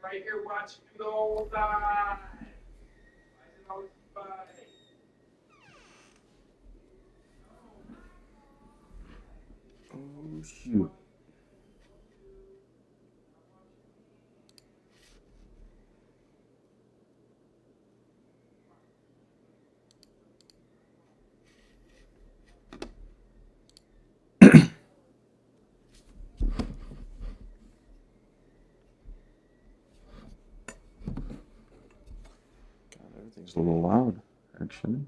Right here watching you the whole time. Why is it always by? Oh, shoot. God, everything's a little loud, actually.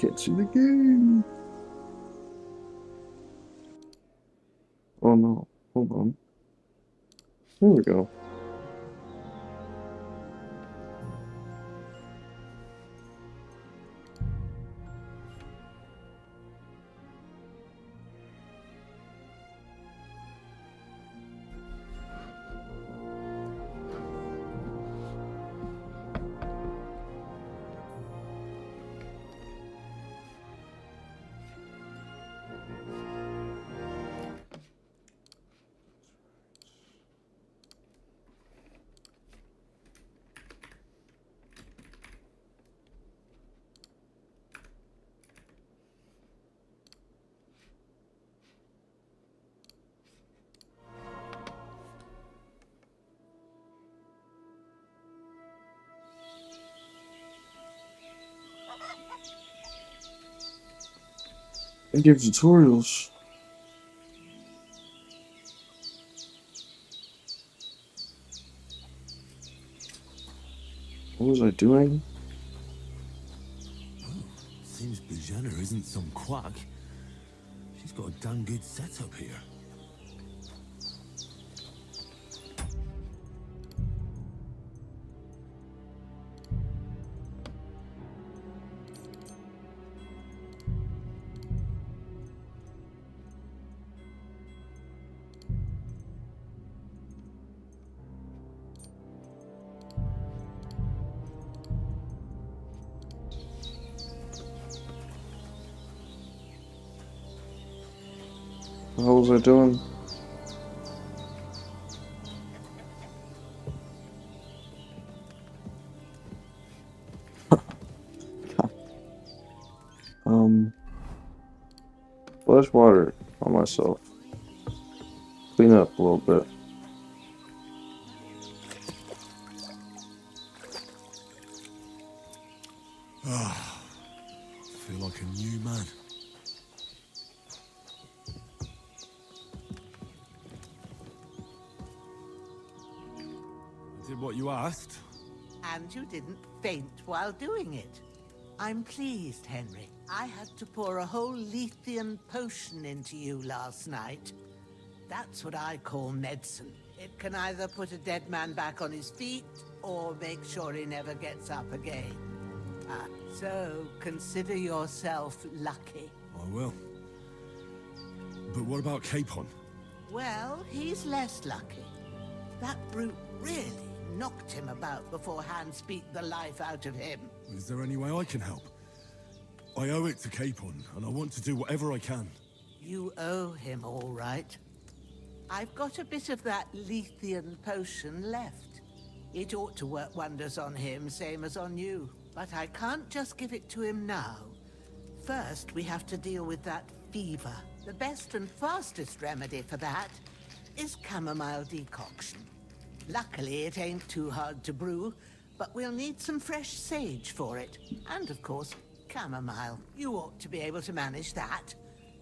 Can't see the game. Oh no. Hold on. There we go. They give tutorials. What was I doing? Seems Bujana isn't some quack. She's got a damn good setup here. What was I doing? Flash water on myself. Clean up a little bit. Feel like a new man. I did what you asked. And you didn't faint while doing it. I'm pleased, Henry. I had to pour a whole Lethean potion into you last night. That's what I call medicine. It can either put a dead man back on his feet, or make sure he never gets up again. So consider yourself lucky. I will. But what about Capon? Well, he's less lucky. That brute really knocked him about before Hans beat the life out of him. Is there any way I can help? I owe it to Capon, and I want to do whatever I can. You owe him, all right. I've got a bit of that Lethean potion left. It ought to work wonders on him, same as on you. But I can't just give it to him now. First, we have to deal with that fever. The best and fastest remedy for that is chamomile decoction. Luckily, it ain't too hard to brew, but we'll need some fresh sage for it. And, of course, chamomile. You ought to be able to manage that.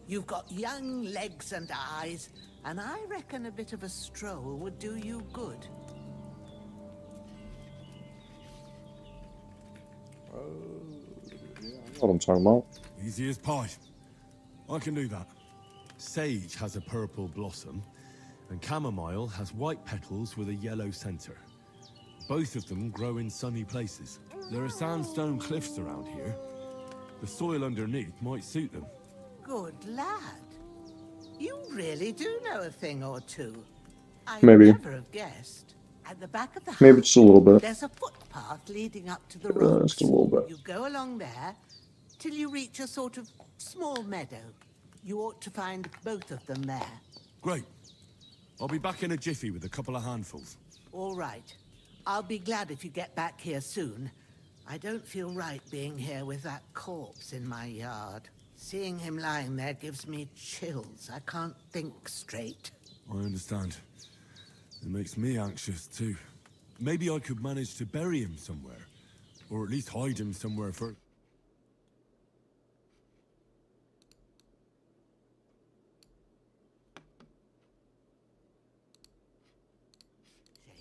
You've got young legs and eyes, and I reckon a bit of a stroll would do you good. Yeah, I know what I'm talking about. Easy as pie. I can do that. Sage has a purple blossom, and chamomile has white petals with a yellow center. Both of them grow in sunny places. There are sandstone cliffs around here. The soil underneath might suit them. Good lad. You really do know a thing or two. I'd Maybe. never have guessed. At the back of the house, Maybe just a little bit. there's a footpath leading up to the rocks. Just a little bit. You go along there till you reach a sort of small meadow. You ought to find both of them there. Great. I'll be back in a jiffy with a couple of handfuls. All right. I'll be glad if you get back here soon. I don't feel right being here with that corpse in my yard. Seeing him lying there gives me chills. I can't think straight. I understand. It makes me anxious, too. Maybe I could manage to bury him somewhere. Or at least hide him somewhere for...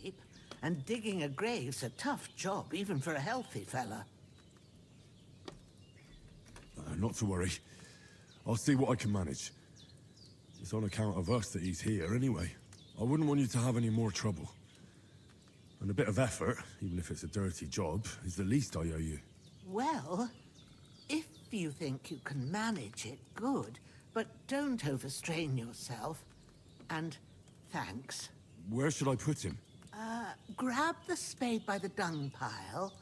Shape. And digging a grave's a tough job, even for a healthy fella. not to worry. I'll see what I can manage. It's on account of us that he's here anyway. I wouldn't want you to have any more trouble. And a bit of effort, even if it's a dirty job, is the least I owe you. Well, if you think you can manage it, good. But don't overstrain yourself. And thanks. Where should I put him? Grab the spade by the dung pile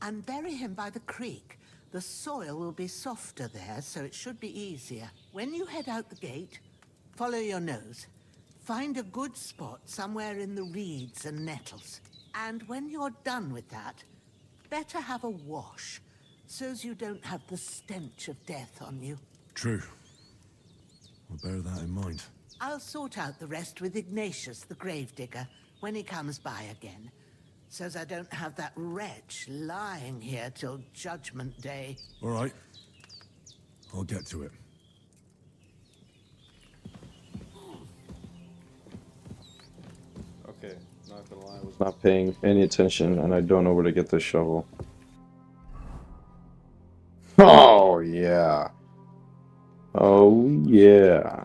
and bury him by the creek. The soil will be softer there, so it should be easier. When you head out the gate, follow your nose. Find a good spot somewhere in the reeds and nettles. And when you're done with that, better have a wash, so's you don't have the stench of death on you. True. I'll bear that in mind. I'll sort out the rest with Ignatius, the gravedigger, when he comes by again, so's I don't have that wretch lying here till Judgment Day. All right. I'll get to it. Okay, not gonna lie, I was not paying any attention, and I don't know where to get this shovel. Oh, yeah. Oh, yeah.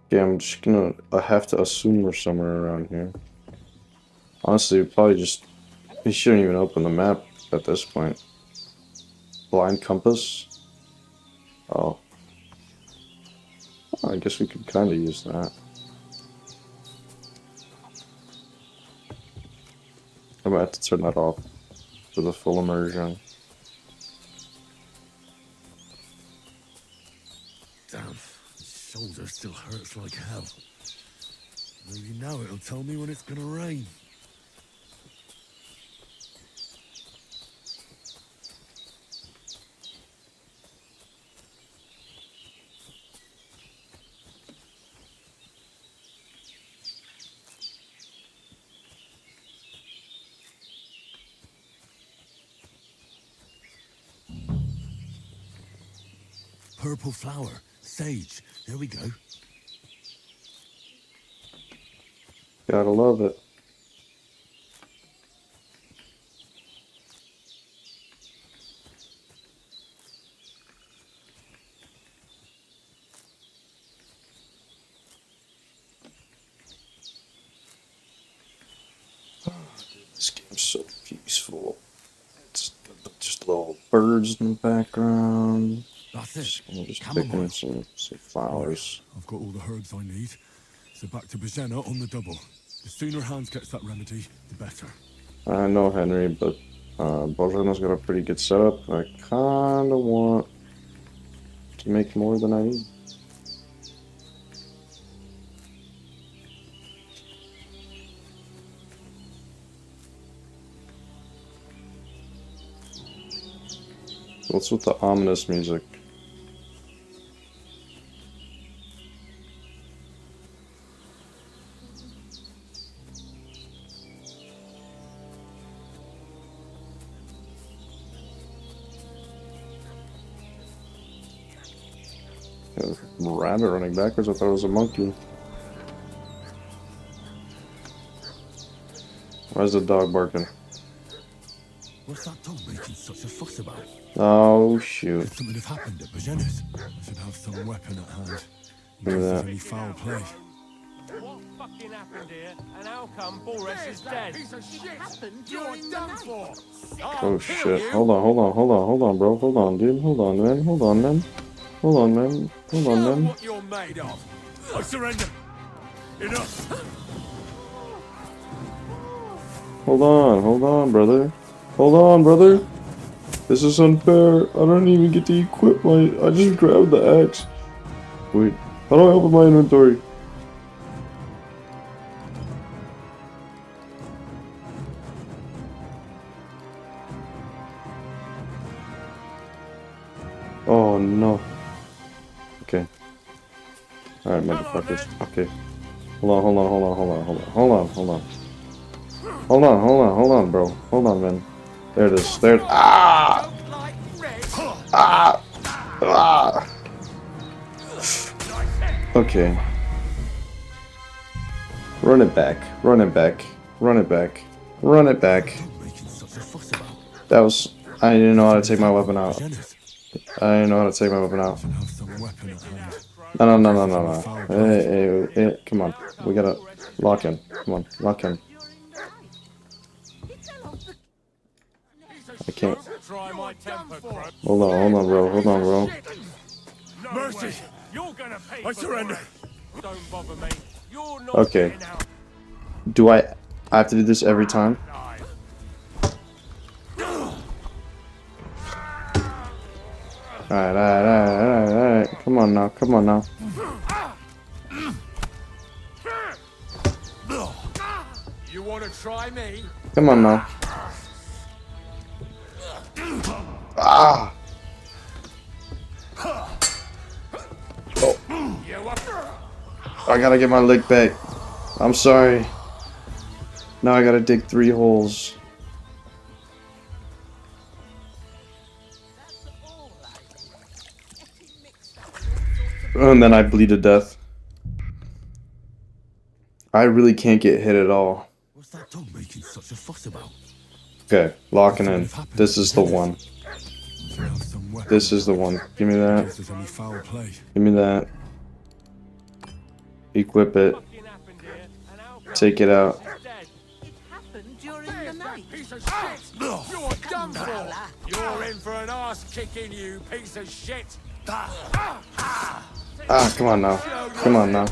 Okay, I'm just gonna... I have to assume we're somewhere around here. Honestly, probably just... We shouldn't even open the map at this point. Blind compass? Oh. I guess we could kind of use that. I'm gonna have to turn that off for the full immersion. Damn, his shoulder still hurts like hell. Maybe now it'll tell me when it's gonna rain. Purple flower, sage. There we go. Gotta love it. This game's so peaceful. It's just little birds in the background. That's it. I'm just Chamomile. picking some flowers. I've got all the herbs I need. So back to Bajena on the double. The sooner Hans gets that remedy, the better. I know Henry, but Božana's got a pretty good setup. I kinda want to make more than I need. What's with the ominous music? A rabbit running backwards. I thought it was a monkey. Why is the dog barking? What's that dog making such a fuss about? Oh shoot! Could something have happened at Bajena's? I should have some weapon at hand. Look at that. Any foul play. What fucking happened here, and how come Boris is dead? Piece of shit! Happened You're during the done night. for! Oh shit! Hold on, bro. Hold on, dude. Hold on, man. Hold on, man. Hold on, man. Hold on, Show man. what you're made of. I surrender. Enough. Hold on, brother. Hold on, brother. This is unfair. I don't even get to equip my... I just grabbed the axe. Wait, how do I open my inventory? Oh no. Okay. Alright, motherfuckers. Okay. Hold on, bro. Hold on, man. There it is. There. Ah! Ah! Ah! Okay. Run it back. Run it back. Run it back. Run it back. Making such a fuss about. That was... I didn't know how to take my weapon out. Bajena's. I know how to take my weapon out. Should have some weapon at hand. No. Hey, come on. We gotta lock in. Come on, lock in. I can't. Try my temper, Crow. Hold on, bro. Hold on, bro. No Mercy. way. You're gonna pay I for surrender. it. Don't bother me. You're not Okay. getting out Do I have to do this every time? alive. Alright. Come on now. You wanna try me? Come on now. Ah! You up? I gotta get my lick back. I'm sorry. Now I gotta dig 3 holes. And then I bleed to death. I really can't get hit at all. What's that dog making such a fuss about? Okay, locking in. This is the one. Should have some weapon. This is the one. Give me In that. case there's any foul play. Give me that. Equip it. Fucking happened here, and our Take it out. is dead. It happened during the night. Piece of shit! You're done for! You're in for an ass kicking, you piece of shit! Ah, come on now. Come on now.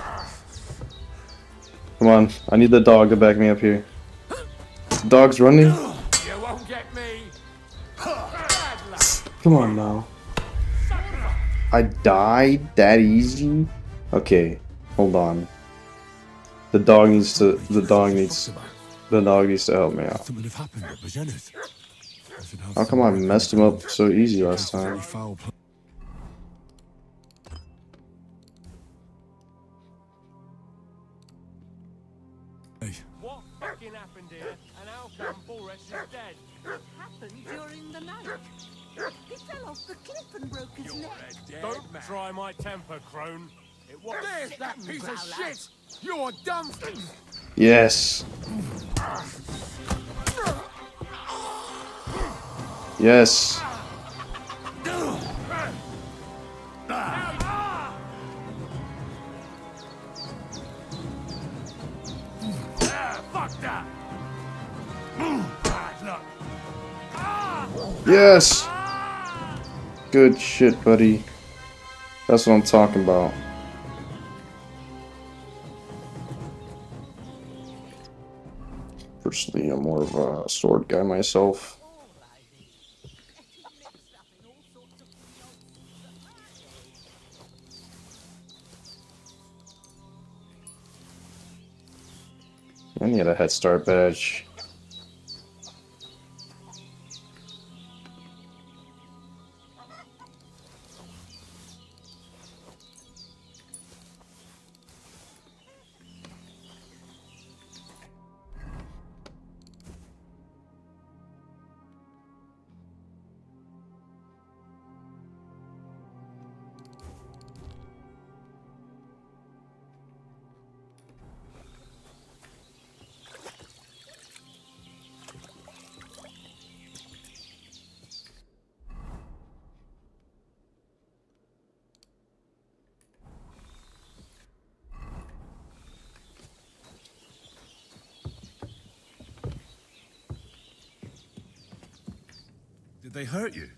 Come on. I need the dog to back me up here. The dog's running. You won't get me! Bad luck! Come on now. I died that easy? Okay, hold on. The dog needs to help me out. Something have happened at Bajena's. How come I messed him up so easy last time? Foul play. Hey, What fucking happened here, and how come Boris is dead? It happened during the night. He fell off the cliff and broke his neck. Don't try my temper, Crone. It was. There's that piece of shit! You're done for! Yes. Yes. Fuck that! Bad luck! Yes. Good shit, buddy. That's what I'm talking about. Personally, I'm more of a sword guy myself. I need a head start badge. did they hurt you?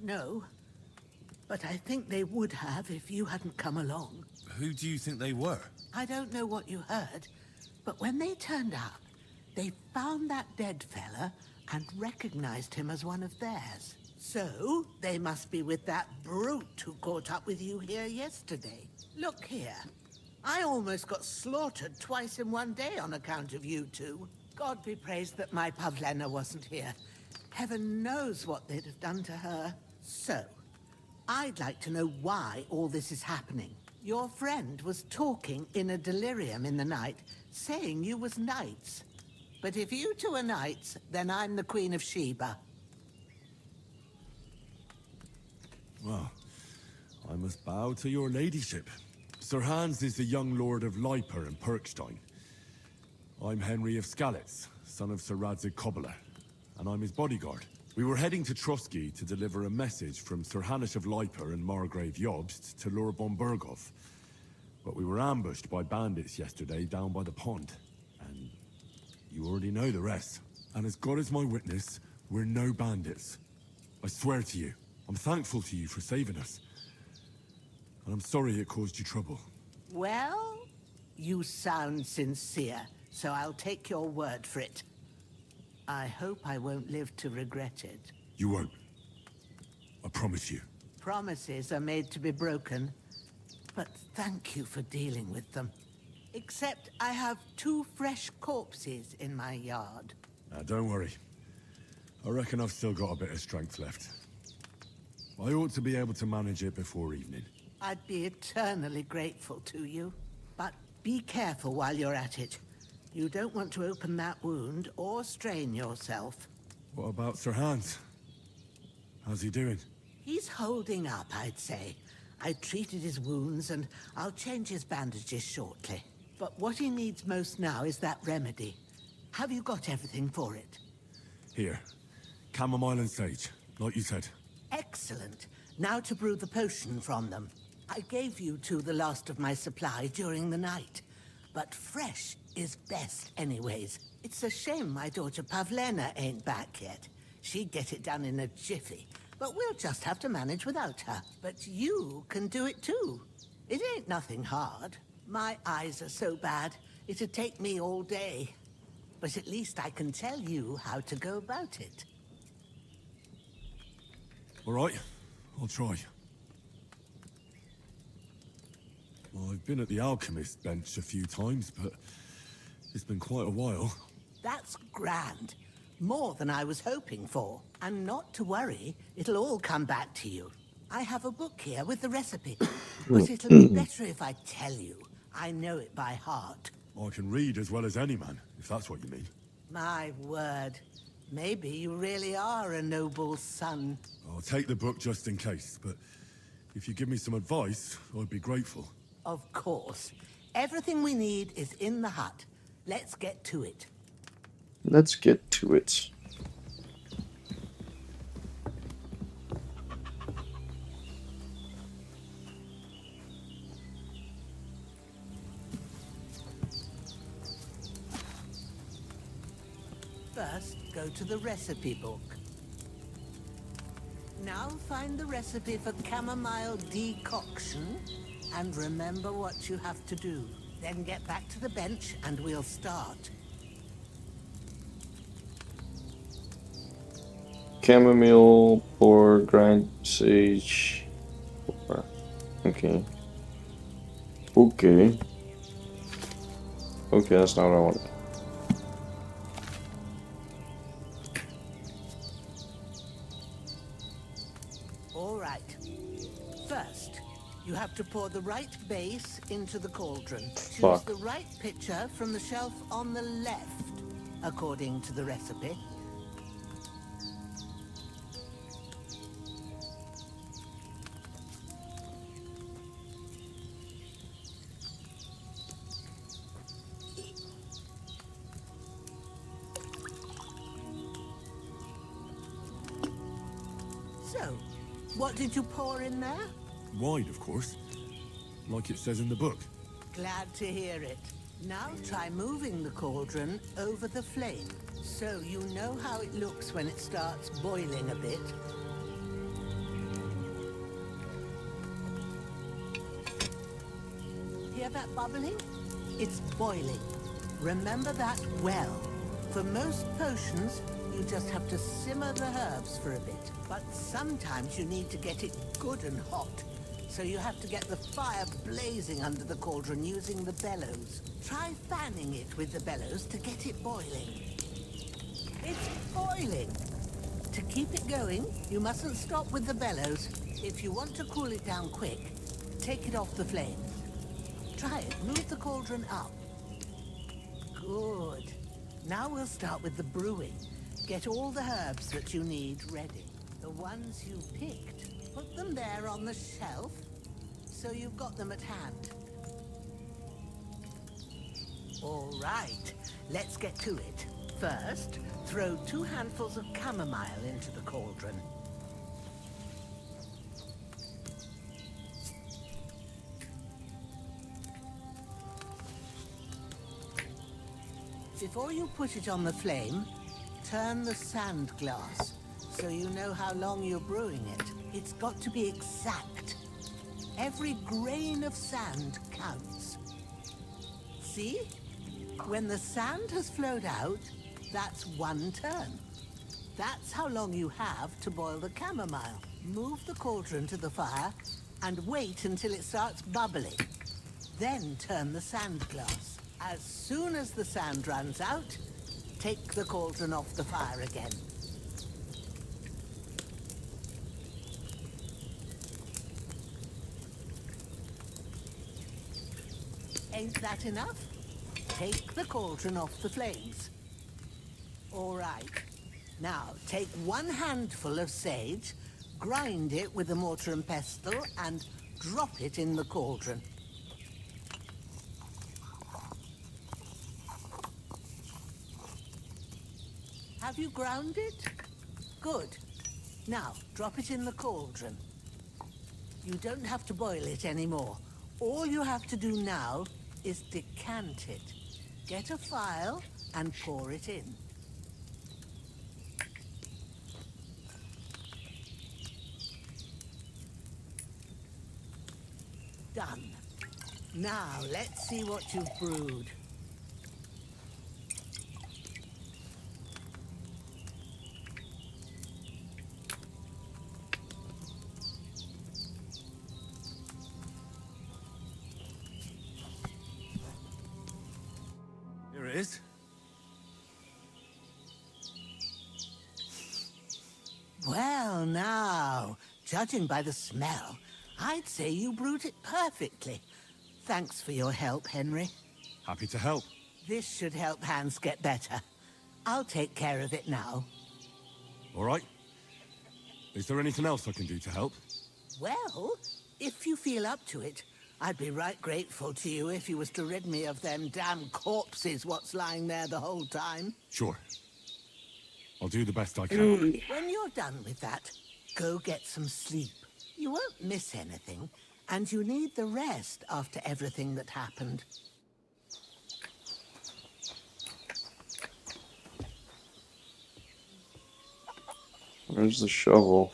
No, but I think they would have if you hadn't come along. Who do you think they were? I don't know what you heard, but when they turned up, they found that dead fella and recognized him as one of theirs. So, they must be with that brute who caught up with you here yesterday. Look here. I almost got slaughtered twice in one day on account of you two. God be praised that my Pavlena wasn't here. Heaven knows what they'd have done to her. So, I'd like to know why all this is happening. Your friend was talking in a delirium in the night, saying you was knights. But if you two are knights, then I'm the Queen of Sheba. Well, I must bow to your ladyship. Sir Hans is the young lord of Leiper and Perkstein. I'm Henry of Skalitz, son of Sir Radzig Kobbler, and I'm his bodyguard. We were heading to Trotsky to deliver a message from Sir Hanush of Leiper and Margrave Jobst to Lord von Burgov. But we were ambushed by bandits yesterday down by the pond. And you already know the rest. And as God is my witness, we're no bandits. I swear to you, I'm thankful to you for saving us. And I'm sorry it caused you trouble. Well, you sound sincere, so I'll take your word for it. I hope I won't live to regret it. You won't. I promise you. Promises are made to be broken, but thank you for dealing with them. Except I have 2 fresh corpses in my yard. Now, don't worry. I reckon I've still got a bit of strength left. I ought to be able to manage it before evening. I'd be eternally grateful to you. But be careful while you're at it. You don't want to open that wound or strain yourself. What about Sir Hans? How's he doing? He's holding up, I'd say. I treated his wounds and I'll change his bandages shortly. But what he needs most now is that remedy. Have you got everything for it? Here. Chamomile and sage, like you said. Excellent. Now to brew the potion from them. I gave you 2 the last of my supply during the night. But fresh is best anyways. It's a shame my daughter Pavlena ain't back yet. She'd get it done in a jiffy. But we'll just have to manage without her. But you can do it too. It ain't nothing hard. My eyes are so bad, it'd take me all day. But at least I can tell you how to go about it. All right, I'll try. Well, I've been at the alchemist bench a few times, but it's been quite a while. That's grand. More than I was hoping for. And not to worry, it'll all come back to you. I have a book here with the recipe. But it'll be better if I tell you. I know it by heart. I can read as well as any man, if that's what you mean. My word. Maybe you really are a noble son. I'll take the book just in case, but if you give me some advice, I'd be grateful. Of course. Everything we need is in the hut. Let's get to it. Let's get to it. First, go to the recipe book. Now find the recipe for chamomile decoction and remember what you have to do. Then get back to the bench and we'll start. Chamomile or grind sage. Okay. Okay. Okay, that's not what I wanted. All right. First, you have to pour the right base into the cauldron. Choose Fuck. the right pitcher from the shelf on the left, according to the recipe. So, what did you pour in there? Wide, of course. Like it says in the book. Glad to hear it. Now try moving the cauldron over the flame, so you know how it looks when it starts boiling a bit. Hear that bubbling? It's boiling. Remember that well. For most potions, you just have to simmer the herbs for a bit. But sometimes you need to get it good and hot. So you have to get the fire blazing under the cauldron using the bellows. Try fanning it with the bellows to get it boiling. It's boiling! To keep it going, you mustn't stop with the bellows. If you want to cool it down quick, take it off the flame. Try it. Move the cauldron up. Good. Now we'll start with the brewing. Get all the herbs that you need ready. The ones you picked, put them there on the shelf, so you've got them at hand. All right, let's get to it. First, throw 2 handfuls of chamomile into the cauldron. Before you put it on the flame, turn the sand glass so you know how long you're brewing it. It's got to be exact. Every grain of sand counts. See? When the sand has flowed out, that's 1 turn. That's how long you have to boil the chamomile. Move the cauldron to the fire and wait until it starts bubbling. Then turn the sand glass. As soon as the sand runs out, take the cauldron off the fire again. Ain't that enough? Take the cauldron off the flames. All right. Now, take 1 handful of sage, grind it with a mortar and pestle, and drop it in the cauldron. Have you ground it? Good. Now, drop it in the cauldron. You don't have to boil it anymore. All you have to do now is decant it. Get a phial and pour it in. Done. Now, let's see what you've brewed. Here it is. Well, now, judging by the smell, I'd say you brewed it perfectly. Thanks for your help, Henry. Happy to help. This should help Hans get better. I'll take care of it now. All right. Is there anything else I can do to help? Well, if you feel up to it, I'd be right grateful to you if you was to rid me of them damn corpses what's lying there the whole time. Sure. I'll do the best I can. When you're done with that, go get some sleep. You won't miss anything, and you need the rest after everything that happened. Where's the shovel?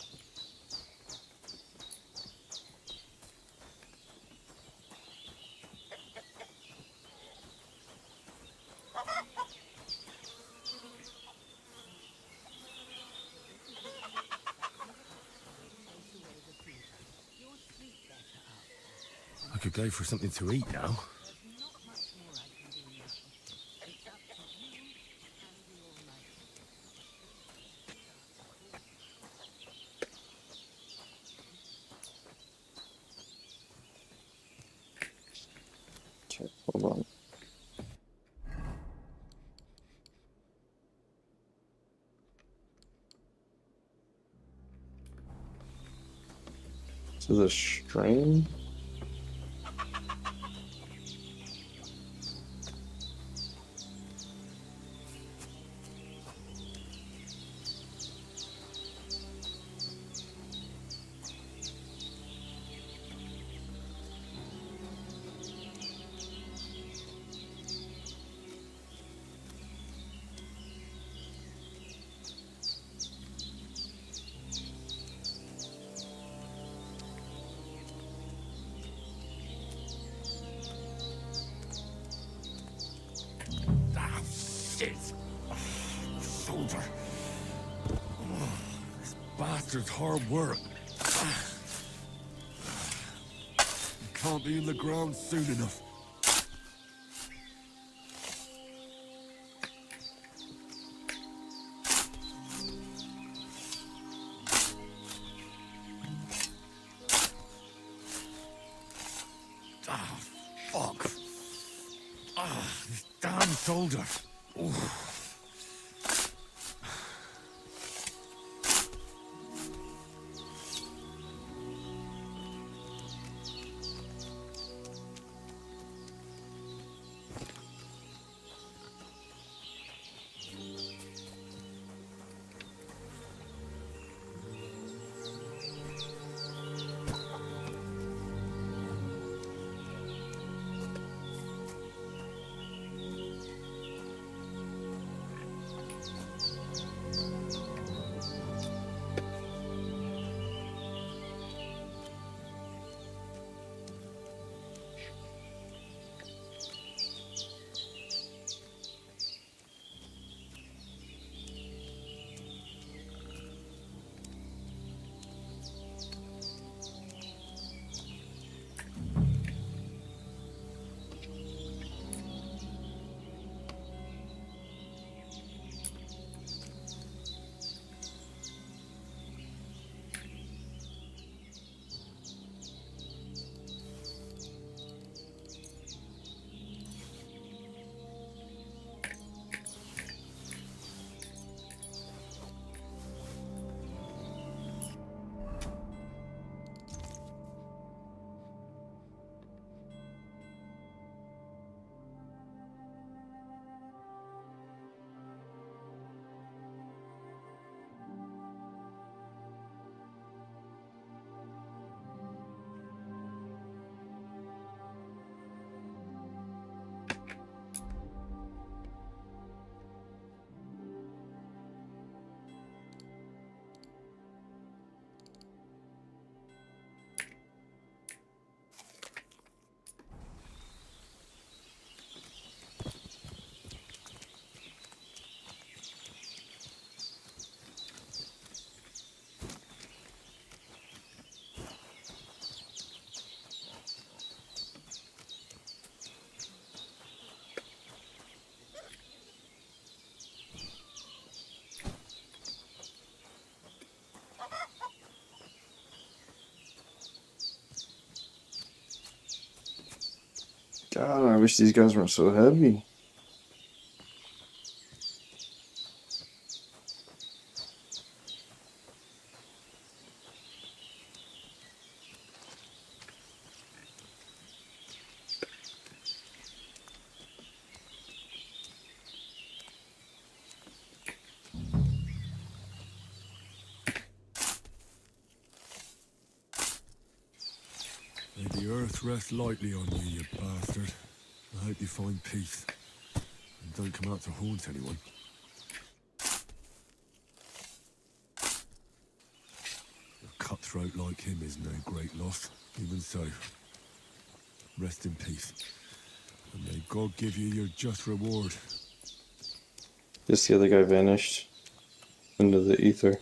I could go for something to eat now. Okay, hold on. To the stream? Ah, shit! Soldier. This bastard's hard work. You can't be in the ground soon enough. Ah, fuck. Ah, this damn soldier. Oof. God, I wish these guys weren't so heavy. May the earth rest lightly on you, you bastard. I hope you find peace. And don't come out to haunt anyone. A cutthroat like him is no great loss. Even so, rest in peace. And may God give you your just reward. Just the other guy vanished into the ether.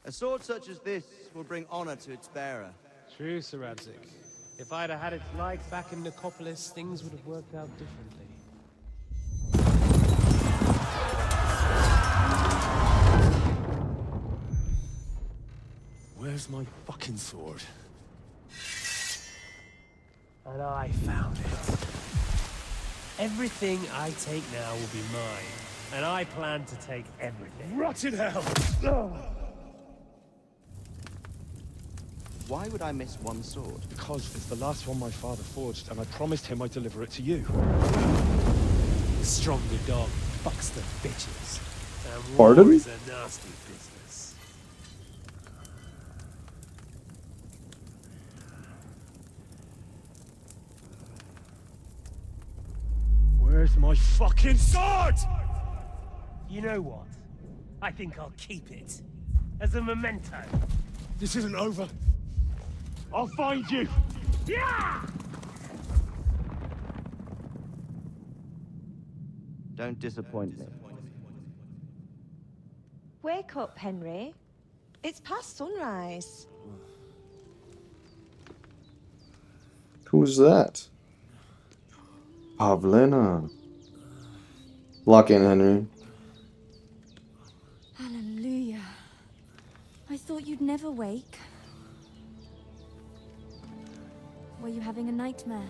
A sword such as this will bring honor to its bearer. True, Sir Radzik. If I'd have had its like back in Nicopolis, things would have worked out differently. Where's my fucking sword? And I found it. Everything I take now will be mine, and I plan to take everything. Rotted hell! Why would I miss one sword? Because it's the last one my father forged, and I promised him I'd deliver it to you. The stronger dog fucks the bitches. And Pardon? war is a nasty business. Where's my fucking sword? You know what? I think I'll keep it. As a memento. This isn't over. I'll find you! Yeah! Don't disappoint me. Wake up, Henry. It's past sunrise. Who's that? Pavlina. Lock in, Henry. Hallelujah. I thought you'd never wake. Were you having a nightmare?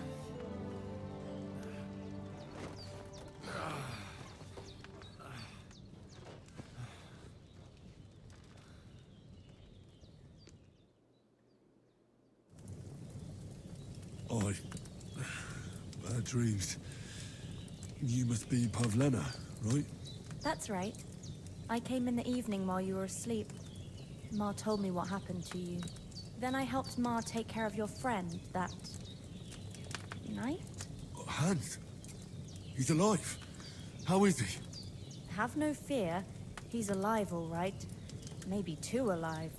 Bad dreams. You must be Pavlena, right? That's right. I came in the evening while you were asleep. Ma told me what happened to you. Then I helped Ma take care of your friend that night? Hans? He's alive. How is he? Have no fear. He's alive, all right. Maybe too alive.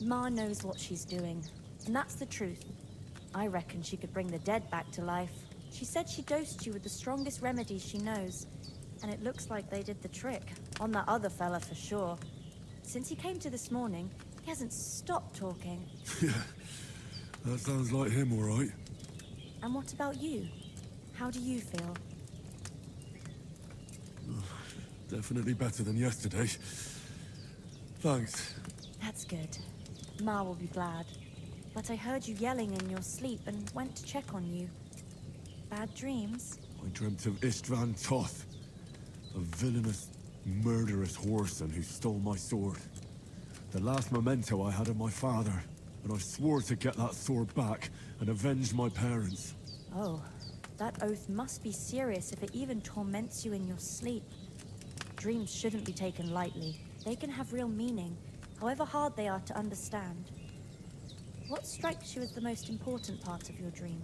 Ma knows what she's doing, and that's the truth. I reckon she could bring the dead back to life. She said she dosed you with the strongest remedies she knows, and it looks like they did the trick. On that other fella for sure. Since he came to this morning, he hasn't stopped talking. Yeah, that sounds like him, all right. And what about you? How do you feel? Definitely better than yesterday. Thanks. That's good. Ma will be glad. But I heard you yelling in your sleep and went to check on you. Bad dreams? I dreamt of Istvan Toth, a villainous, murderous whoreson who stole my sword. The last memento I had of my father, and I swore to get that sword back and avenge my parents. Oh, that oath must be serious if it even torments you in your sleep. Dreams shouldn't be taken lightly. They can have real meaning, however hard they are to understand. What strikes you as the most important part of your dream?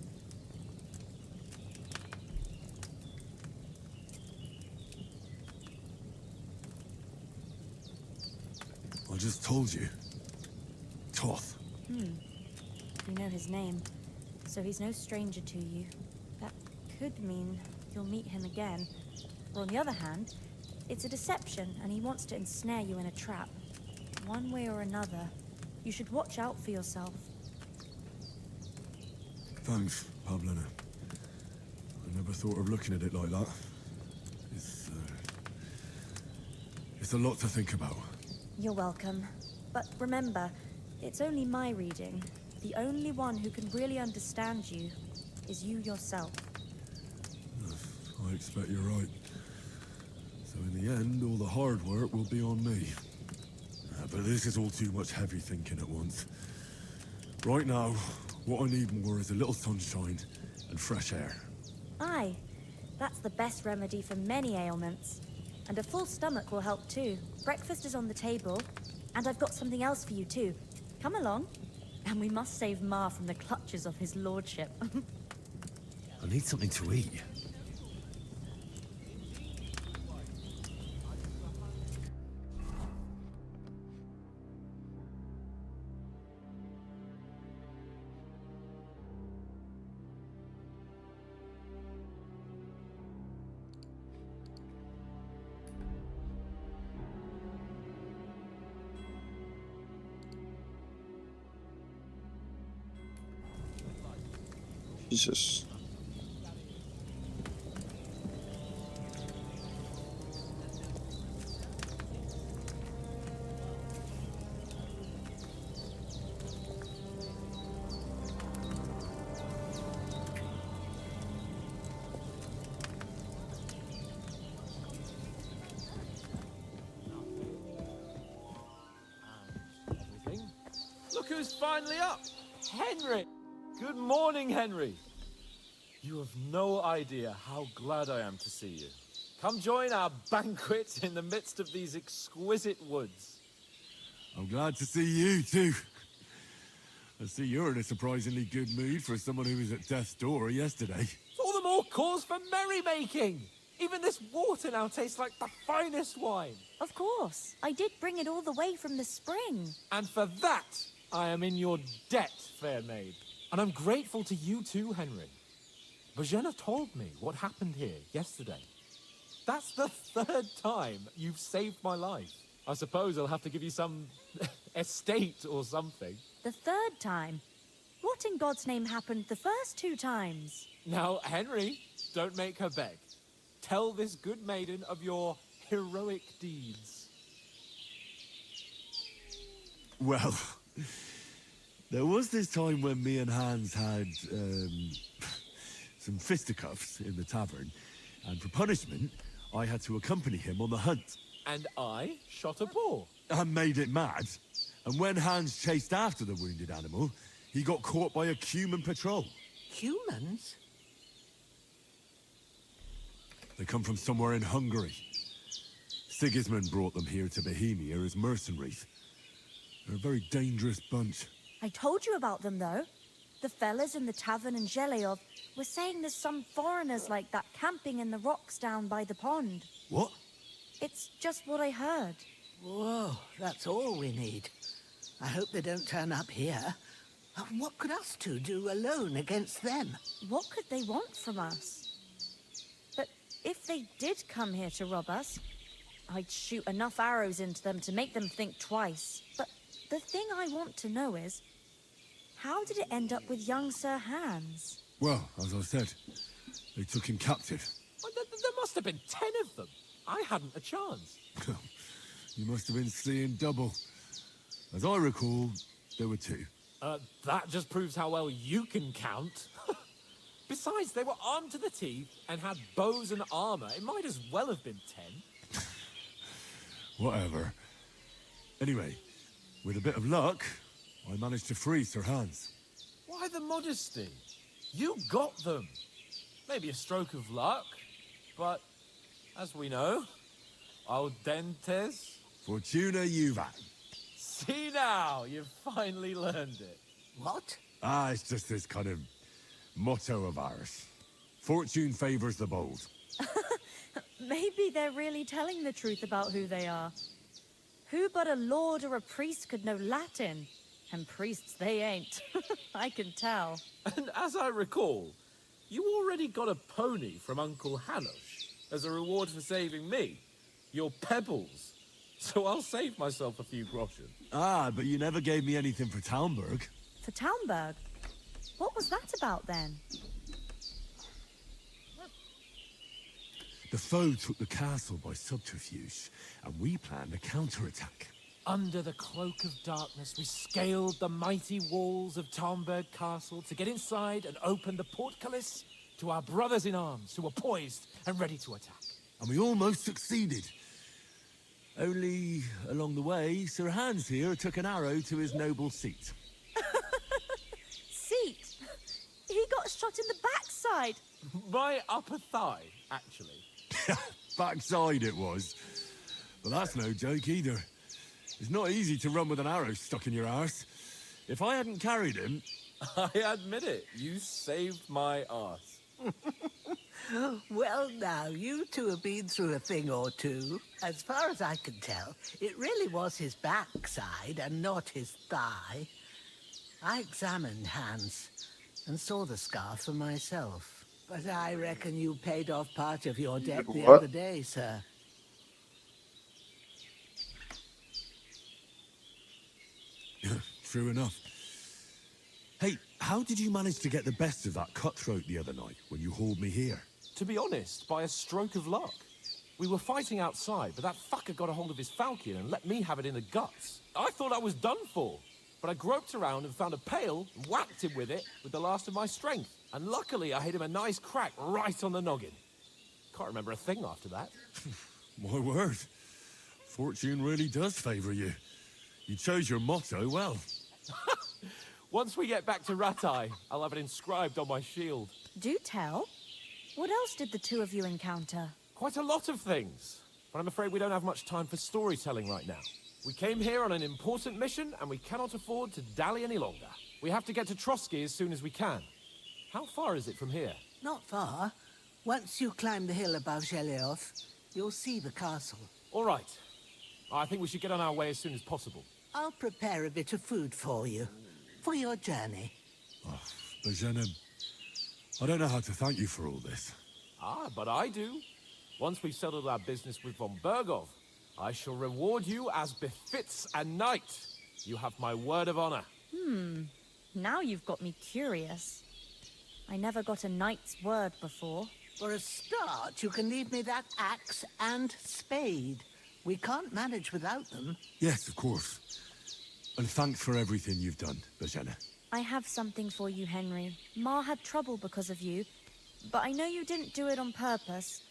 just told you. Toth. You know his name, so he's no stranger to you. That could mean you'll meet him again. Or on the other hand, it's a deception, and he wants to ensnare you in a trap. One way or another, you should watch out for yourself. Thanks, Pavlina. I never thought of looking at it like that. It's a lot to think about. You're welcome. But remember, it's only my reading. The only one who can really understand you is you yourself. I expect you're right. So in the end, all the hard work will be on me. But this is all too much heavy thinking at once. Right now, what I need more is a little sunshine and fresh air. Aye, that's the best remedy for many ailments. And a full stomach will help too. Breakfast is on the table, and I've got something else for you too. Come along. And we must save Ma from the clutches of his lordship. I need something to eat. Jesus. Look who's finally up! Henry! Good morning, Henry! You have no idea how glad I am to see you. Come join our banquet in the midst of these exquisite woods. I'm glad to see you too. I see you're in a surprisingly good mood for someone who was at death's door yesterday. It's all the more cause for merrymaking! Even this water now tastes like the finest wine. Of course. I did bring it all the way from the spring. And for that, I am in your debt, fair maid. And I'm grateful to you too, Henry. Bojena told me what happened here yesterday. That's the third time you've saved my life. I suppose I'll have to give you some estate or something. The third time? What in God's name happened the first 2 times? Now, Henry, don't make her beg. Tell this good maiden of your heroic deeds. Well, there was this time when me and Hans had, some fisticuffs in the tavern, and for punishment, I had to accompany him on the hunt. And I shot a boar. And made it mad. And when Hans chased after the wounded animal, he got caught by a human patrol. Humans? They come from somewhere in Hungary. Sigismund brought them here to Bohemia as mercenaries. They're a very dangerous bunch. I told you about them, though. The fellas in the tavern in Zheleov were saying there's some foreigners like that camping in the rocks down by the pond. What? It's just what I heard. Whoa, that's all we need. I hope they don't turn up here. What could us two do alone against them? What could they want from us? But if they did come here to rob us, I'd shoot enough arrows into them to make them think twice. But the thing I want to know is, how did it end up with young Sir Hans? Well, as I said, they took him captive. Well, there must have been 10 of them. I hadn't a chance. You must have been seeing double. As I recall, there were 2. That just proves how well you can count. Besides, they were armed to the teeth and had bows and armor. It might as well have been 10. Whatever. Anyway, with a bit of luck, I managed to free Sir Hans. Why the modesty? You got them. Maybe a stroke of luck, but as we know, al dentes. Fortuna juvat. See now, you've finally learned it. What? It's just this kind of motto of ours. Fortune favors the bold. Maybe they're really telling the truth about who they are. Who but a lord or a priest could know Latin? And priests they ain't. I can tell. And as I recall, you already got a pony from Uncle Hanush as a reward for saving me. Your pebbles. So I'll save myself a few groschen. Ah, but you never gave me anything for Talmberg. For Talmberg? What was that about then? The foe took the castle by subterfuge, and we planned a counterattack. Under the cloak of darkness, we scaled the mighty walls of Talmberg Castle to get inside and open the portcullis to our brothers in arms who were poised and ready to attack. And we almost succeeded. Only, along the way, Sir Hans here took an arrow to his noble seat. Seat? He got shot in the backside. My upper thigh, actually. Backside it was. But that's no joke either. It's not easy to run with an arrow stuck in your arse. If I hadn't carried him... I admit it, you saved my arse. Well, now, you two have been through a thing or two. As far as I can tell, it really was his backside and not his thigh. I examined Hans and saw the scar for myself. But I reckon you paid off part of your debt the What? other day, sir. True enough. Hey, how did you manage to get the best of that cutthroat the other night when you hauled me here? To be honest, by a stroke of luck. We were fighting outside, but that fucker got a hold of his falcon and let me have it in the guts. I thought I was done for, but I groped around and found a pail and whacked him with it with the last of my strength. And luckily, I hit him a nice crack right on the noggin. Can't remember a thing after that. My word. Fortune really does favor you. You chose your motto well. Once we get back to Ratai, I'll have it inscribed on my shield. Do tell. What else did the two of you encounter? Quite a lot of things, but I'm afraid we don't have much time for storytelling right now. We came here on an important mission, and we cannot afford to dally any longer. We have to get to Trotsky as soon as we can. How far is it from here? Not far. Once you climb the hill above Zhelioth, you'll see the castle. All right. I think we should get on our way as soon as possible. I'll prepare a bit of food for you, for your journey. Oh, Bozena, I don't know how to thank you for all this. Ah, but I do. Once we've settled our business with von Bergov, I shall reward you as befits a knight. You have my word of honor. Now you've got me curious. I never got a knight's word before. For a start, you can leave me that axe and spade. We can't manage without them. Yes, of course. And thanks for everything you've done, Bozena. I have something for you, Henry. Ma had trouble because of you, but I know you didn't do it on purpose,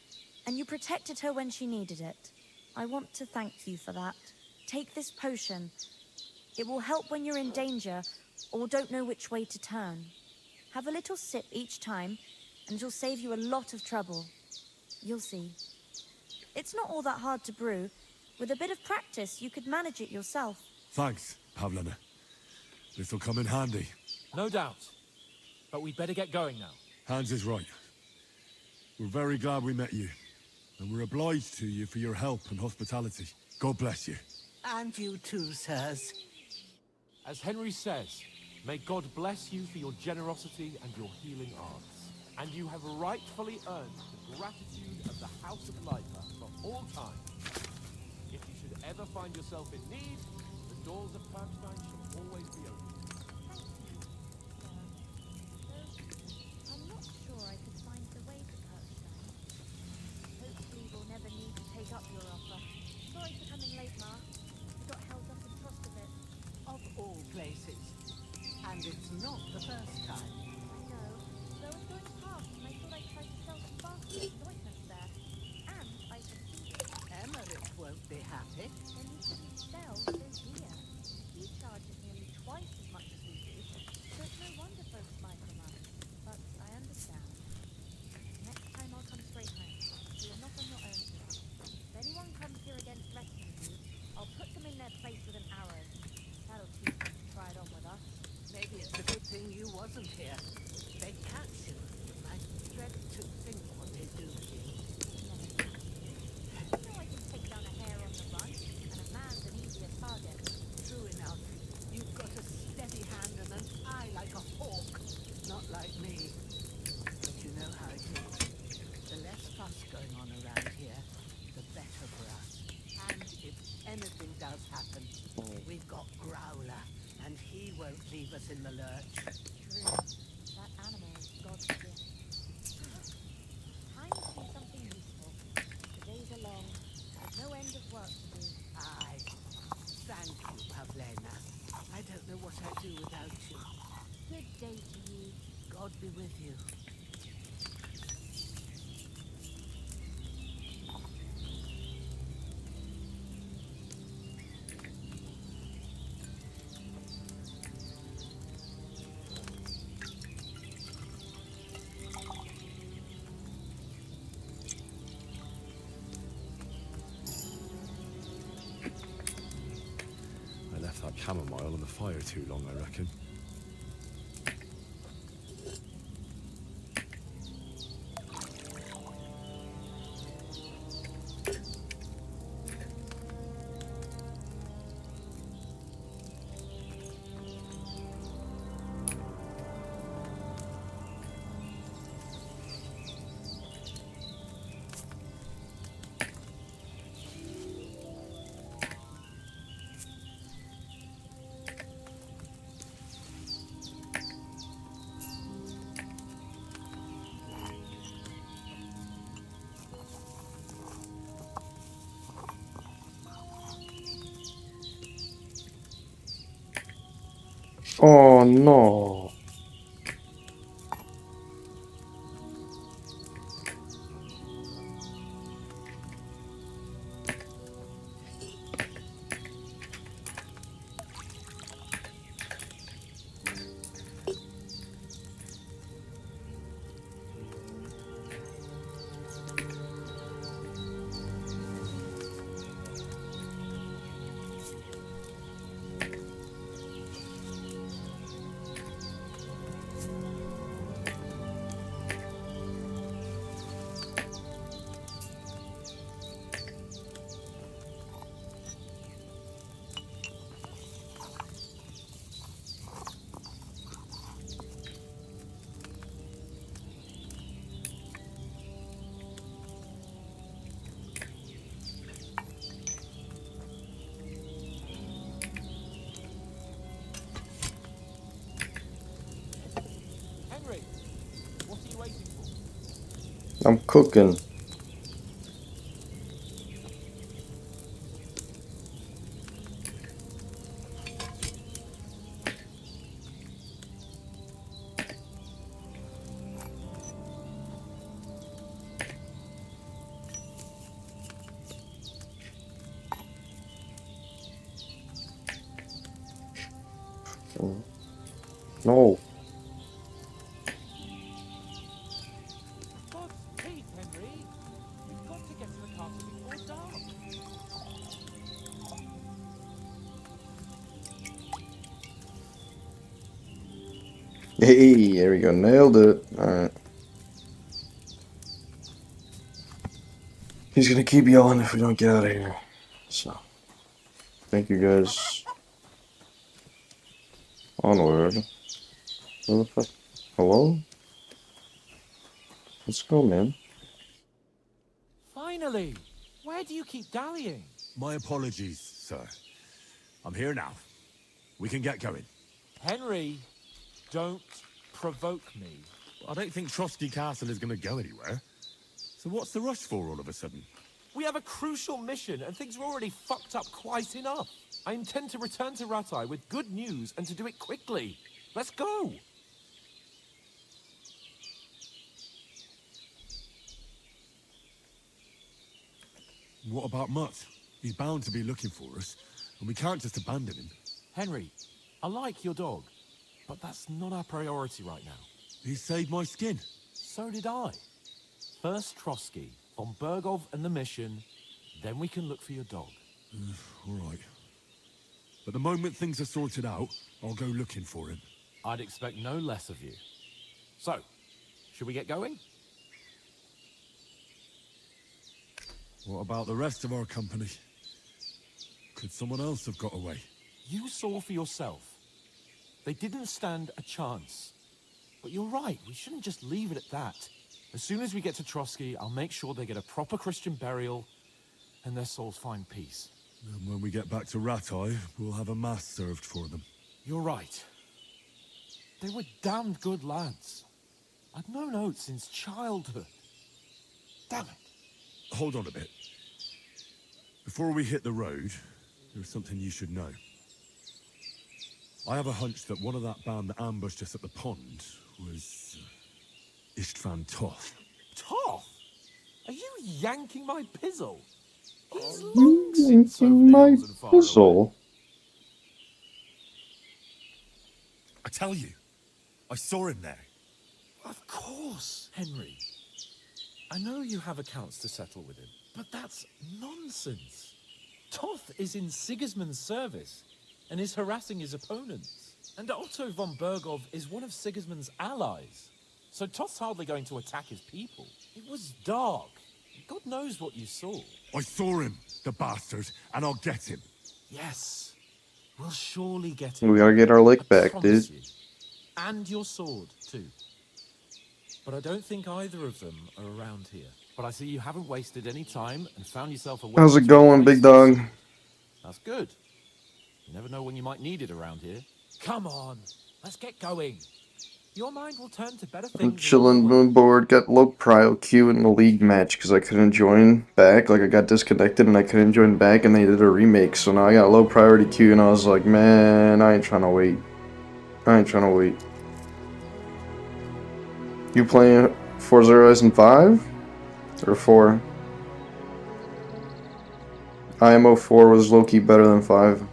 and you protected her when she needed it. I want to thank you for that. Take this potion. It will help when you're in danger or don't know which way to turn. Have a little sip each time, and it'll save you a lot of trouble. You'll see. It's not all that hard to brew. With a bit of practice, you could manage it yourself. Thanks, Pavlena. This'll come in handy. No doubt. But we'd better get going now. Hans is right. We're very glad we met you. And we're obliged to you for your help and hospitality. God bless you. And you too, sirs. As Henry says, may God bless you for your generosity and your healing arts. And you have rightfully earned the gratitude of the House of Lifer for all time. If you should ever find yourself in need, the doors of Perkstein shall always be open. I'm not sure I could find the way to Kirkstone. Hopefully we'll never need to take up your offer. Sorry for coming late, Ma. We got held up in Trostevit. Of all places. And it's not the first time. I know. Though I was going past and I thought I'd try to sell some basket ointments there. And I succeeded. Emmerich won't be happy. Then you couldn't sell this here. He charges nearly twice as much as we do. So it's no wonder folks buy from us. But I understand. Next time I'll come straight home. You're not on your own here. If anyone comes here again threatening you, I'll put them in their place with an arrow. That'll teach them to try it on with us. Maybe it's a good thing you wasn't here. around here, the better for us. And if anything does happen, we've got Growler, and he won't leave us in the lurch. True. That animal is God's gift. Time to do something useful. The days are long. There's no end of work to do. Aye. Thank you, Pavlena. I don't know what I'd do without you. Good day to you. God be with you. I left that chamomile on the fire too long, I reckon. Oh no. Henry, what are you waiting for? I'm cooking. No. God's teeth, Henry. We've got to get to the castle before dark. Hey, there we go. Nailed it. Alright. He's gonna keep yelling if we don't get out of here. So, thank you guys. Onward. Where the fuck? Hello? Let's go, man. Finally! Where do you keep dallying? My apologies, sir. I'm here now. We can get going. Henry, don't provoke me. I don't think Trotsky Castle is going to go anywhere. So what's the rush for all of a sudden? We have a crucial mission, and things are already fucked up quite enough. I intend to return to Rattay with good news, and to do it quickly. Let's go! What about Mutt? He's bound to be looking for us, and we can't just abandon him. Henry, I like your dog, but that's not our priority right now. He saved my skin. So did I. First Trotsky, von Bergov and the mission, then we can look for your dog. All right. But the moment things are sorted out, I'll go looking for him. I'd expect no less of you. So, should we get going? What about the rest of our company? Could someone else have got away? You saw for yourself. They didn't stand a chance. But you're right, we shouldn't just leave it at that. As soon as we get to Trotsky, I'll make sure they get a proper Christian burial and their souls find peace. And when we get back to Rattay, we'll have a mass served for them. You're right. They were damned good lads. I'd known Oates since childhood. Damn it. Hold on a bit. Before we hit the road, there's something you should know. I have a hunch that one of that band that ambushed us at the pond was Istvan Toth. Toth? Are you yanking my pizzle? He's long since over the My hills and far away. puzzle. I tell you, I saw him there. Of course, Henry. I know you have accounts to settle with him, but that's nonsense. Toth is in Sigismund's service and is harassing his opponents. And Otto von Bergov is one of Sigismund's allies. So Toth's hardly going to attack his people. It was dark. God knows what you saw. I saw him, the bastard, and I'll get him. Yes, we'll surely get him. We gotta get our lick I back, promise dude. you. And your sword, too. But I don't think either of them are around here. But I see you haven't wasted any time and found yourself a way. How's it going, big dog? That's good. You never know when you might need it around here. Come on, let's get going. Your mind will turn to better things. I'm chilling on board. Got low prio queue in the league match because I couldn't join back. Like I got disconnected and I couldn't join back, and they did a remake. So now I got low priority queue, and I was like, man, I ain't trying to wait. I ain't trying to wait. You playing Forza Horizon 5 or 4? IMO 4 was low-key better than 5.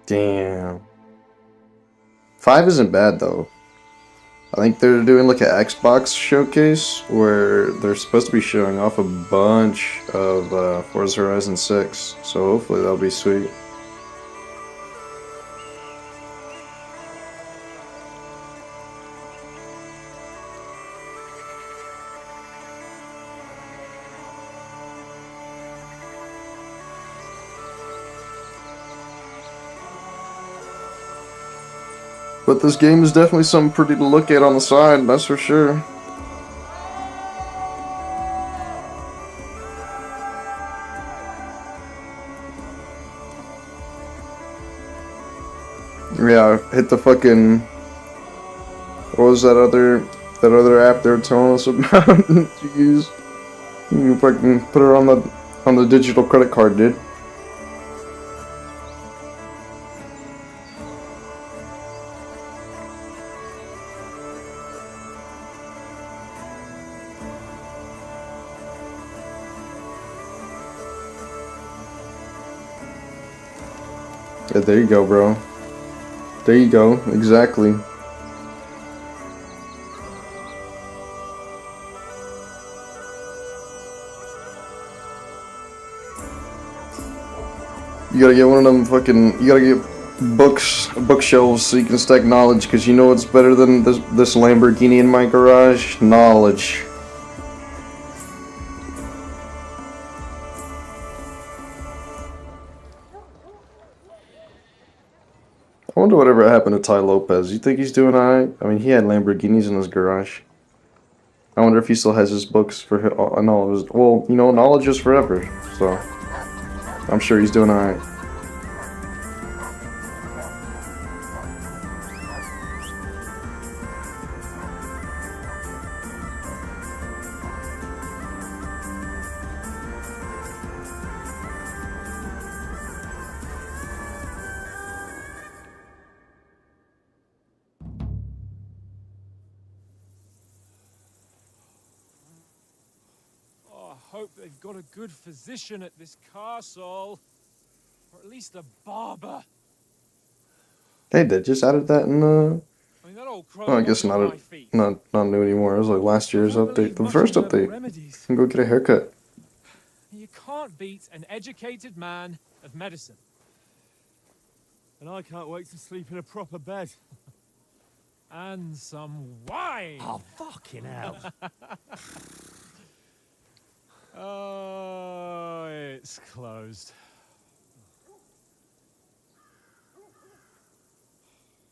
Damn. 5 isn't bad though. I think they're doing like an Xbox showcase where they're supposed to be showing off a bunch of Forza Horizon 6. So hopefully that'll be sweet. But this game is definitely something pretty to look at on the side, that's for sure. Yeah, hit the fucking... What was that other app they were telling us about to use? You can fucking put it on the digital credit card, dude. Yeah, there you go, bro. There you go, exactly. You gotta get one of them fucking, you gotta get bookshelves so you can stack knowledge, because you know what's better than this Lamborghini in my garage? Knowledge. I wonder whatever happened to Ty Lopez. You think he's doing alright? I mean, he had Lamborghinis in his garage. I wonder if he still has his books for all of his... Well, you know, knowledge is forever, so... I'm sure he's doing alright. I hope they've got a good physician at this castle. Or at least a barber. Hey, they just added that in the... I mean, that old crow Oh, I guess not new anymore. It was like last year's update. The first update. You can go get a haircut. You can't beat an educated man of medicine. And I can't wait to sleep in a proper bed. And some wine. Oh, fucking hell. Oh, it's closed.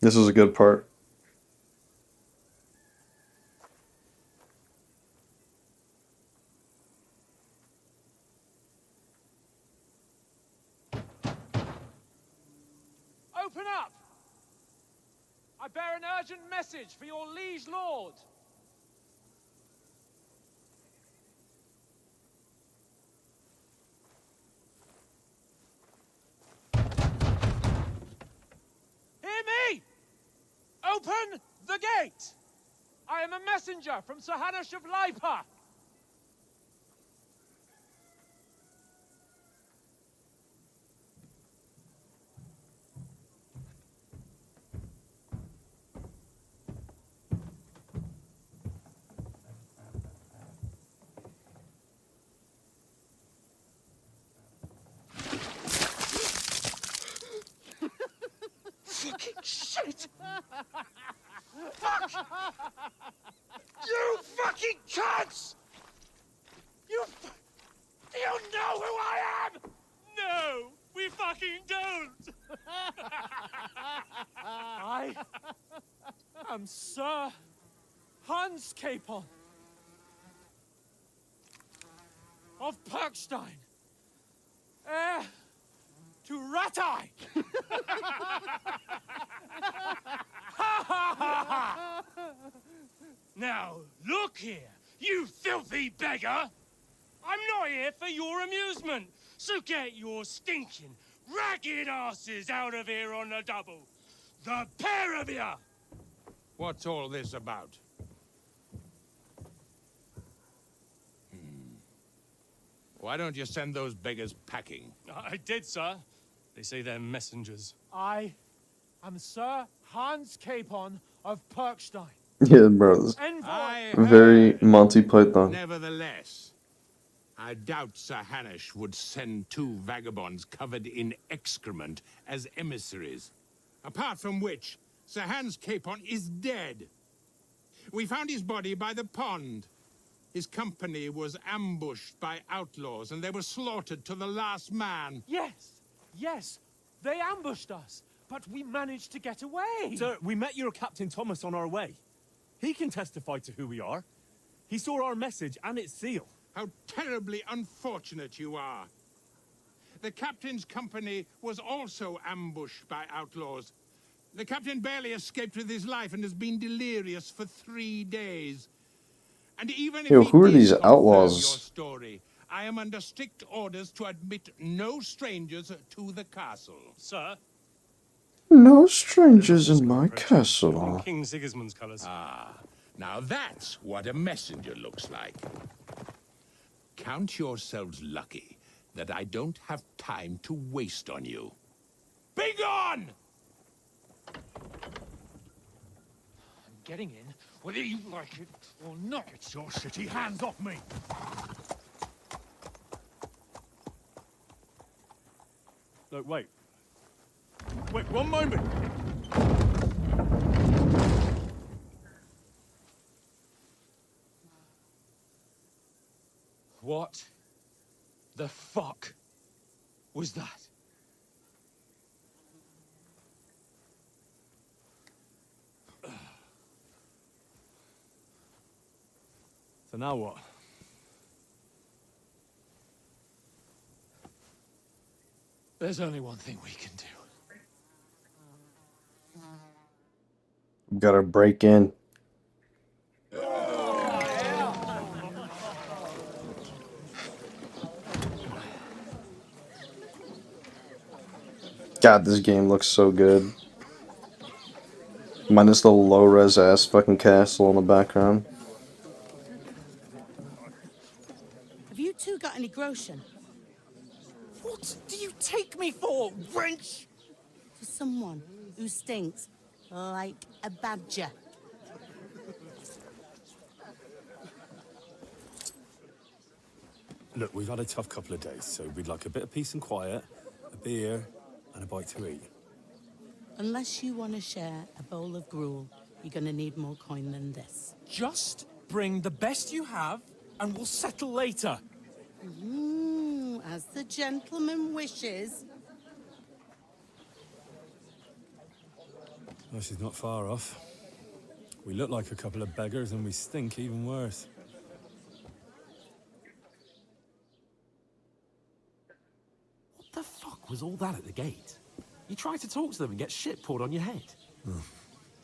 This is a good part. Open up! I bear an urgent message for your liege lord. Hear me! Open the gate! I am a messenger from Sir Hanush of Lipa. Fucking shit! Fuck! You fucking cunts! You know who I am? No, we fucking don't. I am Sir Hans Capon of Perkstein, heir to Ratai. Now, look here, you filthy beggar! I'm not here for your amusement, so get your stinking, ragged asses out of here on the double. The pair of you! What's all this about? Why don't you send those beggars packing? I did, sir. They say they're messengers. I am Sir Hans Capon of Perkstein. Yeah, bro. This I very heard. Monty Python. Nevertheless, I doubt Sir Hanush would send two vagabonds covered in excrement as emissaries. Apart from which, Sir Hans Capon is dead. We found his body by the pond. His company was ambushed by outlaws, and they were slaughtered to the last man. Yes, they ambushed us, but we managed to get away. Sir, we met your Captain Thomas on our way. He can testify to who we are. He saw our message and its seal. How terribly unfortunate you are. The captain's company was also ambushed by outlaws. The captain barely escaped with his life and has been delirious for 3 days. And even if Yo, he who are did these confirm outlaws? your story, I am under strict orders to admit no strangers to the castle. Sir, No strangers in my castle. King Sigismund's colours. Ah, now that's what a messenger looks like. Count yourselves lucky that I don't have time to waste on you. Be gone! I'm getting in, whether you like it or not. Get your shitty hands off me! Look, wait. Wait, one moment! What the fuck was that? So now what? There's only one thing we can do. Gotta break in. God, this game looks so good. Minus the low-res ass fucking castle in the background. Have you two got any groschen? What do you take me for, wench? For someone who stinks like a badger. Look, we've had a tough couple of days, so we'd like a bit of peace and quiet, a beer, and a bite to eat. Unless you want to share a bowl of gruel, you're going to need more coin than this. Just bring the best you have, and we'll settle later. As the gentleman wishes. Well, she's not far off. We look like a couple of beggars and we stink even worse. What the fuck was all that at the gate? You try to talk to them and get shit poured on your head. Oh,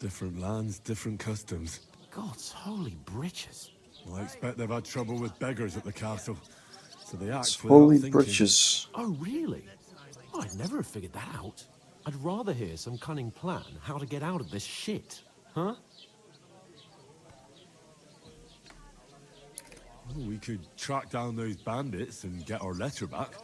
different lands, different customs. God's holy britches. Well, I expect they've had trouble with beggars at the castle. So they act It's without holy thinking. britches. Oh, really? Oh, I'd never have figured that out. I'd rather hear some cunning plan how to get out of this shit. Huh? Well, we could track down those bandits and get our letter back.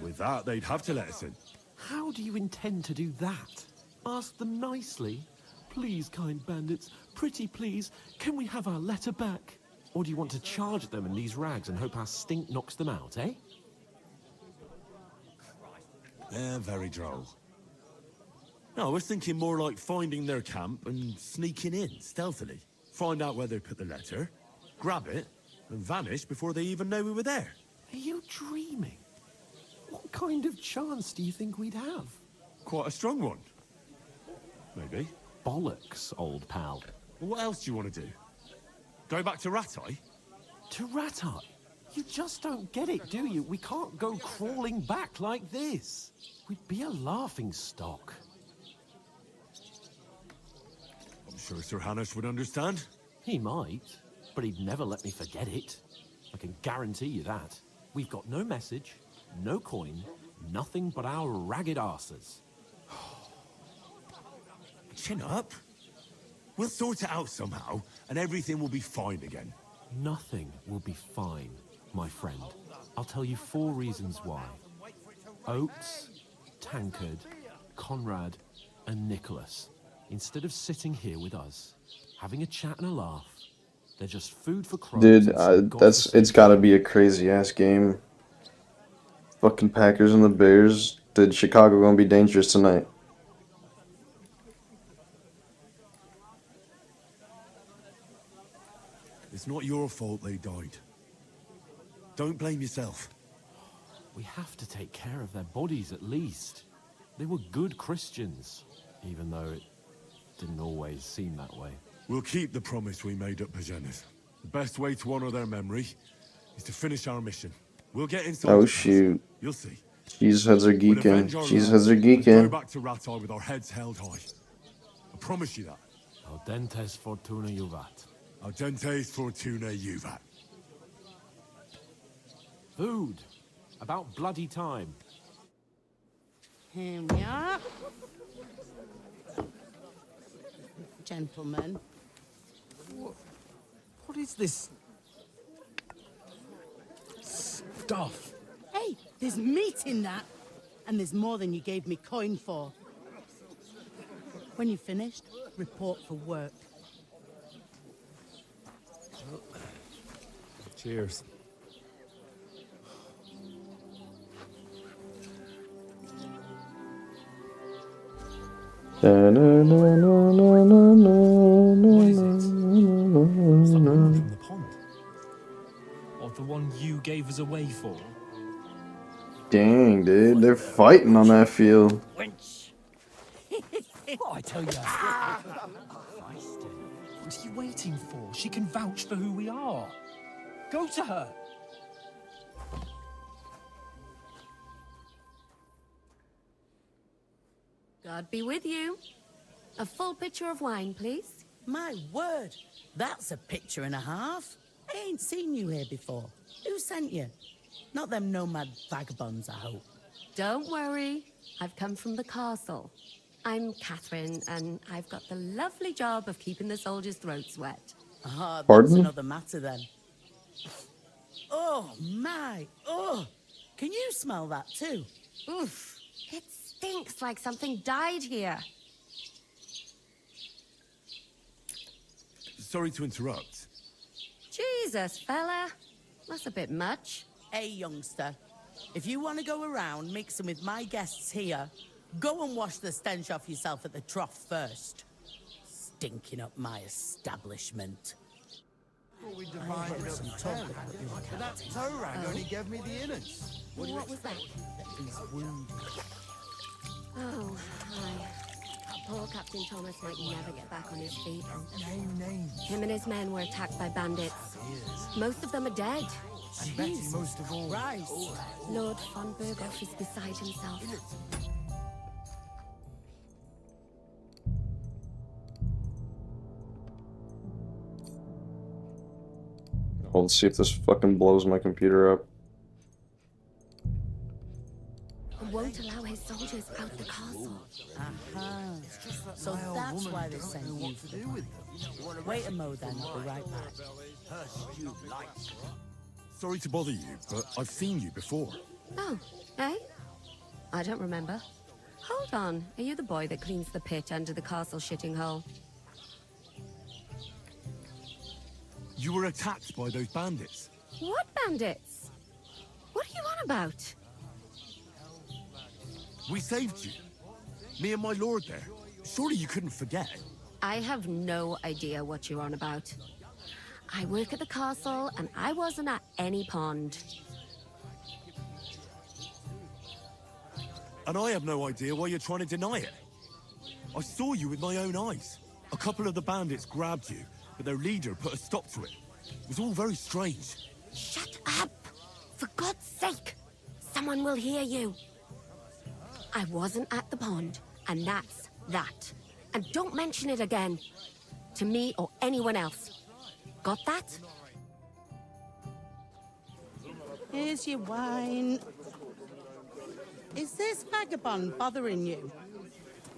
With that, they'd have to let us in. How do you intend to do that? Ask them nicely. Please, kind bandits, pretty please, can we have our letter back? Or do you want to charge at them in these rags and hope our stink knocks them out, eh? They're very droll. No, I was thinking more like finding their camp and sneaking in, stealthily. Find out where they put the letter, grab it, and vanish before they even know we were there. Are you dreaming? What kind of chance do you think we'd have? Quite a strong one. Maybe. Bollocks, old pal. Well, what else do you want to do? Go back to Ratai? To Ratai? You just don't get it, do you? We can't go crawling back like this. We'd be a laughing stock. I'm sure Sir Hanush would understand. He might, but he'd never let me forget it. I can guarantee you that. We've got no message, no coin, nothing but our ragged arses. Chin up. We'll sort it out somehow, and everything will be fine again. Nothing will be fine, my friend. I'll tell you 4 reasons why. Oates, Tankard, Conrad, and Nicholas. Instead of sitting here with us, having a chat and a laugh, they're just food for crows. Dude, it's gotta be a crazy ass game. Fucking Packers and the Bears. Dude, Chicago gonna be dangerous tonight. It's not your fault they died. Don't blame yourself. We have to take care of their bodies at least. They were good Christians, even though it didn't always seem that way. We'll keep the promise we made at Pagenis. The best way to honor their memory is to finish our mission. We'll get inside. Oh shoot. You'll see. Cheese heads are We'll avenge geeking. our Cheese loss heads are and geeking. Go back to Ratai with our heads held high. I promise you that. Audentes fortuna juvat. Audentes fortuna juvat. Food. About bloody time. Here we are. Gentlemen. What is this stuff? Hey, there's meat in that. And there's more than you gave me coin for. When you're finished, report for work. Cheers. What is it? Something from the pond. Or the one you gave us away for? Dang, dude, they're fighting on that field. What I tell you? What are you waiting for? She can vouch for who we are. Go to her. God be with you. A full pitcher of wine, please. My word, that's a picture and a half. I ain't seen you here before. Who sent you? Not them nomad vagabonds, I hope. Don't worry. I've come from the castle. I'm Catherine, and I've got the lovely job of keeping the soldiers' throats wet. Ah, that's Pardon? another matter then. Oh, my. Oh, can you smell that too? Oof. It stinks like something died here. Sorry to interrupt. Jesus, fella. That's a bit much. Hey, youngster. If you want to go around mixing with my guests here, go and wash the stench off yourself at the trough first. Stinking up my establishment. I heard some talk about your But that toe rag only gave me the innards. What was that? He's wounded. Oh, hi. Poor Captain Thomas might never get back on his feet. Name names. Him and his men were attacked by bandits. Most of them are dead. And Betty most of all. Right. Lord von Berghoff is beside himself. Oh, let's see if this fucking blows my computer up. He won't allow his soldiers out the castle. Aha. So that's why they sent you to the point. Wait a mo then, I'll be right back. Sorry to bother you, but I've seen you before. Oh, eh? I don't remember. Hold on, are you the boy that cleans the pit under the castle shitting hole? You were attacked by those bandits. What bandits? What are you on about? We saved you. Me and my lord there. Surely you couldn't forget. I have no idea what you're on about. I work at the castle, and I wasn't at any pond. And I have no idea why you're trying to deny it. I saw you with my own eyes. A couple of the bandits grabbed you, but their leader put a stop to it. It was all very strange. Shut up! For God's sake! Someone will hear you. I wasn't at the pond, and that's that. And don't mention it again. To me or anyone else. Got that? Here's your wine. Is this vagabond bothering you?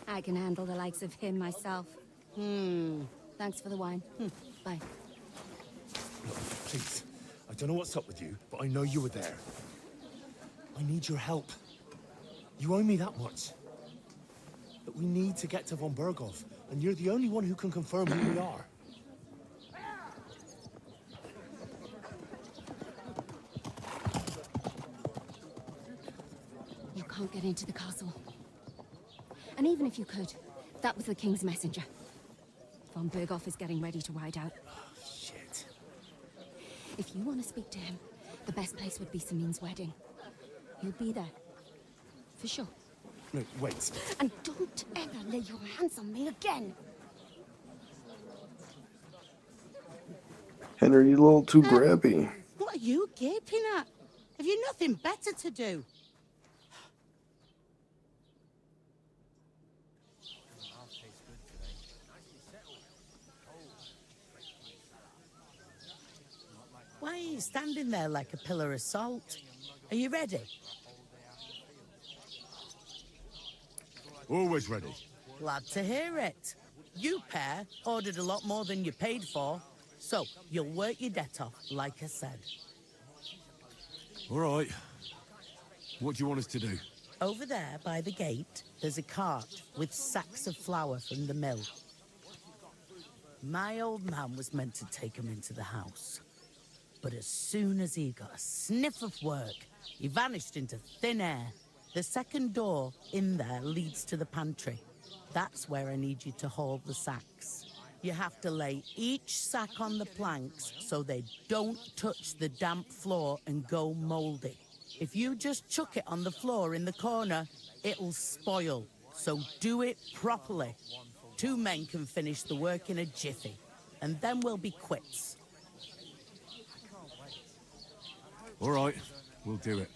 I can handle the likes of him myself. Thanks for the wine. Bye. Please, I don't know what's up with you, but I know you were there. I need your help. You owe me that much. But we need to get to von Berghoff, and you're the only one who can confirm who we are. You can't get into the castle. And even if you could, that was the king's messenger. Von Berghoff is getting ready to ride out. Shit. If you want to speak to him, the best place would be Samin's wedding. He'll be there. For sure. No, wait. And don't ever lay your hands on me again! Henry, you're a little too grabby. What are you gaping at? Have you nothing better to do? Why are you standing there like a pillar of salt? Are you ready? Always ready. Glad to hear it. You pair ordered a lot more than you paid for, so you'll work your debt off, like I said. All right. What do you want us to do? Over there by the gate, there's a cart with sacks of flour from the mill. My old man was meant to take them into the house. But as soon as he got a sniff of work, he vanished into thin air. The second door in there leads to the pantry. That's where I need you to haul the sacks. You have to lay each sack on the planks so they don't touch the damp floor and go mouldy. If you just chuck it on the floor in the corner, it'll spoil. So do it properly. 2 men can finish the work in a jiffy, and then we'll be quits. All right, we'll do it.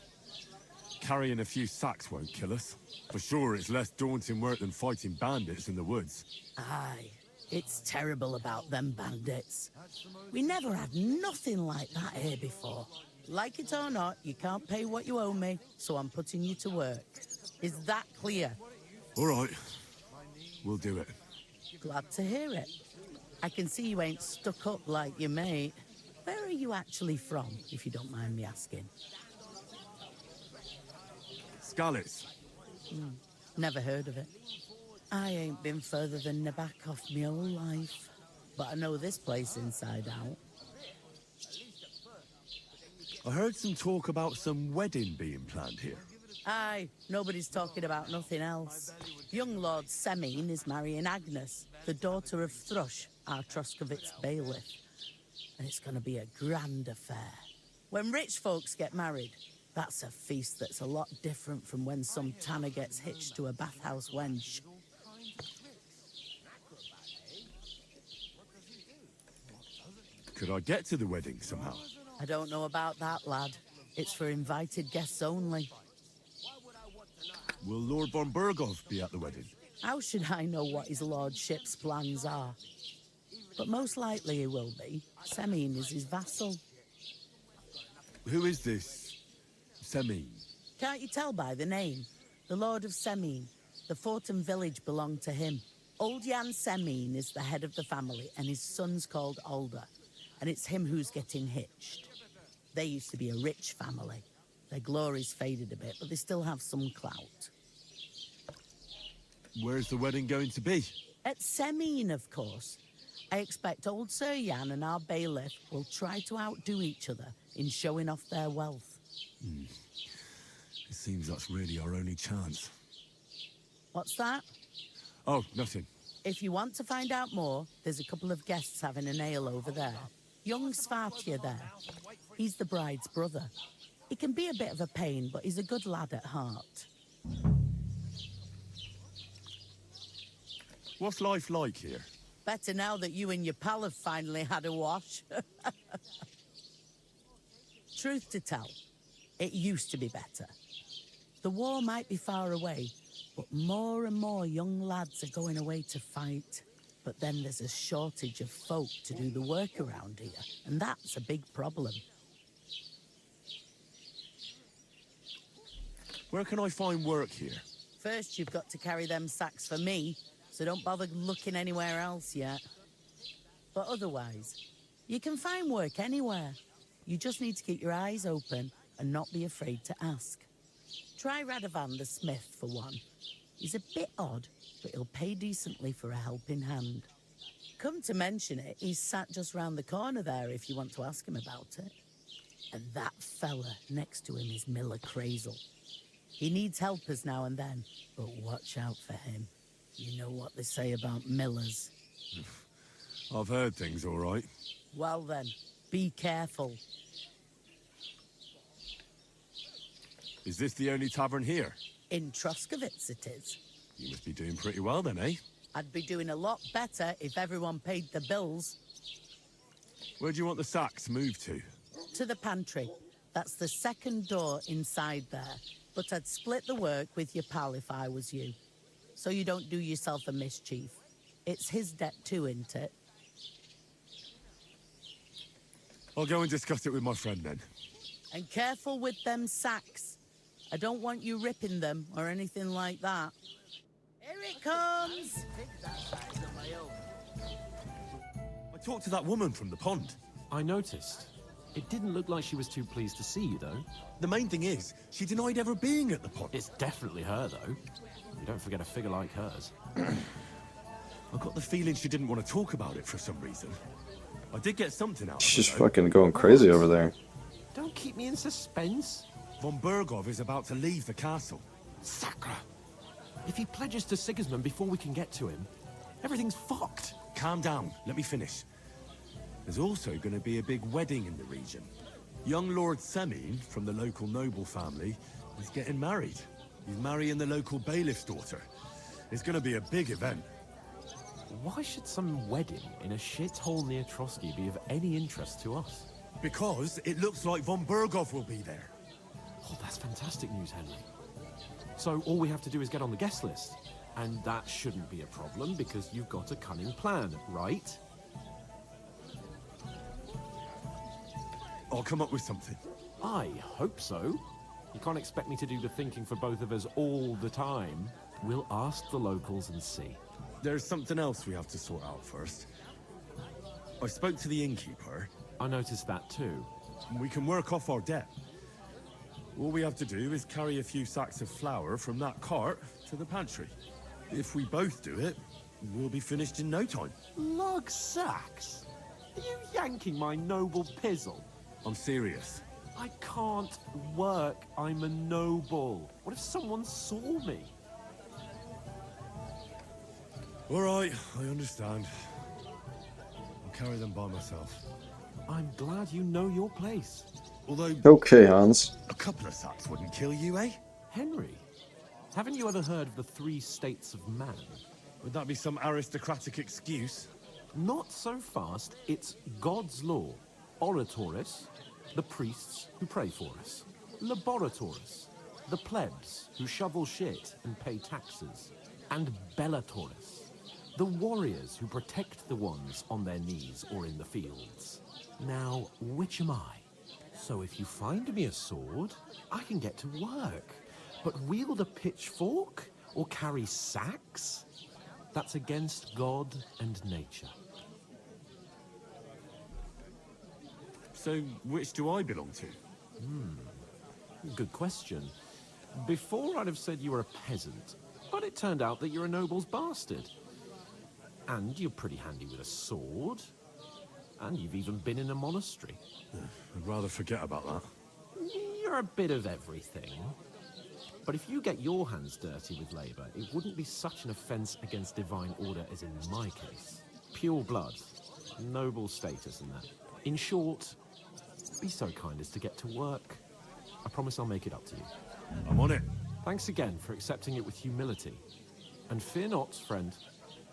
Carrying a few sacks won't kill us. For sure, it's less daunting work than fighting bandits in the woods. Aye, it's terrible about them bandits. We never had nothing like that here before. Like it or not, you can't pay what you owe me, so I'm putting you to work. Is that clear? All right, we'll do it. Glad to hear it. I can see you ain't stuck up like your mate. Where are you actually from, if you don't mind me asking? Skalitz. Never heard of it. I ain't been further than Nabakov my whole life, but I know this place inside out. I heard some talk about some wedding being planned here. Aye, nobody's talking about nothing else. Young Lord Semin is marrying Agnes, the daughter of Thrush, our Troskovitz bailiff. and it's going to be a grand affair. When rich folks get married, that's a feast that's a lot different from when some tanner gets hitched to a bathhouse wench. Could I get to the wedding somehow? I don't know about that, lad. It's for invited guests only. Will Lord von Burgov be at the wedding? How should I know what his lordship's plans are? But most likely he will be. Semine is his vassal. Who is this Semine? Can't you tell by the name? The Lord of Semine. The fort and village belong to him. Old Jan Semine is the head of the family, and his son's called Alder. And it's him who's getting hitched. They used to be a rich family. Their glory's faded a bit, but they still have some clout. Where's the wedding going to be? At Semine, of course. I expect old Sir Jan and our bailiff will try to outdo each other in showing off their wealth. It seems that's really our only chance. What's that? Oh, nothing. If you want to find out more, there's a couple of guests having an ale over there. Young Svartje there. He's the bride's brother. He can be a bit of a pain, but he's a good lad at heart. What's life like here? Better now that you and your pal have finally had a wash. Truth to tell, it used to be better. The war might be far away, but more and more young lads are going away to fight. But then there's a shortage of folk to do the work around here, and that's a big problem. Where can I find work here? First, you've got to carry them sacks for me, so don't bother looking anywhere else yet. But otherwise, you can find work anywhere. You just need to keep your eyes open and not be afraid to ask. Try Radovan the smith for one. He's a bit odd, but he'll pay decently for a helping hand. Come to mention it, he's sat just round the corner there if you want to ask him about it. And that fella next to him is Miller Crazel. He needs helpers now and then, but watch out for him. You know what they say about Millers. I've heard things, all right. Well then, be careful. Is this the only tavern here? In Troskovitz it is. You must be doing pretty well then, eh? I'd be doing a lot better if everyone paid the bills. Where do you want the sacks moved to? To the pantry. That's the second door inside there. But I'd split the work with your pal if I was you. So you don't do yourself a mischief. It's his debt too, isn't it? I'll go and discuss it with my friend then. And careful with them sacks. I don't want you ripping them or anything like that. Here it comes! I talked to that woman from the pond. I noticed. It didn't look like she was too pleased to see you, though. The main thing is, she denied ever being at the pond. It's definitely her, though. You don't forget a figure like hers. I got the feeling she didn't want to talk about it for some reason. I did get something out of She's her, fucking going crazy over there. Don't keep me in suspense. Von Burgov is about to leave the castle. Sacre! If he pledges to Sigismund before we can get to him, everything's fucked. Calm down, let me finish. There's also going to be a big wedding in the region. Young Lord Semine, from the local noble family, is getting married. He's marrying the local bailiff's daughter. It's going to be a big event. Why should some wedding in a shithole near Trotsky be of any interest to us? Because it looks like von Burgov will be there. Oh, that's fantastic news, Henry. So all we have to do is get on the guest list. And that shouldn't be a problem because you've got a cunning plan, right? I'll come up with something. I hope so. You can't expect me to do the thinking for both of us all the time. We'll ask the locals and see. There's something else we have to sort out first. I spoke to the innkeeper. I noticed that too. We can work off our debt. All we have to do is carry a few sacks of flour from that cart to the pantry. If we both do it, we'll be finished in no time. Lug sacks? Are you yanking my noble pizzle? I'm serious. I can't work. I'm a noble. What if someone saw me? All right, I understand. I'll carry them by myself. I'm glad you know your place. Although, Okay, Hans. a couple of thugs wouldn't kill you, eh? Henry, haven't you ever heard of the 3 states of man? Would that be some aristocratic excuse? Not so fast. It's God's law. Oratoris, the priests who pray for us. Laboratoris, the plebs who shovel shit and pay taxes. And Bellatoris, the warriors who protect the ones on their knees or in the fields. Now, which am I? So if you find me a sword, I can get to work. But wield a pitchfork or carry sacks? That's against God and nature. So, which do I belong to? Good question. Before I'd have said you were a peasant, but it turned out that you're a noble's bastard. And you're pretty handy with a sword. And you've even been in a monastery. I'd rather forget about that. You're a bit of everything. But if you get your hands dirty with labor, it wouldn't be such an offense against divine order as in my case. Pure blood, noble status and that. In short, be so kind as to get to work. I promise I'll make it up to you. I'm on it. Thanks again for accepting it with humility. And fear not, friend,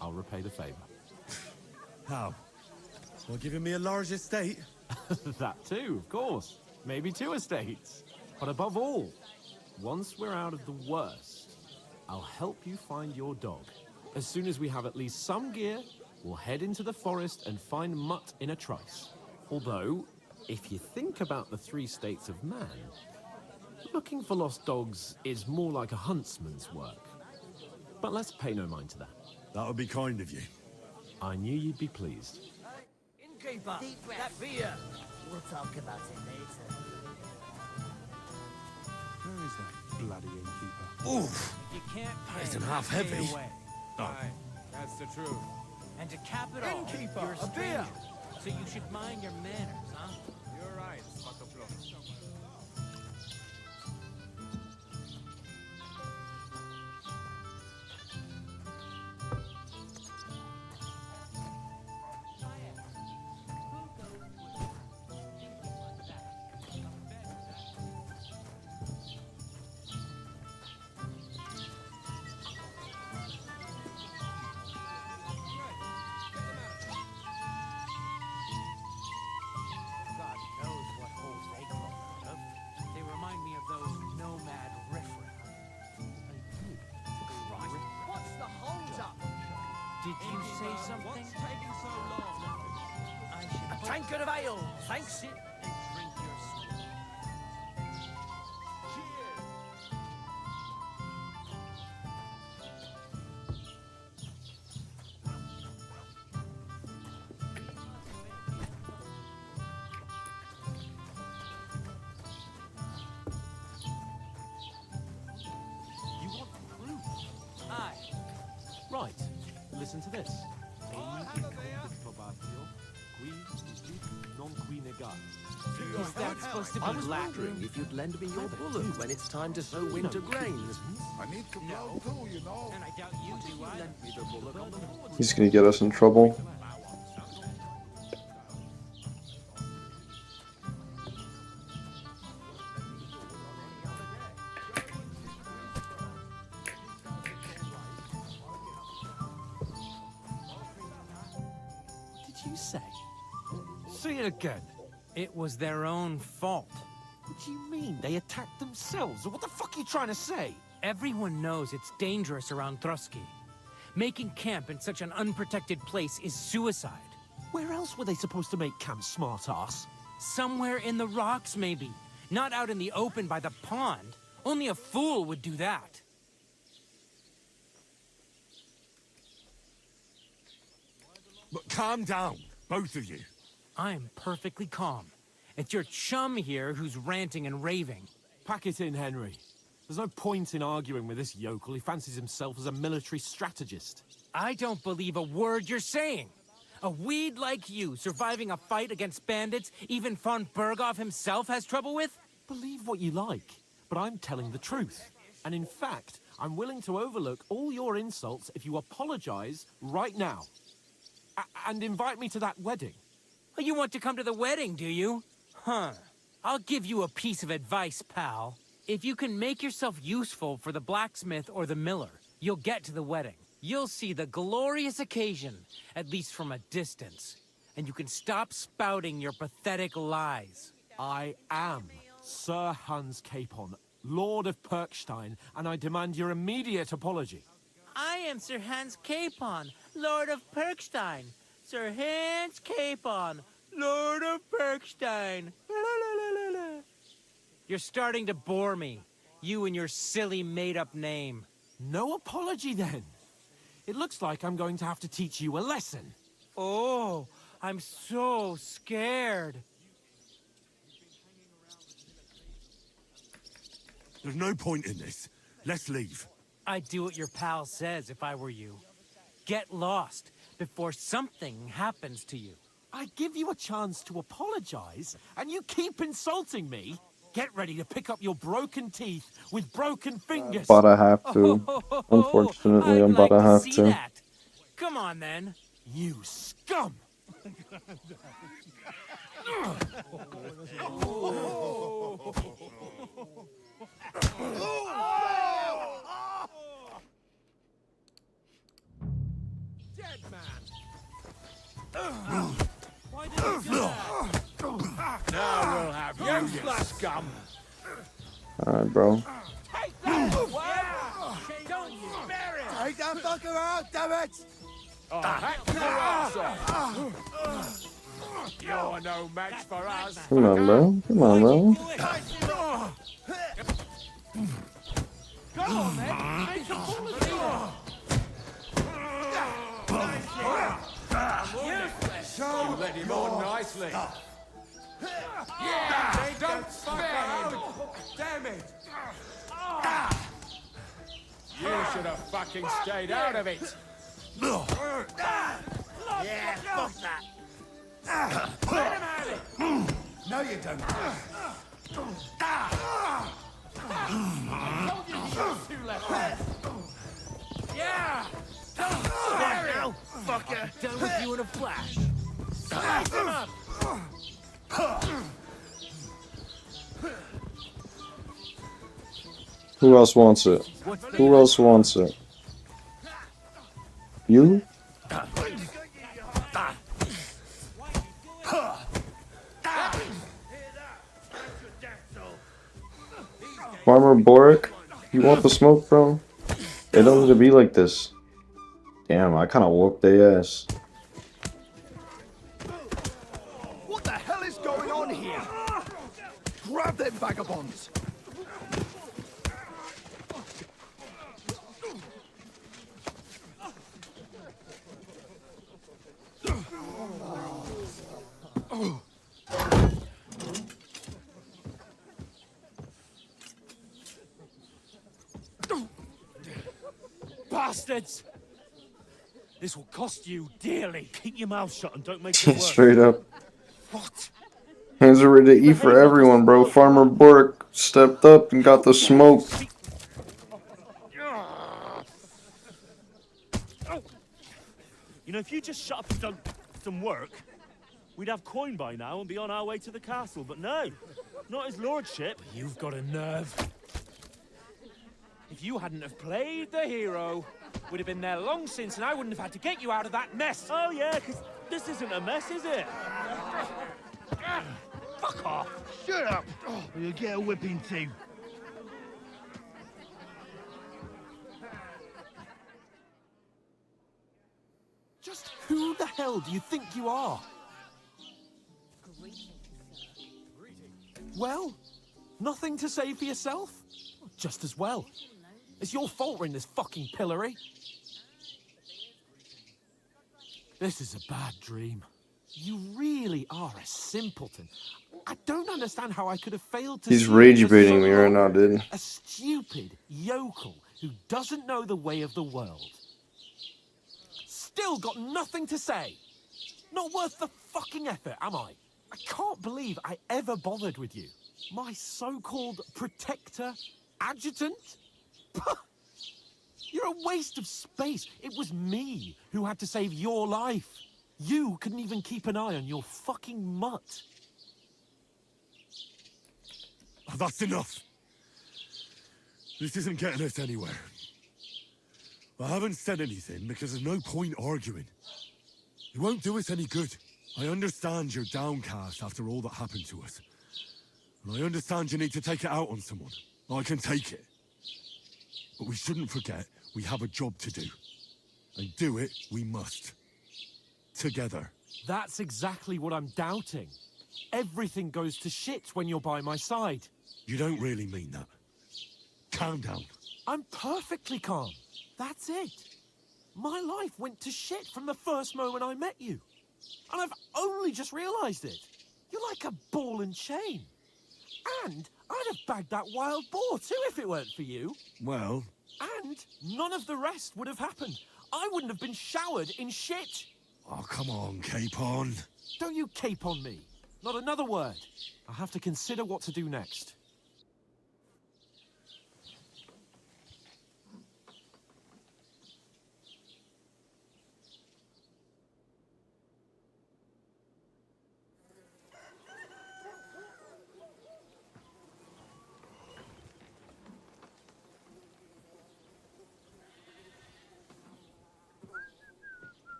I'll repay the favor. How? Well, giving me a large estate? That too, of course. Maybe 2 estates. But above all, once we're out of the worst, I'll help you find your dog. As soon as we have at least some gear, we'll head into the forest and find Mutt in a trice. Although, if you think about the 3 states of man, looking for lost dogs is more like a huntsman's work. But let's pay no mind to that. That would be kind of you. I knew you'd be pleased. Innkeeper, that beer. We'll talk about it later. Where is that bloody innkeeper? Oof! You can't pay. Isn't half stay heavy. away. Oh. Aye, that's the truth. And to cap it all, Innkeeper, you're a a beer. stranger, so you should mind your manners, huh? You're right, Butterfly. God knows what holes they crawl out of. They remind me of those nomad riffraff. Right. What's the hold up? Did you say something? taking so long? I should A tankard of ale, thanks. sit and drink your sweet. You want proof? Aye. Right, listen to this. Is that supposed to be I was Latin? wondering if you'd lend me your bullet when it's time to sow winter grains. I need to blow too, you know. And I doubt you do either. Lend me the bullet on the He's gonna get us in trouble. Did you say? Say it again. It was their own fault. What do you mean? They attacked themselves? Or what the fuck are you trying to say? Everyone knows it's dangerous around Trotsky. Making camp in such an unprotected place is suicide. Where else were they supposed to make camp, smart-ass? Somewhere in the rocks, maybe. Not out in the open by the pond. Only a fool would do that. But calm down, both of you. I'm perfectly calm. It's your chum here who's ranting and raving. Pack it in, Henry. There's no point in arguing with this yokel. He fancies himself as a military strategist. I don't believe a word you're saying. A weed like you surviving a fight against bandits even von Berghoff himself has trouble with? Believe what you like, but I'm telling the truth. And in fact, I'm willing to overlook all your insults if you apologize right now. And invite me to that wedding. Oh, you want to come to the wedding, do you? Huh. I'll give you a piece of advice, pal. If you can make yourself useful for the blacksmith or the miller, you'll get to the wedding. You'll see the glorious occasion, at least from a distance. And you can stop spouting your pathetic lies. I am Sir Hans Capon, Lord of Perkstein, and I demand your immediate apology. I am Sir Hans Capon, Lord of Perkstein. Sir Hans Capon, Lord of Perkstein. You're starting to bore me. You and your silly made-up name. No apology, then. It looks like I'm going to have to teach you a lesson. Oh, I'm so scared. There's no point in this. Let's leave. I'd do what your pal says if I were you. Get lost before something happens to you. I give you a chance to apologize, and you keep insulting me? Get ready to pick up your broken teeth with broken fingers. But I have to. Unfortunately, I'm about to have to. That. Come on, then. You scum! Dead man. Why did you do that? Now we'll have you, you scum. Alright, bro. Take that! Don't spare it! Take that fucker out, damn it! Oh, hack your ass off. You're no match for us. Come on, bro. Come on, bro. Go on, man. Make a fool of You let him on nicely. Yeah, don't spare him. Damn it. You should have fucking stayed out of it. Yeah, fuck that. Let him have it. No, you don't. Two left. Yeah! Don't spare it! Now, fucker! Done with you in a flash. Slice him up! Who else wants it? Who else wants it? You? Farmer Boric? You want the smoke, bro? It don't need to be like this. Damn, I kinda whooped their ass. What the hell is going on here? Grab them vagabonds! Bastards! This will cost you dearly. Keep your mouth shut and don't make it worse. Straight up. What? Hands are ready to eat for everyone, bro. Farmer Boric stepped up and got the smoke. You know, if you just shut up and done some work, we'd have coin by now and be on our way to the castle. But no, not his lordship. You've got a nerve. If you hadn't have played the hero, we'd have been there long since, and I wouldn't have had to get you out of that mess. Oh yeah, because this isn't a mess, is it? Fuck off! Shut up! Or you'll get a whipping too. Just who the hell do you think you are? Well, nothing to say for yourself? Just as well. It's your fault we're in this fucking pillory. This is a bad dream. You really are a simpleton. I don't understand how I could have failed to He's see rage for baiting so me right long. now, dude. A stupid yokel who doesn't know the way of the world. Still got nothing to say. Not worth the fucking effort, am I? I can't believe I ever bothered with you. My so-called protector, adjutant? You're a waste of space. It was me who had to save your life. You couldn't even keep an eye on your fucking mutt. Oh, that's enough. This isn't getting us anywhere. I haven't said anything because there's no point arguing. It won't do us any good. I understand you're downcast after all that happened to us. And I understand you need to take it out on someone. I can take it. But we shouldn't forget we have a job to do. And do it we must. Together. That's exactly what I'm doubting. Everything goes to shit when you're by my side. You don't really mean that. Calm down. I'm perfectly calm. That's it. My life went to shit from the first moment I met you. And I've only just realized it. You're like a ball and chain. And I'd have bagged that wild boar too if it weren't for you. Well... And none of the rest would have happened. I wouldn't have been showered in shit. Oh, come on, Capon. Don't you cape on me. Not another word. I'll have to consider what to do next.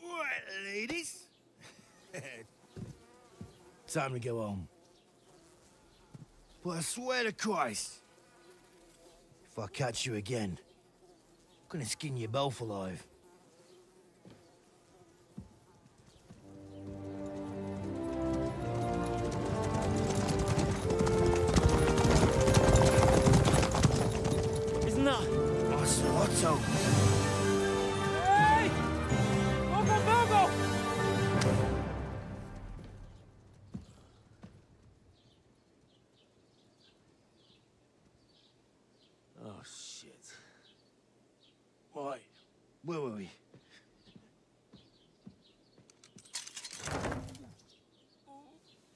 Right, ladies. Time to go home. But I swear to Christ, if I catch you again, I'm gonna skin you both alive. Isn't that? Oh, it's Otto. Hey! Go! Oh, shit. Right, where were we?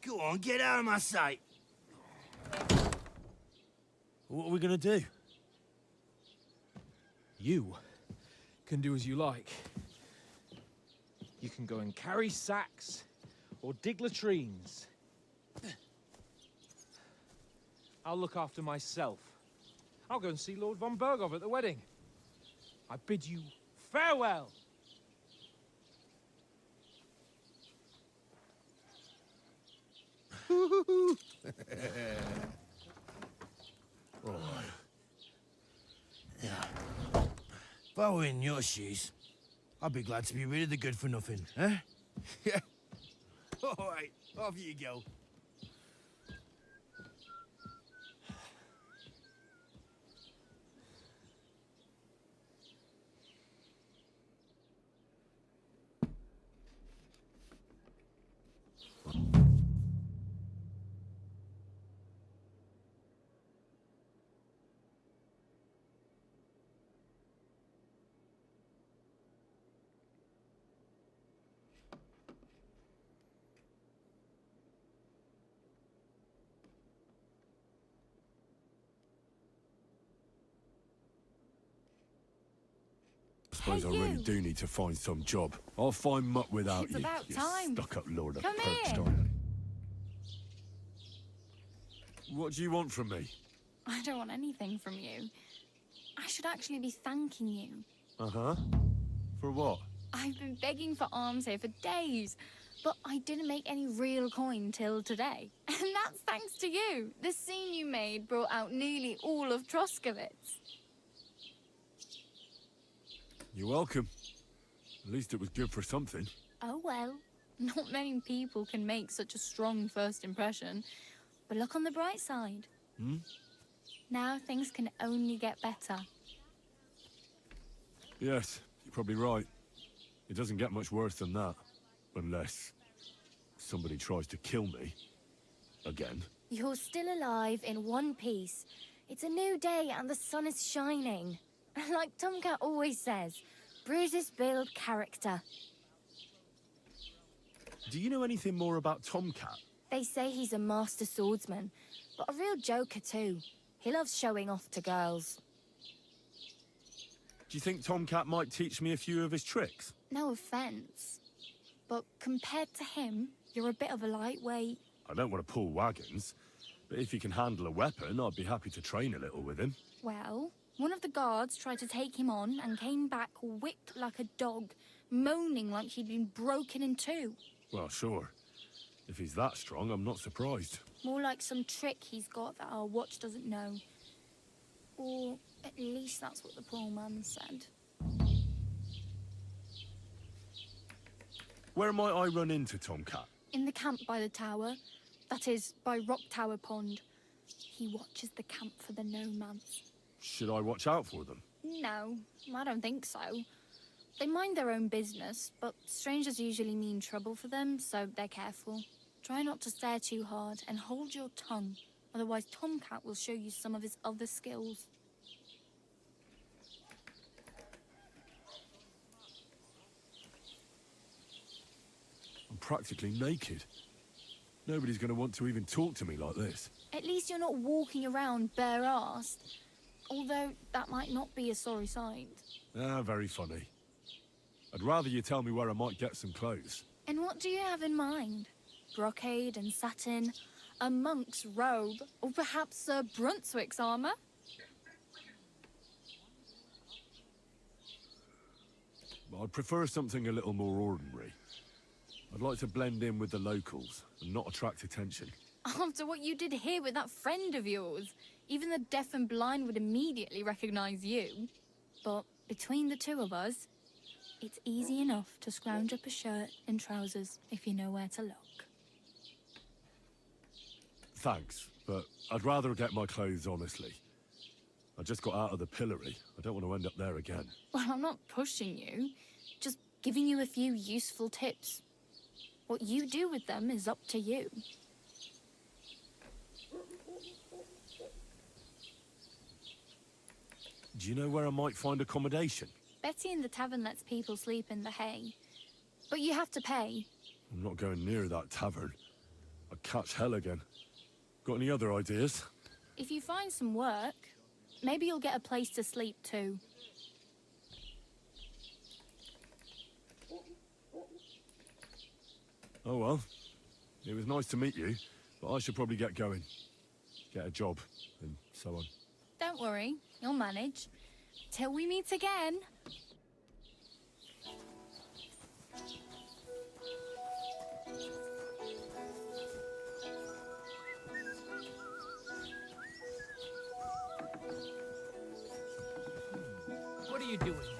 Go on, get out of my sight. What are we gonna do? You can do as you like. You can go and carry sacks or dig latrines. I'll look after myself. I'll go and see Lord von Bergov at the wedding. I bid you farewell. Yeah. If I were in your shoes, I'd be glad to be rid of the good-for-nothing, eh? Yeah. All right, off you go. I suppose I really do need to find some job. I'll find mutt without It's you. about You time. stuck-up lord of Come perks, here. darling. What do you want from me? I don't want anything from you. I should actually be thanking you. Uh-huh. For what? I've been begging for alms here for days, but I didn't make any real coin till today. And that's thanks to you. The scene you made brought out nearly all of Troskowitz. You're welcome. At least it was good for something. Oh well, not many people can make such a strong first impression. But look on the bright side. Hmm? Now things can only get better. Yes, you're probably right. It doesn't get much worse than that. Unless somebody tries to kill me. Again. You're still alive in one piece. It's a new day and the sun is shining. Like Tomcat always says, bruises build character. Do you know anything more about Tomcat? They say he's a master swordsman, but a real joker too. He loves showing off to girls. Do you think Tomcat might teach me a few of his tricks? No offense, but compared to him, you're a bit of a lightweight. I don't want to pull wagons, but if he can handle a weapon, I'd be happy to train a little with him. Well, one of the guards tried to take him on and came back whipped like a dog, moaning like he'd been broken in two. Well, sure. If he's that strong, I'm not surprised. More like some trick he's got that our watch doesn't know. Or at least that's what the poor man said. Where might I run into Tomcat? In the camp by the tower. That is, by Rock Tower Pond. He watches the camp for the nomads. Should I watch out for them? No, I don't think so. They mind their own business, but strangers usually mean trouble for them, so they're careful. Try not to stare too hard and hold your tongue, otherwise Tomcat will show you some of his other skills. I'm practically naked. Nobody's going to want to even talk to me like this. At least you're not walking around bare-assed, although that might not be a sorry sight. Ah, very funny. I'd rather you tell me where I might get some clothes. And what do you have in mind? Brocade and satin, a monk's robe, or perhaps Sir Brunswick's armor? I'd prefer something a little more ordinary. I'd like to blend in with the locals and not attract attention. After what you did here with that friend of yours, even the deaf and blind would immediately recognize you. But between the two of us, it's easy enough to scrounge up a shirt and trousers if you know where to look. Thanks, but I'd rather get my clothes honestly. I just got out of the pillory. I don't want to end up there again. Well, I'm not pushing you, just giving you a few useful tips. What you do with them is up to you. Do you know where I might find accommodation? Betty in the tavern lets people sleep in the hay. But you have to pay. I'm not going near that tavern. I'd catch hell again. Got any other ideas? If you find some work, maybe you'll get a place to sleep too. Oh well. It was nice to meet you, but I should probably get going. Get a job, and so on. Don't worry, you'll manage. Till we meet again. What are you doing here?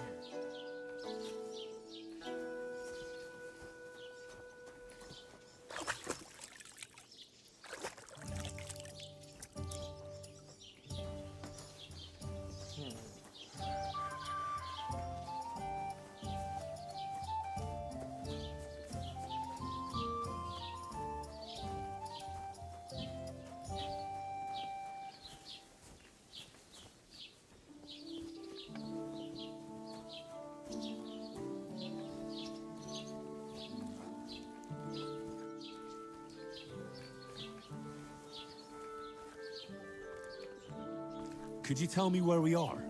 Could you tell me where we are?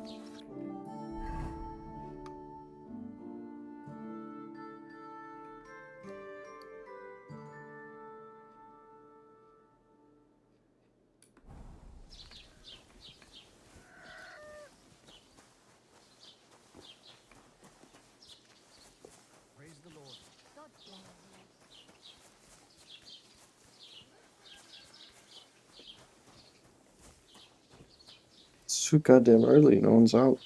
Praise the Lord. God bless you. It's too goddamn early, no one's out.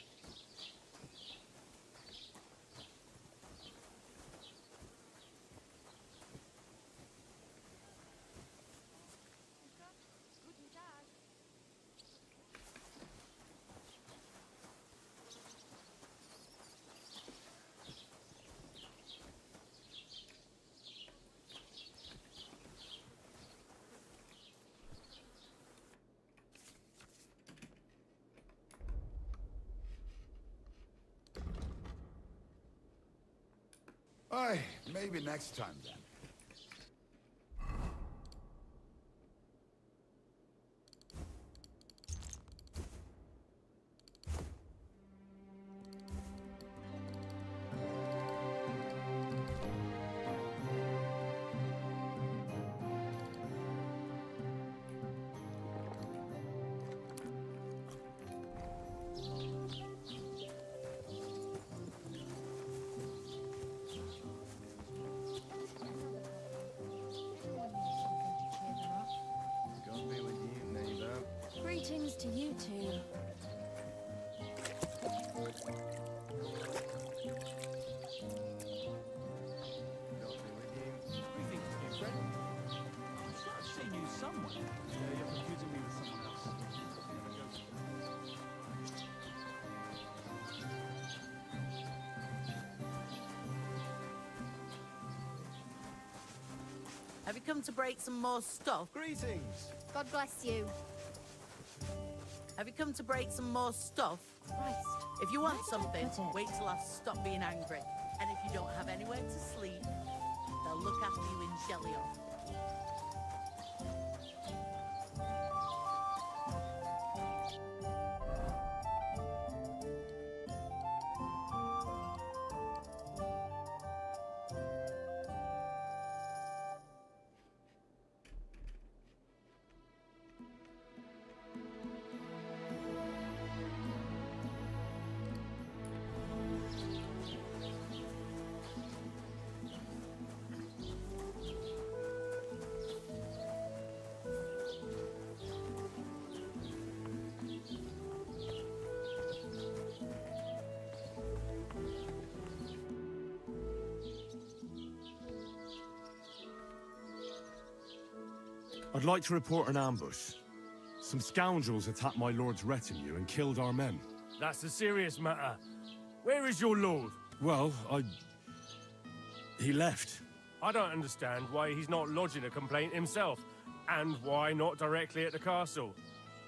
Aye, maybe next time then. I've seen you somewhere. Yeah, you're confusing me with someone else. Have you come to break some more stuff? Greetings. God bless you. Have you come to break some more stuff? Christ. If you want Where did I something, put it? wait till I stop being angry. And if you don't have anywhere to sleep, they'll look after you in Shelly-off. I'd like to report an ambush. Some scoundrels attacked my lord's retinue and killed our men. That's a serious matter. Where is your lord? Well, he left. I don't understand why he's not lodging a complaint himself, and why not directly at the castle.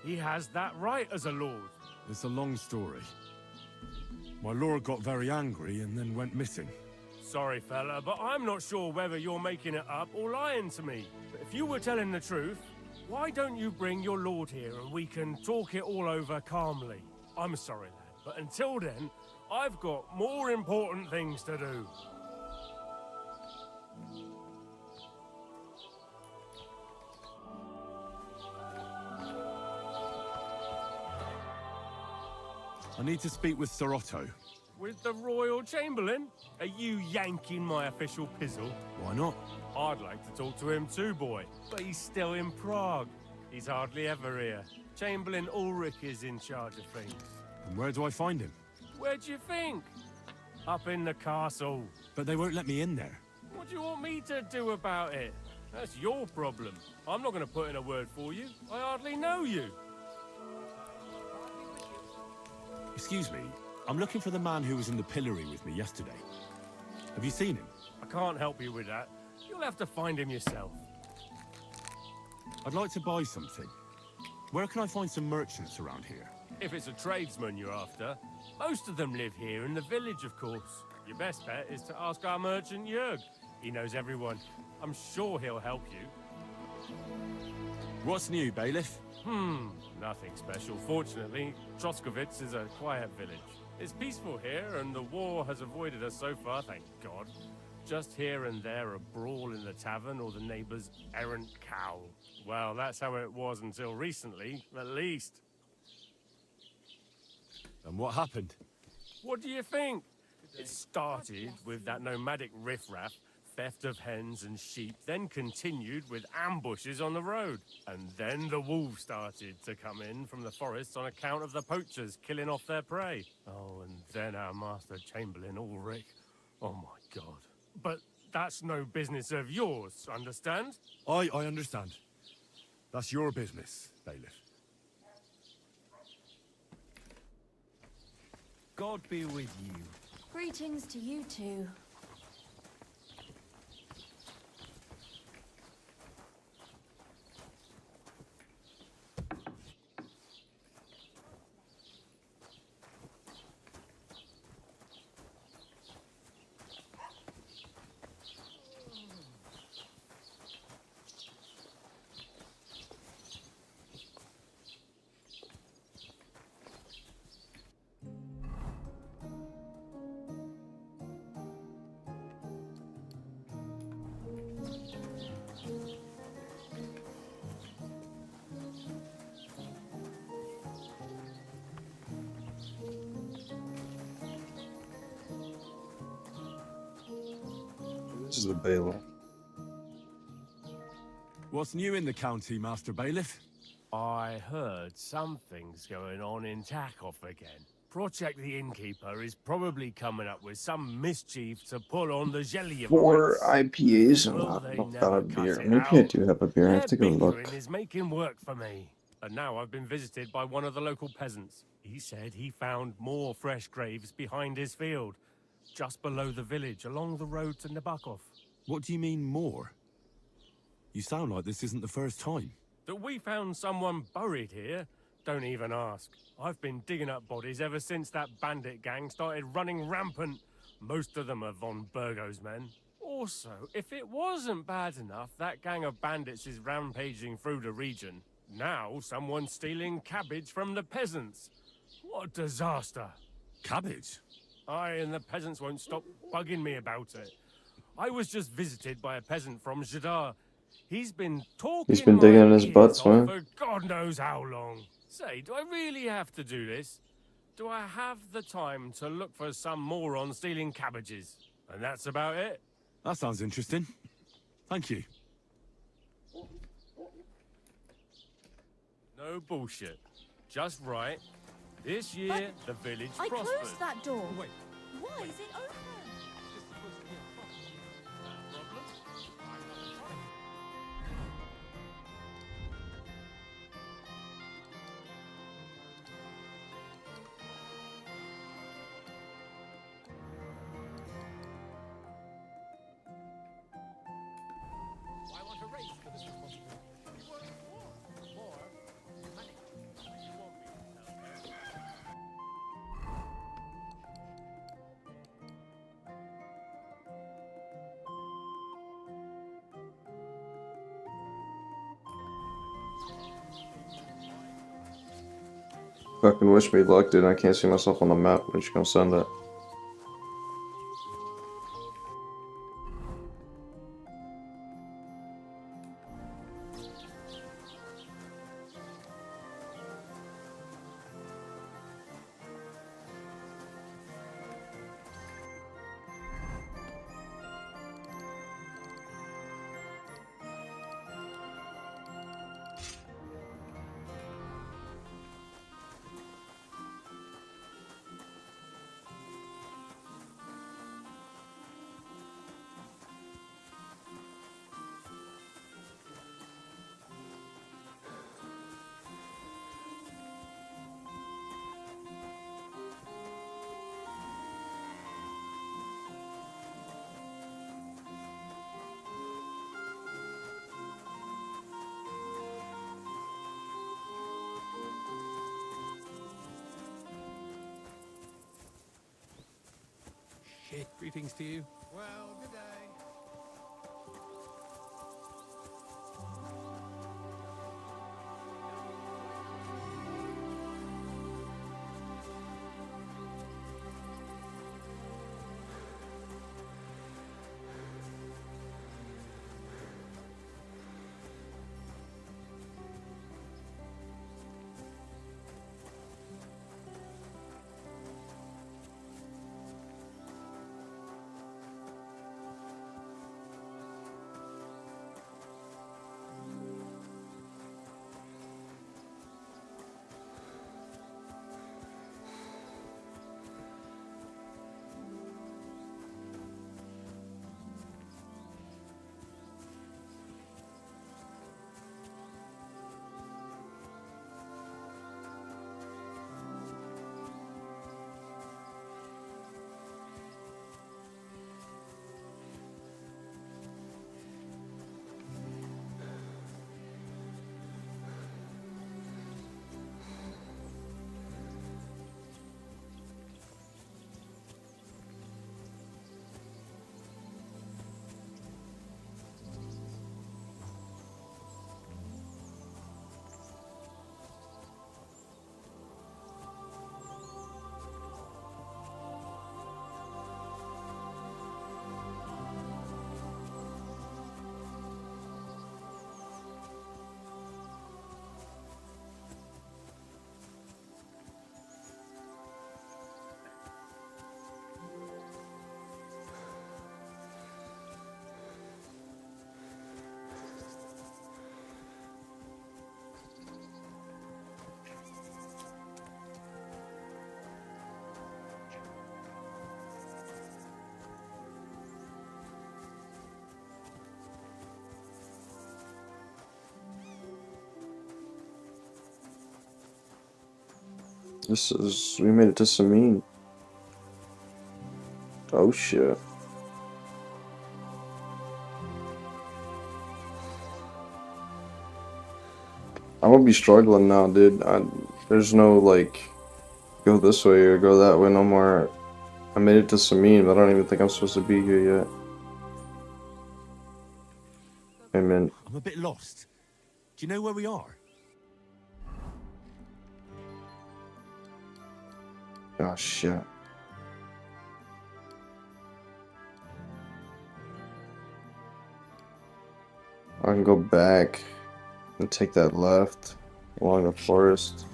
He has that right as a lord. It's a long story. My lord got very angry and then went missing. Sorry, fella, but I'm not sure whether you're making it up or lying to me. But if you were telling the truth, why don't you bring your lord here and we can talk it all over calmly? I'm sorry, lad, but until then, I've got more important things to do. I need to speak with Sir Otto. With the Royal Chamberlain? Are you yanking my official pizzle? Why not? I'd like to talk to him too, boy. But he's still in Prague. He's hardly ever here. Chamberlain Ulrich is in charge of things. And where do I find him? Where do you think? Up in the castle. But they won't let me in there. What do you want me to do about it? That's your problem. I'm not going to put in a word for you. I hardly know you. Excuse me, I'm looking for the man who was in the pillory with me yesterday. Have you seen him? I can't help you with that. You'll have to find him yourself. I'd like to buy something. Where can I find some merchants around here? If it's a tradesman you're after, most of them live here in the village, of course. Your best bet is to ask our merchant Jörg. He knows everyone. I'm sure he'll help you. What's new, bailiff? Nothing special. Fortunately, Troskowitz is a quiet village. It's peaceful here, and the war has avoided us so far, thank God. Just here and there a brawl in the tavern or the neighbor's errant cow. Well, that's how it was until recently, at least. And what happened? What do you think? It started with that nomadic riffraff, theft of hens and sheep, then continued with ambushes on the road. And then the wolves started to come in from the forests on account of the poachers killing off their prey. Oh, and then our master Chamberlain Ulrich. Oh my God. But that's no business of yours, understand? I understand. That's your business, bailiff. God be with you. Greetings to you too. This is the bailiff. What's new in the county, Master Bailiff? I heard something's going on in Takov again. Project the Innkeeper is probably coming up with some mischief to pull on the Deliverance. 4 IPAs and Will they not never a cut beer. it Maybe I out? do have a beer. I have Their to go bickering look. is making work for me. And now I've been visited by one of the local peasants. He said he found more fresh graves behind his field, just below the village, along the road to Nabokov. What do you mean, more? You sound like this isn't the first time. That we found someone buried here? Don't even ask. I've been digging up bodies ever since that bandit gang started running rampant. Most of them are von Burgo's men. Also, if it wasn't bad enough that gang of bandits is rampaging through the region, now someone's stealing cabbage from the peasants. What a disaster. Cabbage? Aye, and the peasants won't stop bugging me about it. I was just visited by a peasant from Jadar. He's been talking He's been digging my in his ears butts, off man. for God knows how long. Say, do I really have to do this? Do I have the time to look for some moron stealing cabbages? And that's about it. That sounds interesting. Thank you. No bullshit. Just right. This year, the village I prospered. closed that door. Wait. Why is it open? Fucking wish me luck, dude. I can't see myself on the map. I'm just gonna send it. Greetings to you. Well, good day. We made it to Samin. Oh shit. I'm gonna be struggling now, dude. There's no, like, go this way or go that way no more. I made it to Samin, but I don't even think I'm supposed to be here yet. Amen. I'm a bit lost. Do you know where we are? Oh shit. I can go back and take that left along the forest.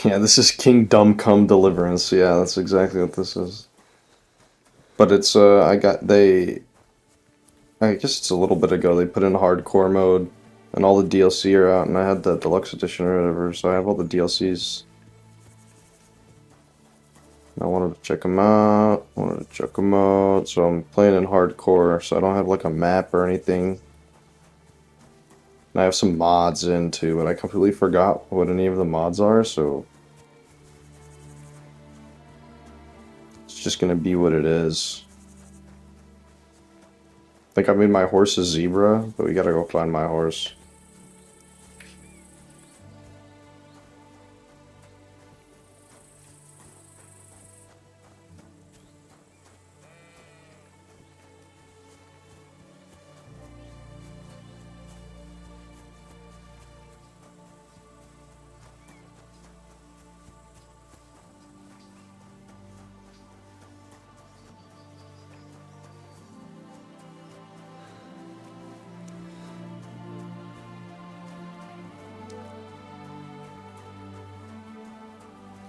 Yeah, this is Kingdom Come Deliverance. Yeah, that's exactly what this is. But it's I guess it's a little bit ago they put in hardcore mode and all the DLC are out, and I had the deluxe edition or whatever, so I have all the DLCs. I wanted to check them out. So I'm playing in hardcore, so I don't have like a map or anything. And I have some mods in too, but I completely forgot what any of the mods are, so it's just gonna be what it is. I think I made my horse a zebra, but we gotta go find my horse.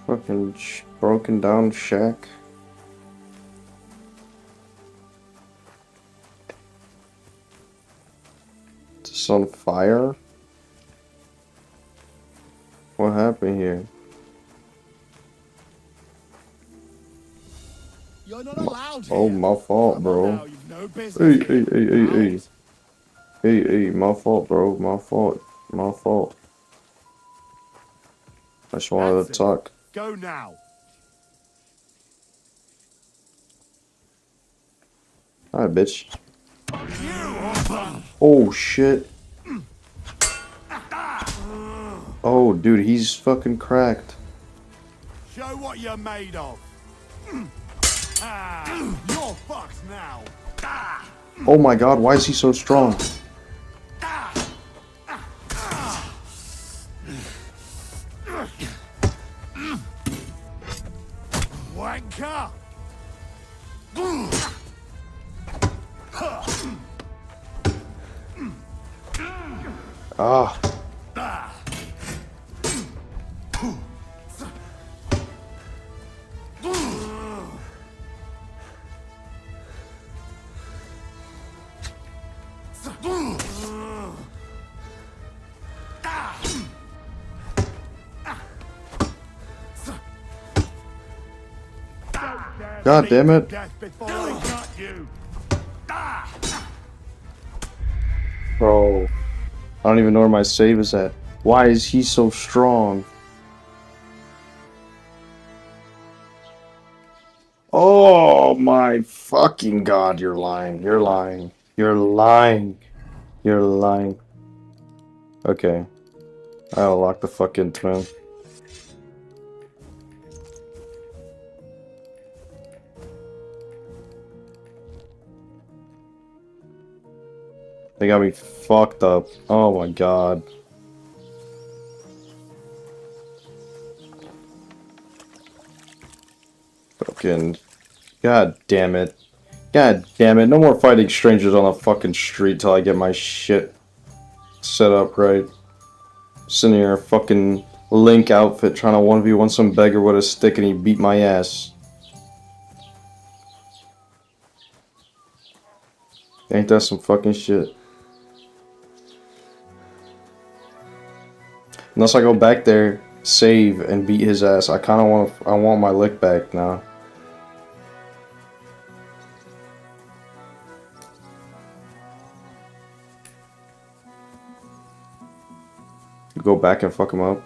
Fucking broken down shack. It's on fire? What happened here? You're not allowed here. Oh, my fault, bro. Now, you've no business Hey, here. hey. Hey, my fault, bro. My fault. My fault. I just wanted to talk. Go now. Hi, bitch. Oh, shit. Oh, dude, he's fucking cracked. Show what you're made of. You're fucked now. Oh my god, why is he so strong? Wanker! Ah. God damn it. Bro, I don't even know where my save is at. Why is he so strong? Oh my fucking god, you're lying. You're lying. You're lying. You're lying. Okay. I'll lock the fuck into him. They got me fucked up. Oh my god. Fucking. God damn it. God damn it. No more fighting strangers on the fucking street till I get my shit set up right. Sitting here fucking Link outfit trying to 1v1 some beggar with a stick and he beat my ass. Ain't that some fucking shit? Unless I go back there, save and beat his ass. I kind of want my lick back now. Go back and fuck him up.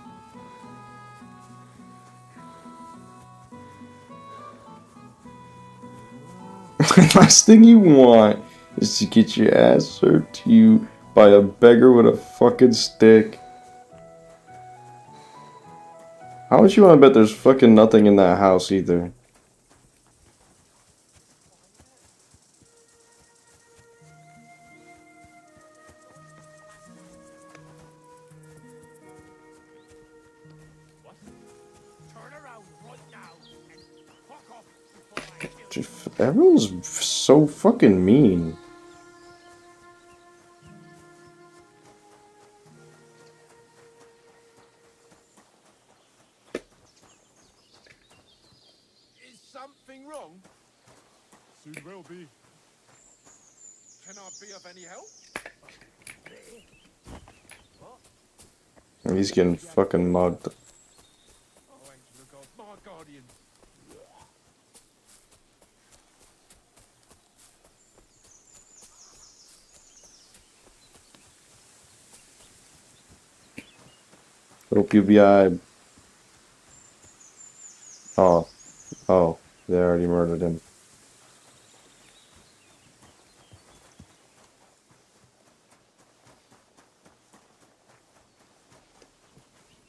Last thing you want is to get your ass served to you by a beggar with a fucking stick. How much you want to bet there's fucking nothing in that house either? Everyone's so fucking mean. Is something wrong? Soon will be. Can I be of any help? He's getting fucking mugged. Oh, angel of God, my guardian. Hope you be alright. Oh, they already murdered him.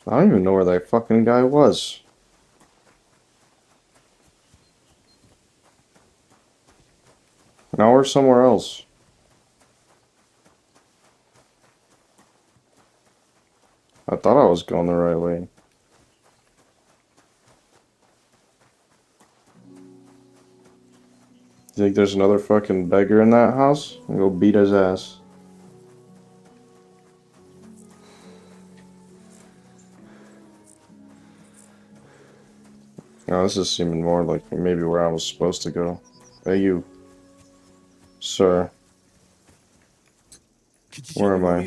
I don't even know where that fucking guy was. Now we're somewhere else. I thought I was going the right way. You think there's another fucking beggar in that house? I'll go beat his ass. Oh, this is seeming more like maybe where I was supposed to go. Hey, you. Sir. Where am I?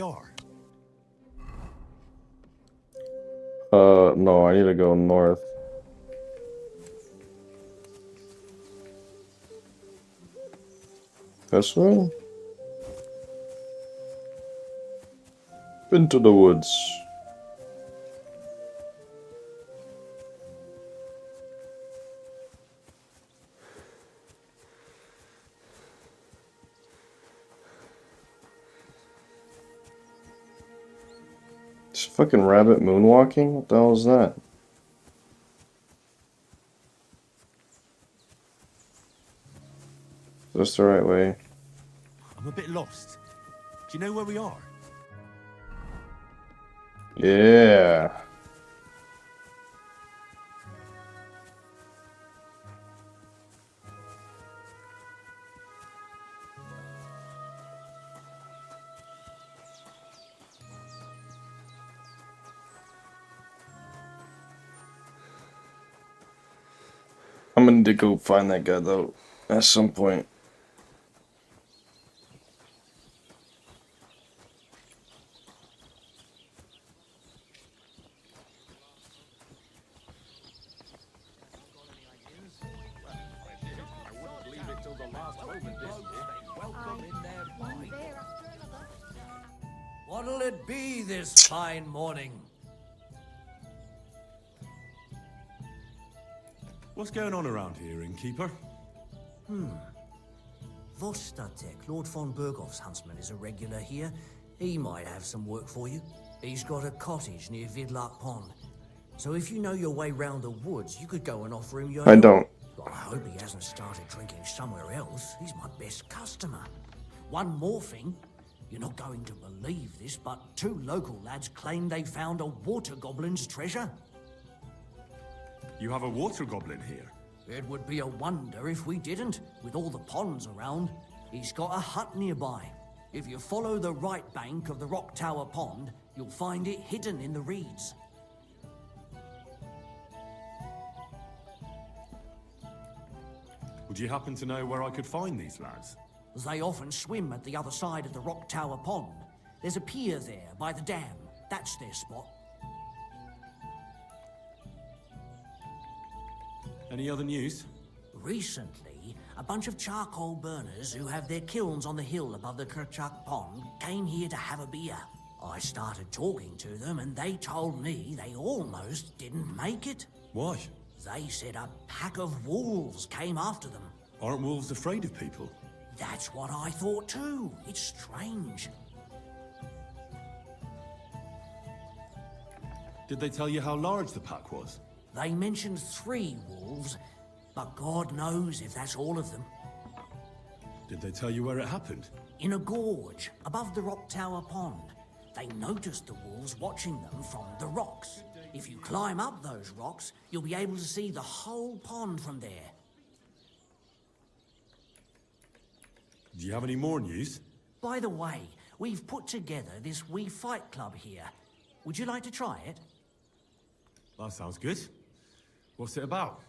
No, I need to go north. This way? Into the woods. This fucking rabbit moonwalking? What the hell is that? Is this the right way? I'm a bit lost. Do you know where we are? Yeah. I'm gonna need to go find that guy though, at some point. What'll it be this fine morning? What's going on around here, innkeeper? Vostatek, Lord von Berghoff's huntsman, is a regular here. He might have some work for you. He's got a cottage near Vidlak Pond. So if you know your way round the woods, you could go and offer him your I help. don't. I hope he hasn't started drinking somewhere else. He's my best customer. One more thing. You're not going to believe this, but 2 local lads claim they found a water goblin's treasure. You have a water goblin here? It would be a wonder if we didn't, with all the ponds around. He's got a hut nearby. If you follow the right bank of the Rock Tower Pond, you'll find it hidden in the reeds. Would you happen to know where I could find these lads? They often swim at the other side of the Rock Tower Pond. There's a pier there by the dam. That's their spot. Any other news? Recently, a bunch of charcoal burners who have their kilns on the hill above the Kerchak Pond came here to have a beer. I started talking to them and they told me they almost didn't make it. Why? They said a pack of wolves came after them. Aren't wolves afraid of people? That's what I thought too. It's strange. Did they tell you how large the pack was? They mentioned 3 wolves, but God knows if that's all of them. Did they tell you where it happened? In a gorge, above the Rock Tower Pond. They noticed the wolves watching them from the rocks. If you climb up those rocks, you'll be able to see the whole pond from there. Do you have any more news? By the way, we've put together this wee fight club here. Would you like to try it? That sounds good. What's it about?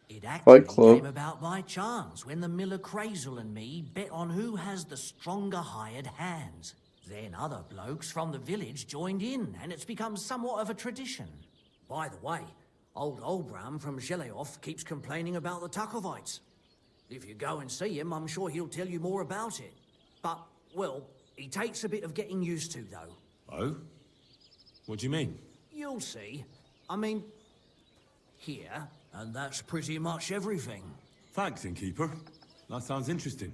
It actually Fight Club. came about by chance when the miller Crazel and me bet on who has the stronger hired hands. Then other blokes from the village joined in, and it's become somewhat of a tradition. By the way, old Olbram from Zheleov keeps complaining about the Takovites. If you go and see him, I'm sure he'll tell you more about it. But, well, he takes a bit of getting used to, though. Oh? What do you mean? You'll see. I mean, here, and that's pretty much everything. Thanks, Innkeeper. That sounds interesting.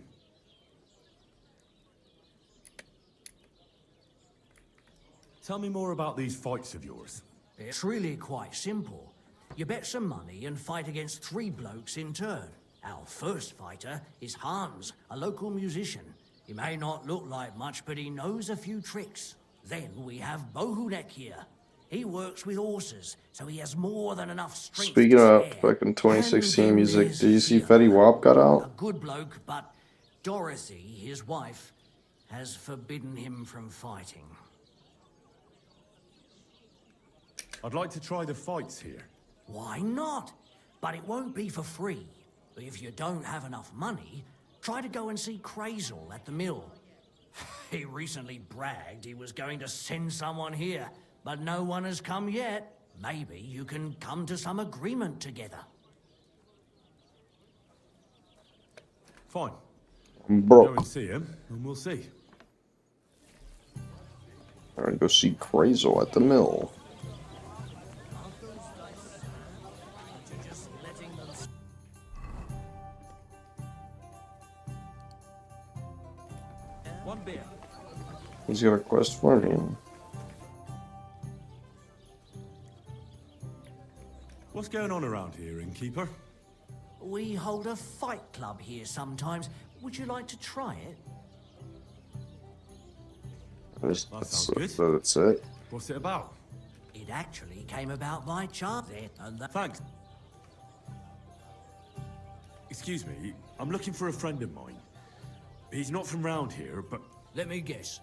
Tell me more about these fights of yours. It's really quite simple. You bet some money and fight against 3 blokes in turn. Our first fighter is Hans, a local musician. He may not look like much, but he knows a few tricks. Then we have Bohunek here. He works with horses, so he has more than enough strength. Speaking to of spare. fucking 2016 And music, there's did you see Theo, Fetty Wap got a out? good bloke, but Dorothy, his wife, has forbidden him from fighting. I'd like to try the fights here. Why not? But it won't be for free. If you don't have enough money, try to go and see Crazel at the mill. He recently bragged he was going to send someone here, but no one has come yet. Maybe you can come to some agreement together. Fine. I'm Go broke. and see him, and we'll see. I'm gonna go see Crazel at the mill. One beer. He's got a quest for me. What's going on around here, Innkeeper? We hold a fight club here sometimes. Would you like to try it? That's good. that's it. What's it about? It actually came about by chance. Thanks. Excuse me, I'm looking for a friend of mine. He's not from round here, but... Let me guess.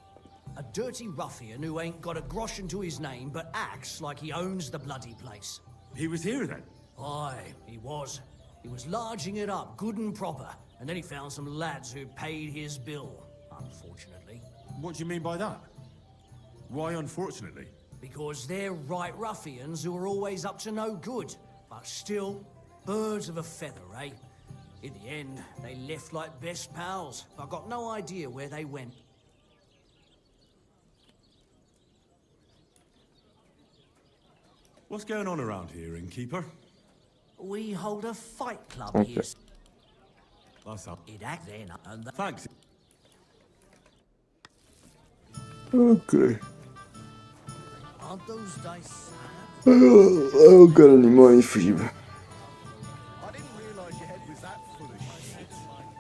A dirty ruffian who ain't got a groschen to his name but acts like he owns the bloody place. He was here then? Aye, he was. He was larging it up, good and proper, and then he found some lads who paid his bill, unfortunately. What do you mean by that? Why unfortunately? Because they're right ruffians who are always up to no good. But still, birds of a feather, eh? In the end, they left like best pals. I've got no idea where they went. What's going on around here, Innkeeper? We hold a fight club Okay. here. That's up. It act then, and Thanks. Okay. aren't those dice sad? I don't got any money for you. I didn't realize your head was that full of shit.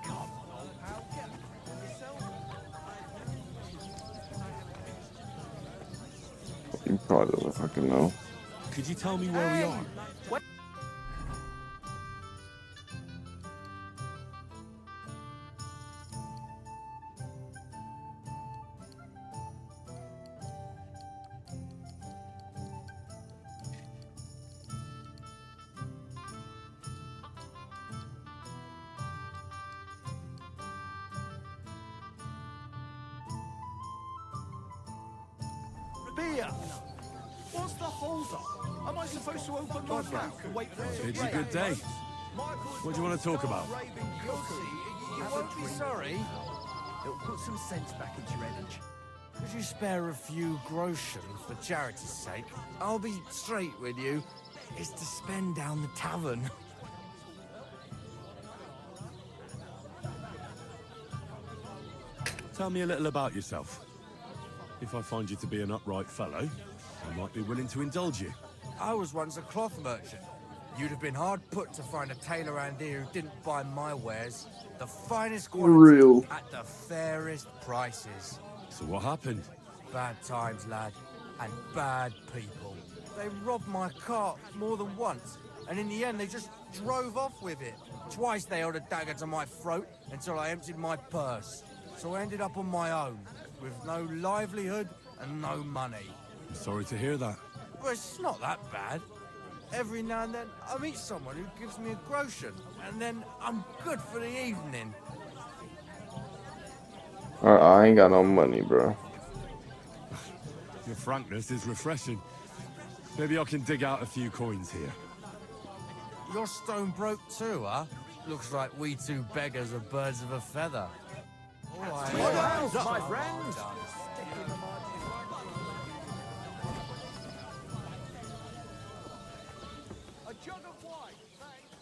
Come on, old pal, get up on yourself. You probably doesn't fucking know. Could you tell me where we are? Beer! What's the hold up? Am I supposed to open my mouth and wait for it to It's a rain? good day. What do you want to talk about? You won't be sorry. It'll put some sense back into your energy. Could you spare a few groschen for charity's sake? I'll be straight with you. It's to spend down the tavern. Tell me a little about yourself. If I find you to be an upright fellow, I might be willing to indulge you. I was once a cloth merchant. You'd have been hard put to find a tailor around here who didn't buy my wares. The finest quality Real. at the fairest prices. So what happened? Bad times, lad, and bad people. They robbed my cart more than once, and in the end they just drove off with it. Twice they held a dagger to my throat until I emptied my purse. So I ended up on my own, with no livelihood and no money. I'm sorry to hear that. Well, it's not that bad. Every now and then I meet someone who gives me a groschen, and then I'm good for the evening. I ain't got no money, bro. Your frankness is refreshing. Maybe I can dig out a few coins here. You're stone broke too, huh? Looks like we two beggars are birds of a feather. All right. Hands up, my friend! A jug of wine, thanks.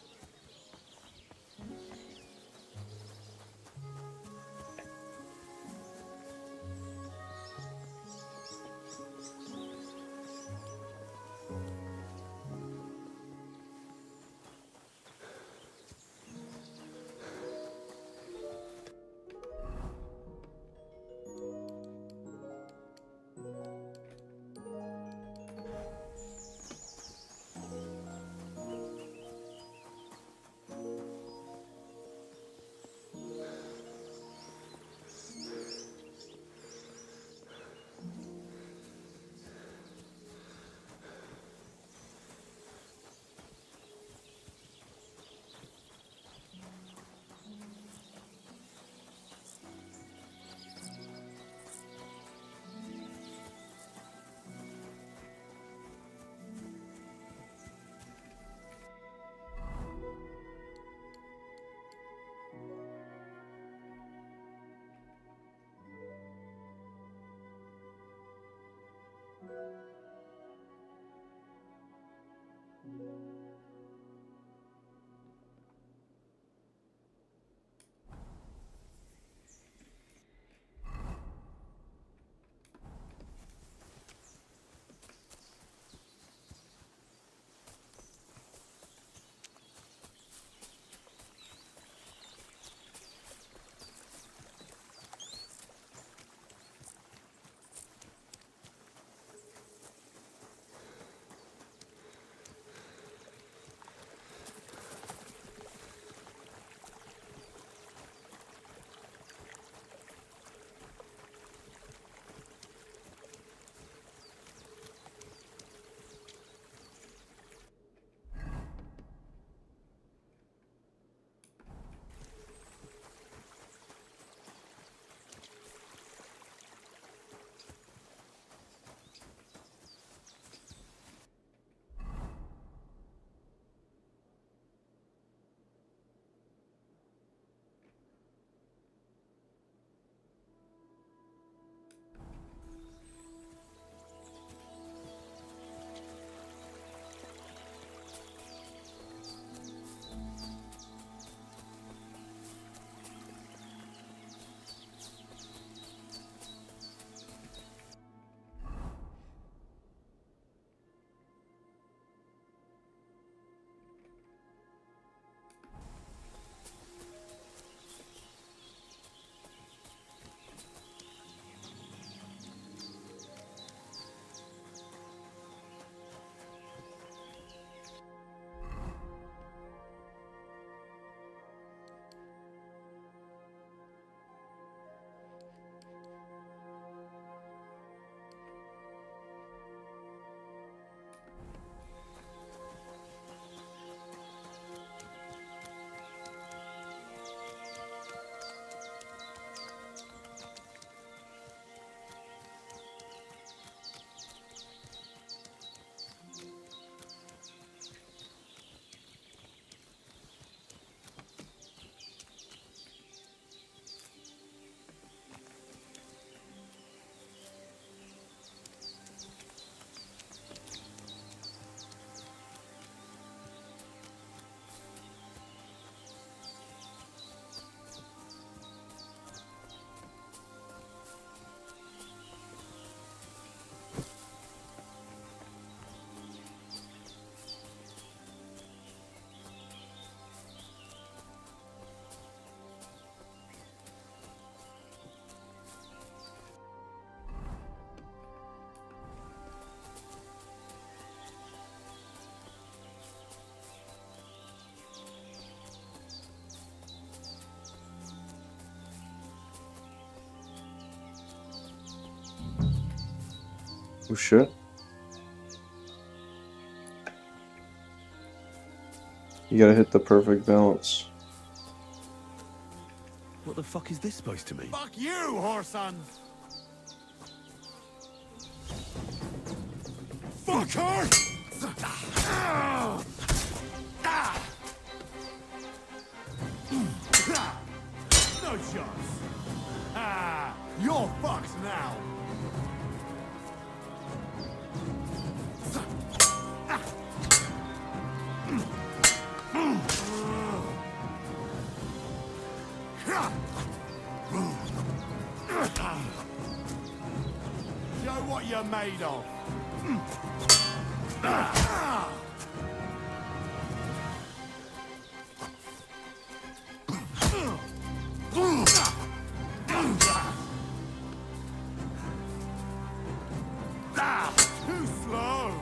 Oh shit. You gotta hit the perfect balance. What the fuck is this supposed to mean? Fuck you, whoreson! Fuck her! No chance. You're fucked now. Show what you're made of. Too slow.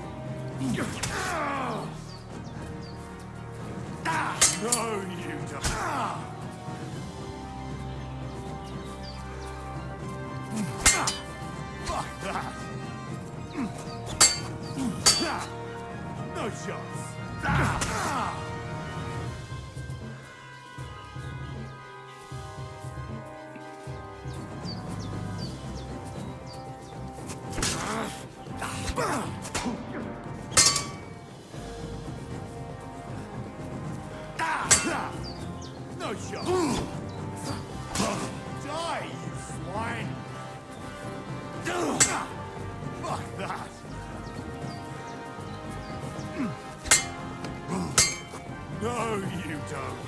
No, you don't. Fuck that. No chance. No chance. Die, you swine. Fuck that. No, you don't.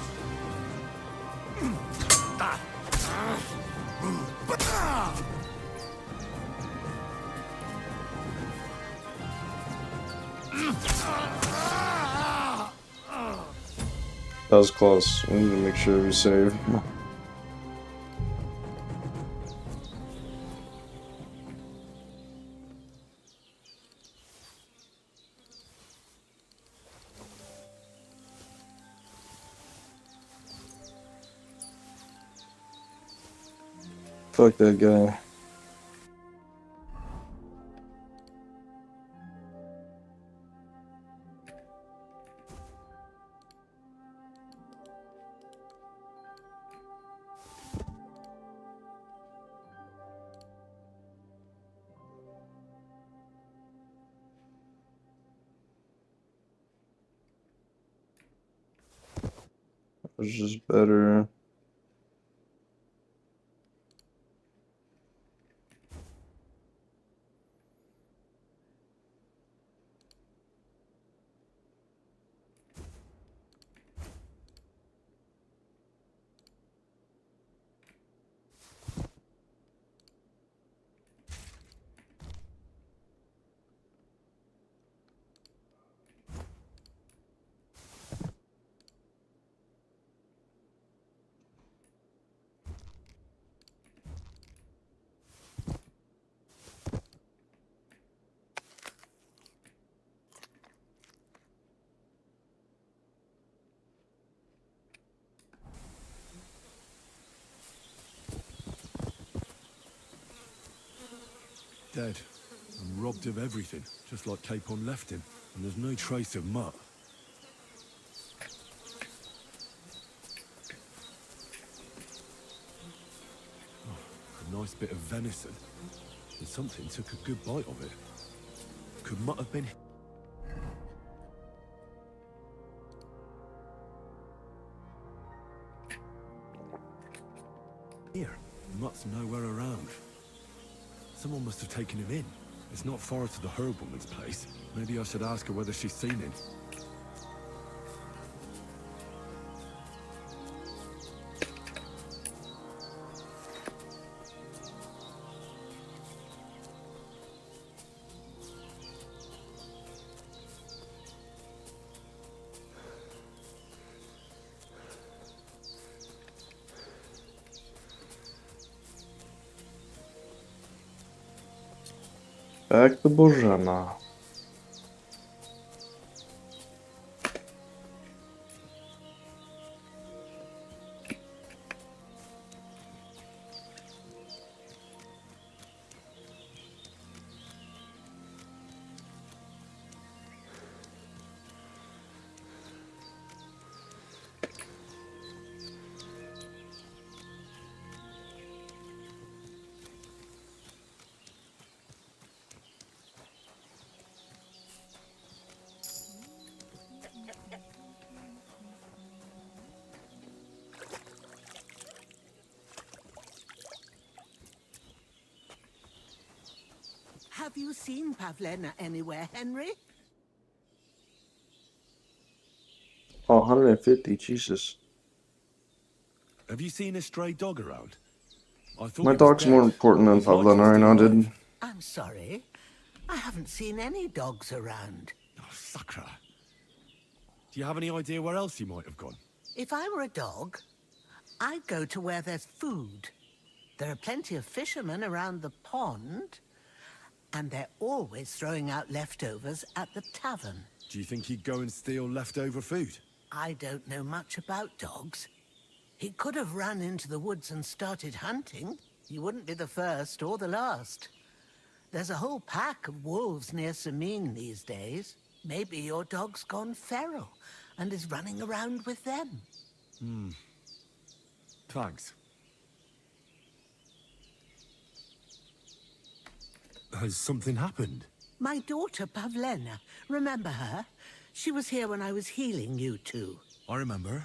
That was close. We need to make sure we save. Fuck that guy. It's just better. Dead. And robbed of everything, just like Capon left him. And there's no trace of Mutt. Oh, a nice bit of venison. And something took a good bite of it. Could Mutt have been... here? Mutt's nowhere around. Someone must have taken him in. It's not far to the herb woman's place. Maybe I should ask her whether she's seen him. Back to Bożena. Have you seen Pavlena anywhere, Henry? Oh, 150, Jesus. Have you seen a stray dog around? I thought My he was dog's more dead. important than His license Pavlena right still now, alive. dude. I'm sorry. I haven't seen any dogs around. Oh, Sakra. Do you have any idea where else he might have gone? If I were a dog, I'd go to where there's food. There are plenty of fishermen around the pond, and they're always throwing out leftovers at the tavern. Do you think he'd go and steal leftover food? I don't know much about dogs. He could have run into the woods and started hunting. He wouldn't be the first or the last. There's a whole pack of wolves near Sameen these days. Maybe your dog's gone feral and is running around with them. Thanks. Has something happened? My daughter, Pavlena. Remember her? She was here when I was healing you two. I remember.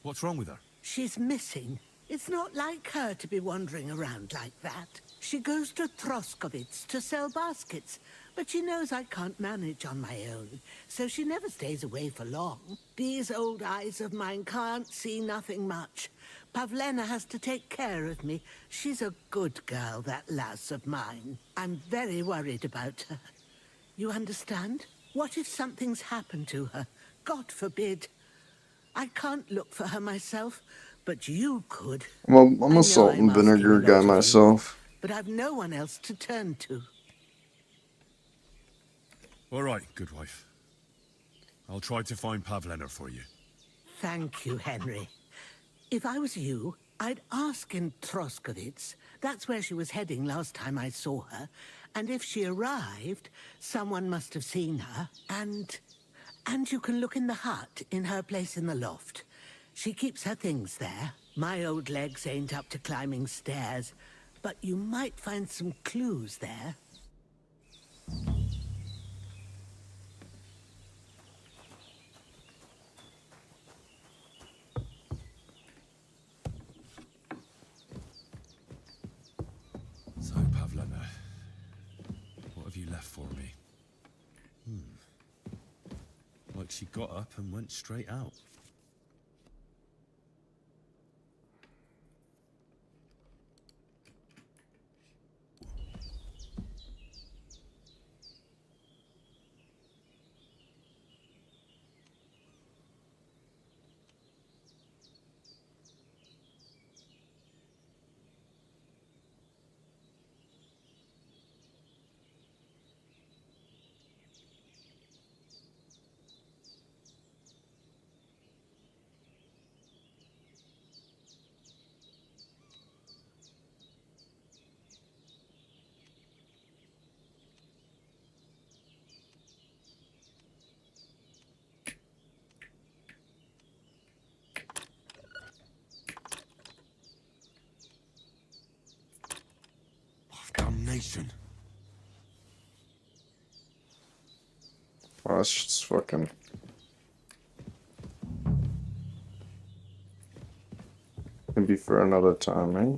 What's wrong with her? She's missing. It's not like her to be wandering around like that. She goes to Troskovitz to sell baskets, but she knows I can't manage on my own, so she never stays away for long. These old eyes of mine can't see nothing much. Pavlena has to take care of me. She's a good girl, that lass of mine. I'm very worried about her. You understand? What if something's happened to her? God forbid. I can't look for her myself, but you could. Well, I'm I know a salt and I'm asking vinegar a lot guy of you, myself. but I've no one else to turn to. All right, good wife. I'll try to find Pavlena for you. Thank you, Henry. If I was you, I'd ask in Troskovitz. That's where she was heading last time I saw her. And if she arrived, someone must have seen her. And you can look in the hut in her place in the loft. She keeps her things there. My old legs ain't up to climbing stairs, but you might find some clues there. So, Pavlena, what have you left for me? Like she got up and went straight out. Damnation. Oh, that's just fucking... Maybe for another time, eh?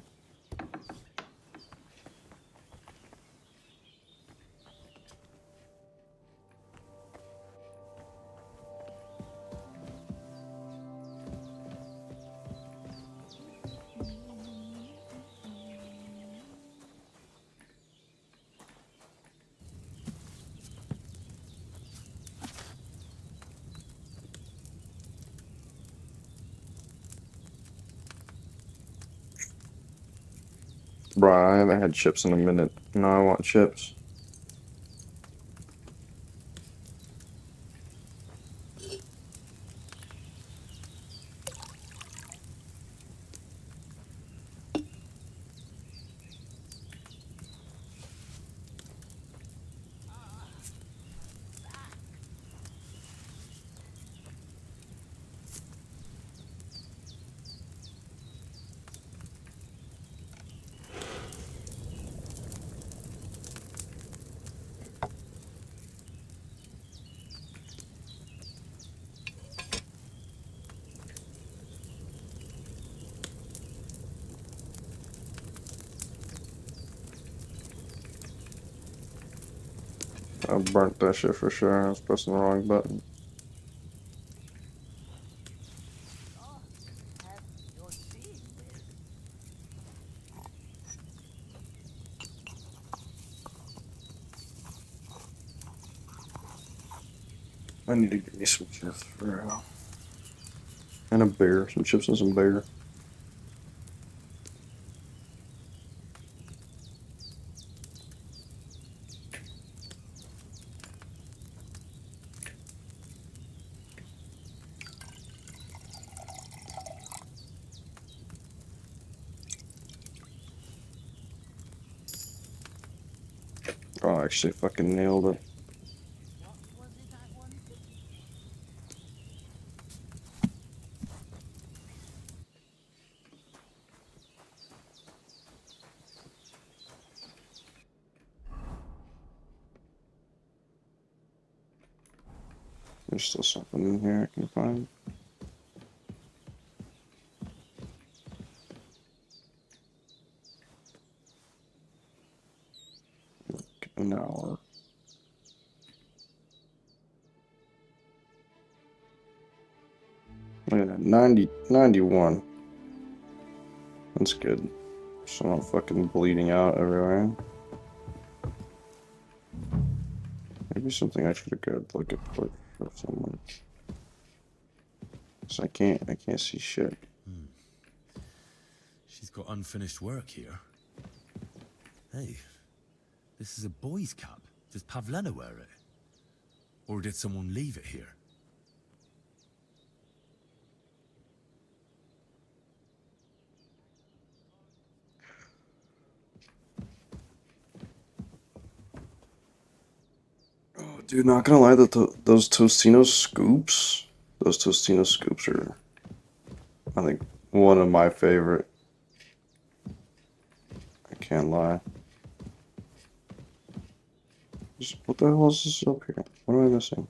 Bro, I haven't had chips in a minute. Now I want chips. I burnt that shit for sure. I was pressing the wrong button. I need to get me some chips for real. And a beer. Some chips and some beer. Oh, I actually fucking nailed it. There's still something in here I can find. Like an hour. Look at that, 91. That's good. So I'm not fucking bleeding out everywhere. Maybe something I should have got like a push or something. So I can't see shit. She's got unfinished work here. Hey, this is a boy's cap. Does Pavlena wear it? Or did someone leave it here? Oh, dude, not gonna lie, those Tostino scoops, are, I think, one of my favorite. I can't lie. What the hell is this up here? What am I missing?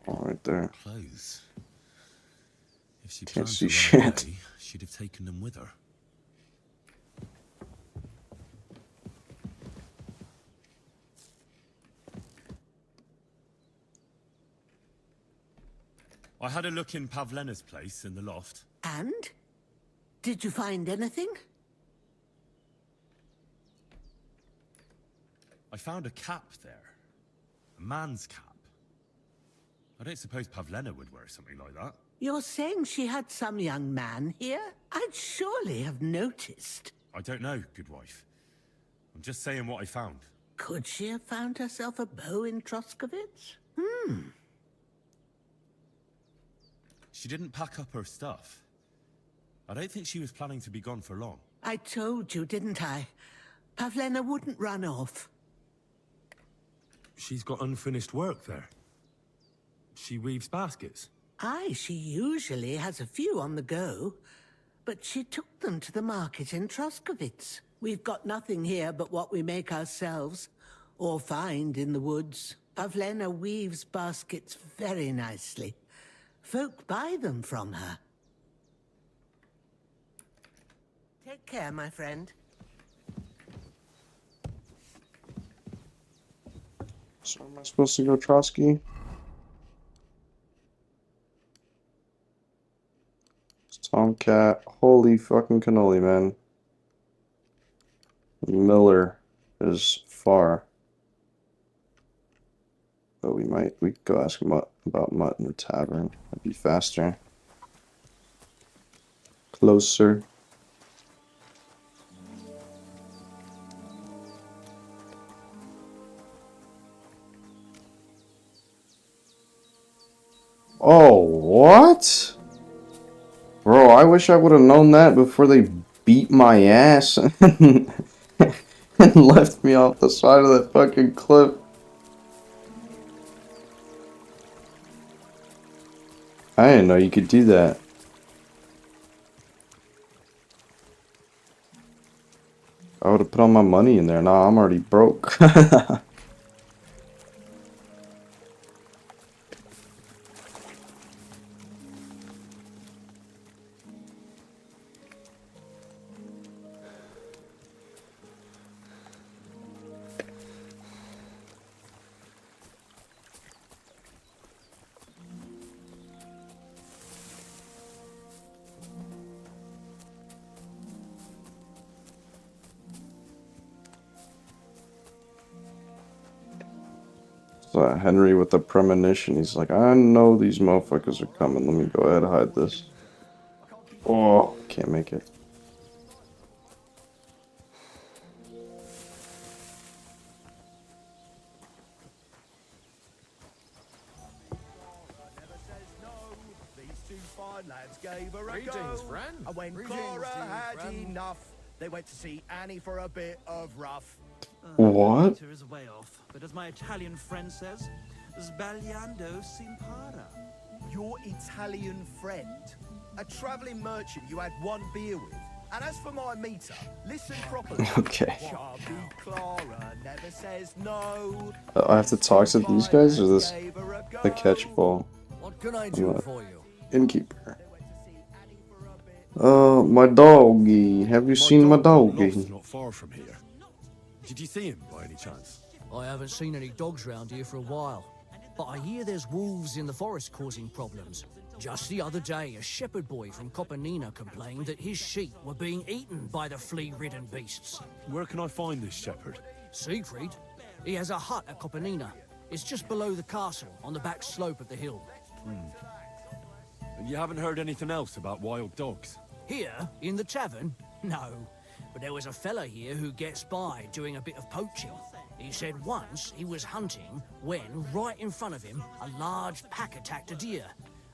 Oh, right there. Clothes. If she Can't planned see to run shit. away, she'd have taken them with her. I had a look in Pavlena's place in the loft. And? Did you find anything? I found a cap there. A man's cap. I don't suppose Pavlena would wear something like that. You're saying she had some young man here? I'd surely have noticed. I don't know, good wife. I'm just saying what I found. Could she have found herself a beau in Troskovitz? She didn't pack up her stuff. I don't think she was planning to be gone for long. I told you, didn't I? Pavlena wouldn't run off. She's got unfinished work there. She weaves baskets. Aye, she usually has a few on the go. But she took them to the market in Troskovitz. We've got nothing here but what we make ourselves, or find in the woods. Pavlena weaves baskets very nicely. Folk buy them from her. Take care, my friend. So am I supposed to go Trotsky? It's Tomcat. Holy fucking cannoli, man. Miller is far. But we could go ask him about Mutt in the tavern. That'd be faster. Closer. Oh, what? Bro, I wish I would have known that before they beat my ass and left me off the side of that fucking cliff. I didn't know you could do that. I would have put all my money in there. Nah, I'm already broke. Henry with the premonition. He's like, I know these motherfuckers are coming. Let me go ahead and hide this. Oh, can't make it. Lads gave her a Greetings, go. friend. And when Greetings Clara to you, had friend. enough, they went to see Annie for a bit of rough. What? Peter is way off, but as my Italian friend says, sbagliando si impara. Your Italian friend? A travelling merchant you had one beer with? And as for my meter, listen properly. Okay. Chubby Clara never says no. I have to talk to these guys or this the catch ball? What can I do for you? Innkeeper. My doggy. Have you seen my doggy? Lost not far from here. Did you see him by any chance? I haven't seen any dogs round here for a while, but I hear there's wolves in the forest causing problems. Just the other day, a shepherd boy from Copenina complained that his sheep were being eaten by the flea-ridden beasts. Where can I find this shepherd? Siegfried? He has a hut at Copenina. It's just below the castle, on the back slope of the hill. And you haven't heard anything else about wild dogs? Here, in the tavern? No. But there was a fella here who gets by doing a bit of poaching. He said once he was hunting when, right in front of him, a large pack attacked a deer.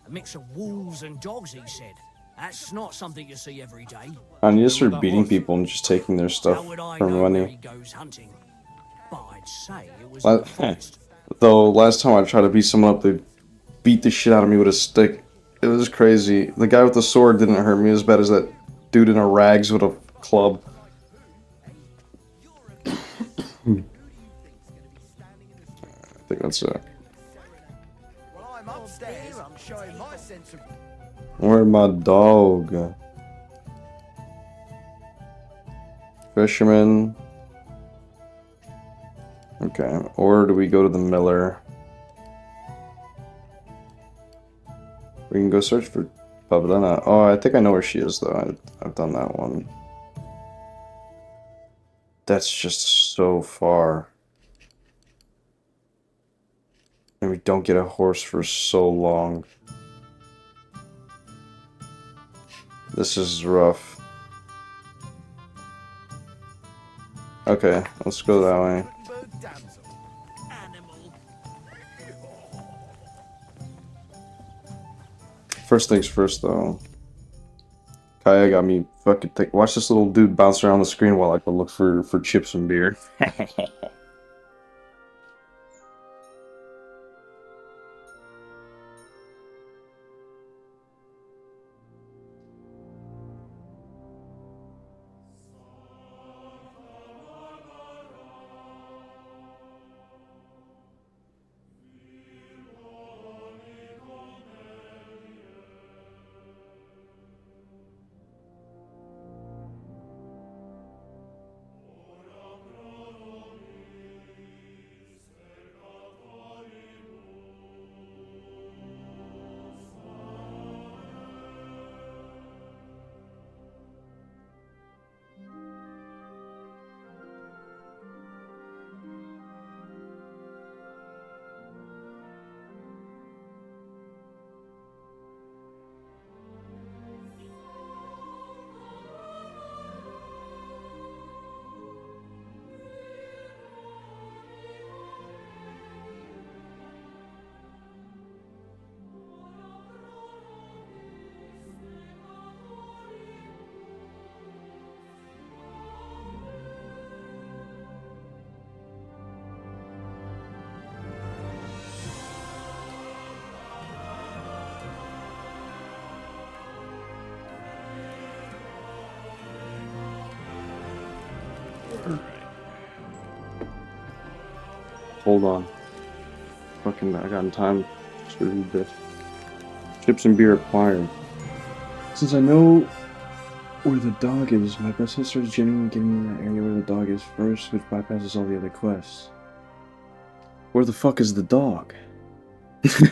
A mix of wolves and dogs, he said. That's not something you see every day. I need to start beating people and just taking their stuff How would I for know where money. he goes hunting? But I'd say it was in the forest. Though last time I tried to beat someone up, they beat the shit out of me with a stick. It was crazy. The guy with the sword didn't hurt me as bad as that dude in a rags with a club. I think that's it. Well, I'm upstairs. I'm showing my sense of... Where's my dog? Fisherman. Okay, or do we go to the miller? We can go search for Pavlena. Oh, I think I know where she is, though. I've done that one. That's just so far. And we don't get a horse for so long. This is rough. Okay, let's go that way. First things first, though. Kaya got me fucking thick. Watch this little dude bounce around the screen while I go look for chips and beer. Hold on. Fucking, I got time to read this. Chips and beer acquired. Since I know where the dog is, my best answer is genuinely getting in that area where the dog is first, which bypasses all the other quests. Where the fuck is the dog?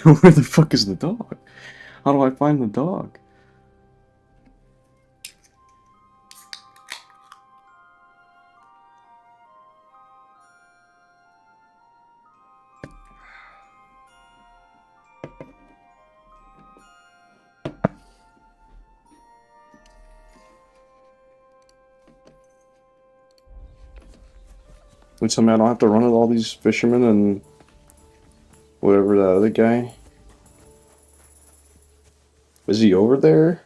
Where the fuck is the dog? How do I find the dog? You tell me I don't have to run with all these fishermen and whatever the other guy. Is he over there?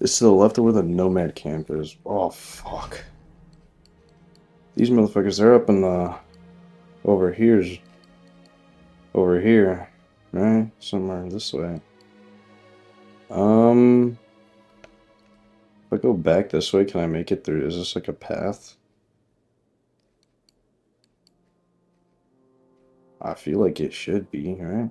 It's to the left of where the nomad camp is. Oh, fuck. These motherfuckers, they're up in the... Over here. Right? Somewhere this way. If I go back this way, can I make it through? Is this like a path? I feel like it should be, right?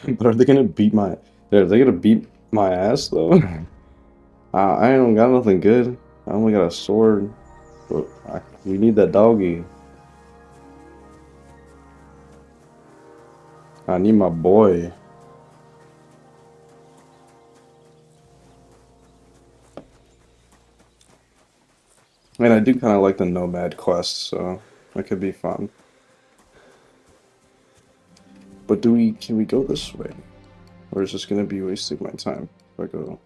But are they gonna beat my... Are they gonna beat my ass, though? I don't got nothing good. I only got a sword. But we need that doggy. I need my boy. And I do kind of like the nomad quest, so that could be fun. But can we go this way? Or is this gonna be wasting my time if I go?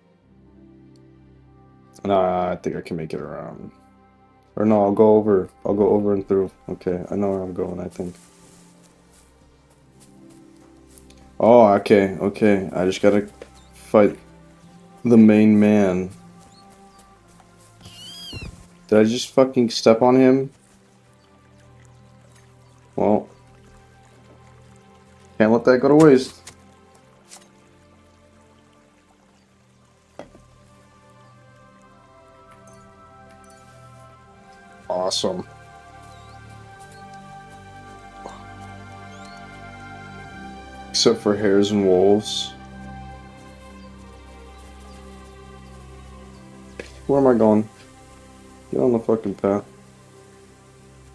Nah, I think I can make it around. Or no, I'll go over and through. Okay, I know where I'm going, I think. Oh, okay. I just gotta fight the main man. Did I just fucking step on him? Well, can't let that go to waste. Awesome. Except for hares and wolves. Where am I going? Get on the fucking path.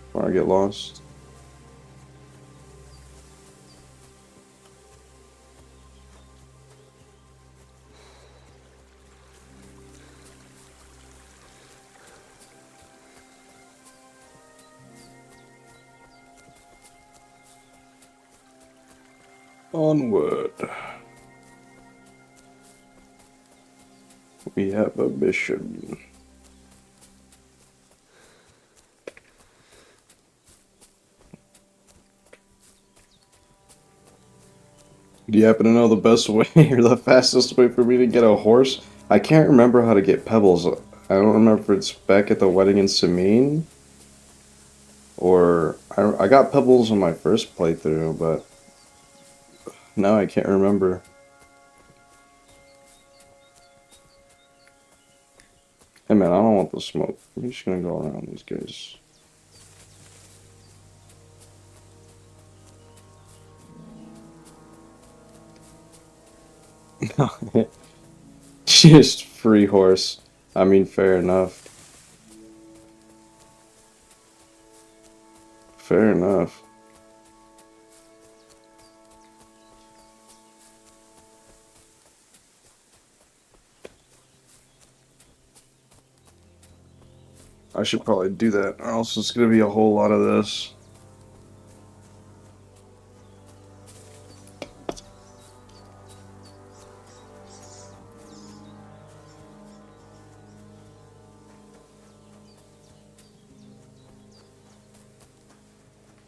Before I get lost. Onward. We have a mission. Do you happen to know the best way or the fastest way for me to get a horse? I can't remember how to get pebbles. I don't remember if it's back at the wedding in Samine. Or I got pebbles on my first playthrough, but now I can't remember. Hey man, I don't want the smoke. I'm just gonna go around these guys. Just free horse. I mean, fair enough. Fair enough. I should probably do that, or else it's gonna be a whole lot of this.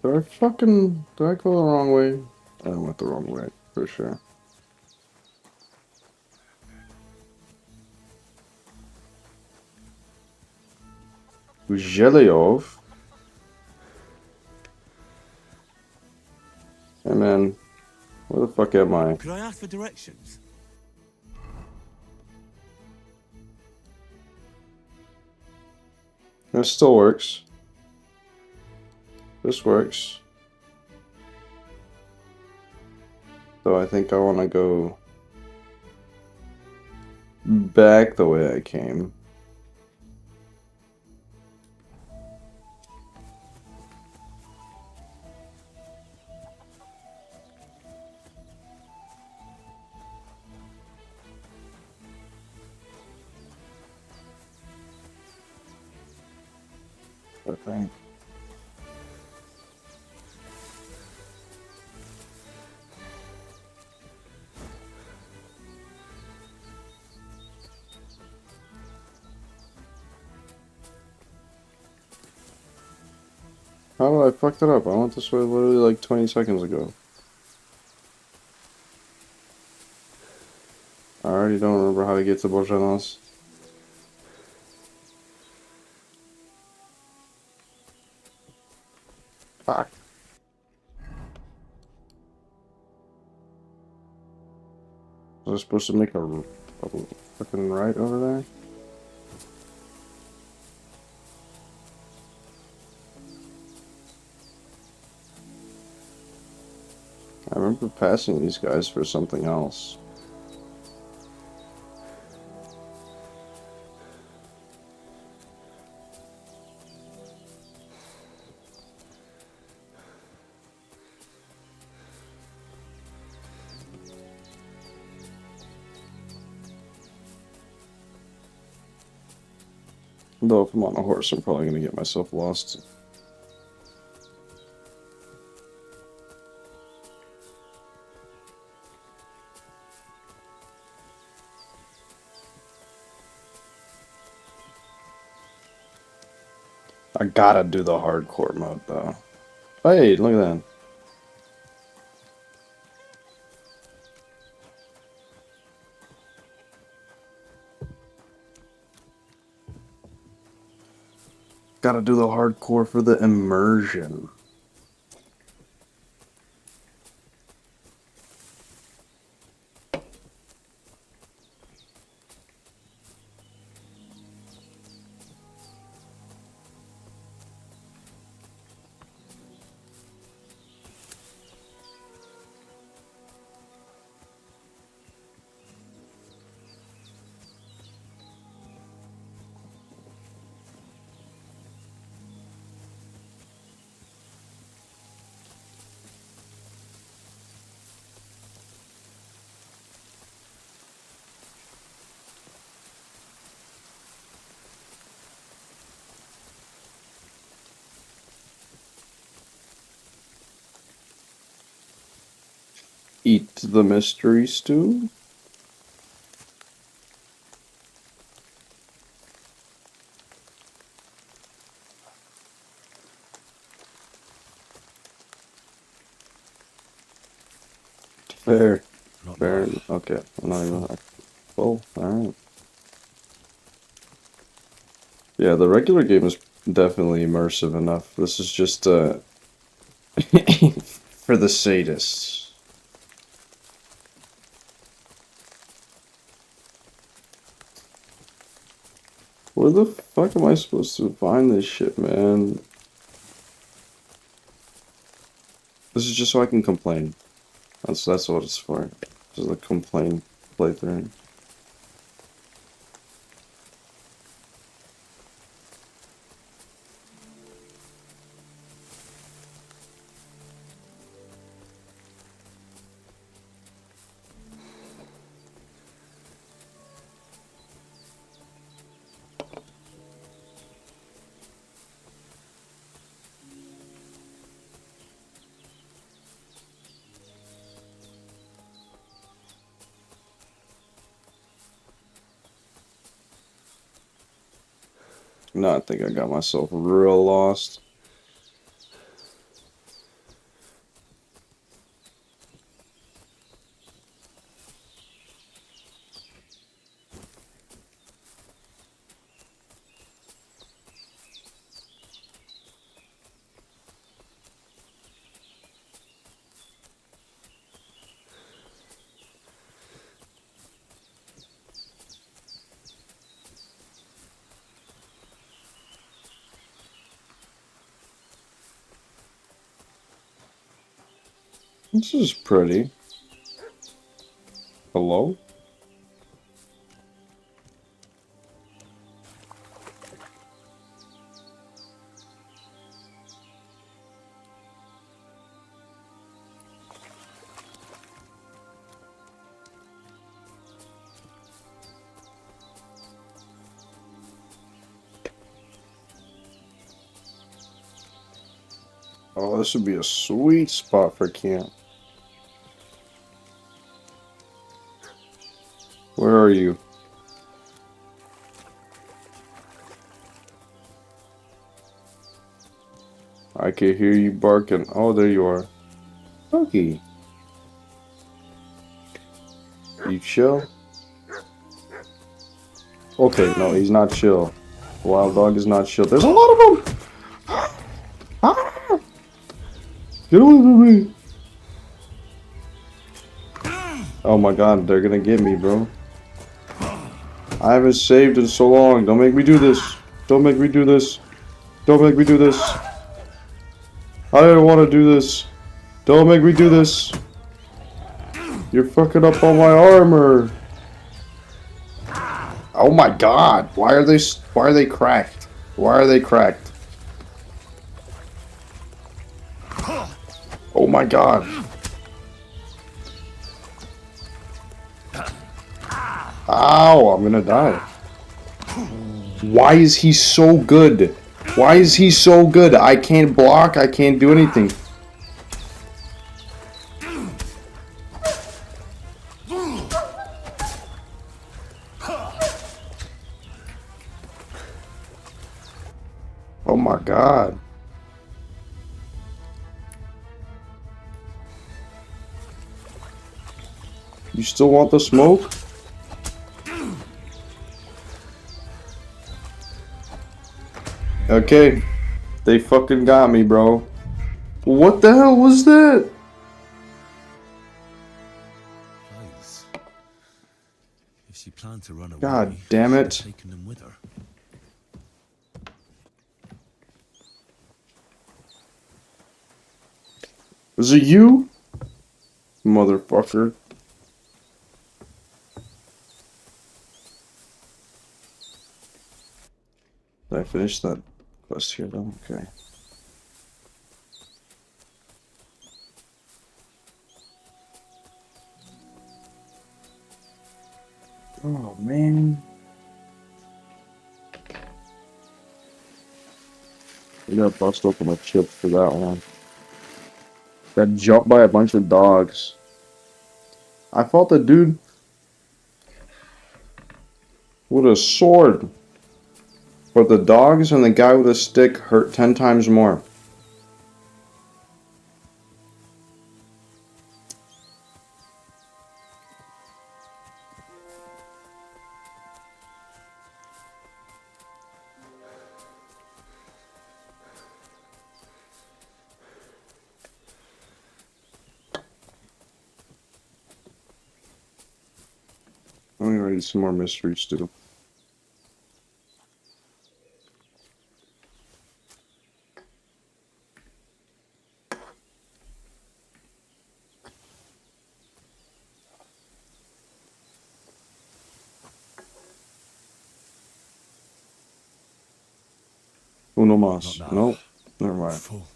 Did I go the wrong way? I went the wrong way, for sure. Zhelyov? Hey man, where the fuck am I? Could I ask for directions? This still works. This works. So I think I want to go back the way I came. I think. How did I fuck that up? I went this way literally like 20 seconds ago. I already don't remember how to get to Bojanos. Fuck. Was I supposed to make a fucking right over there? I remember passing these guys for something else. Though if I'm on a horse, I'm probably gonna get myself lost. I gotta do the hardcore mode though. Hey, look at that. Gotta do the hardcore for the immersion. Eat the mystery stew? Fair. Fair. Okay. I'm not even like, well, alright. Yeah, the regular game is definitely immersive enough. This is just for the sadists. Where the fuck am I supposed to find this shit, man? This is just so I can complain. That's what it's for. Just a complain playthrough. No, I think I got myself real lost. This is pretty. Hello? Oh, this would be a sweet spot for camp. Where are you? I can hear you barking. Oh, there you are. Pokey. You chill? Okay, no, he's not chill. Wild dog is not chill. There's a lot of them! Ah! Get away from me! Oh my god, they're gonna get me, bro. I haven't saved in so long. Don't make me do this. Don't make me do this. Don't make me do this. I don't want to do this. Don't make me do this. You're fucking up all my armor. Oh my god. Why are they cracked? Why are they cracked? Oh my god. Ow, I'm gonna die. Why is he so good? Why is he so good? I can't block, I can't do anything. Oh my god. You still want the smoke? Okay. They fucking got me, bro. What the hell was that? If she planned to run away, God damn it. she'd have taken them with her. Was it you? Motherfucker. Did I finish that quest here though? Okay. Oh man. I gotta bust open my chip for that one. Got jumped by a bunch of dogs. I fought the dude with a sword. But the dogs and the guy with a stick hurt 10 times more. Let me read some more mysteries too. Uno más. Nope. Never mind. Full.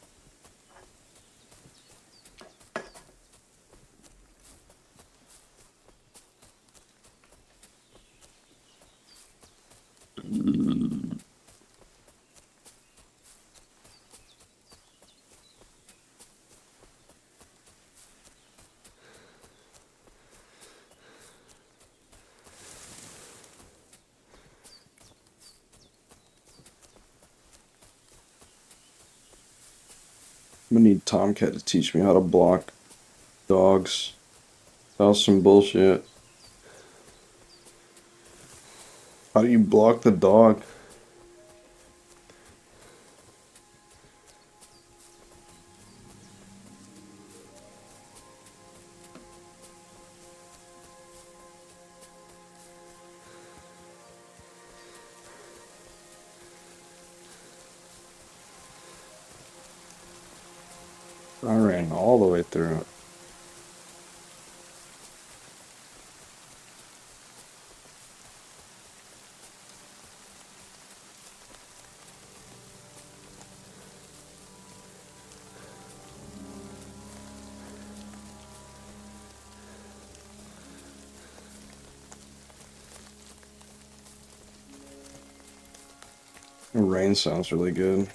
I'm gonna need Tomcat to teach me how to block dogs. That was some bullshit. How do you block the dog? I ran all the way through it. The rain sounds really good.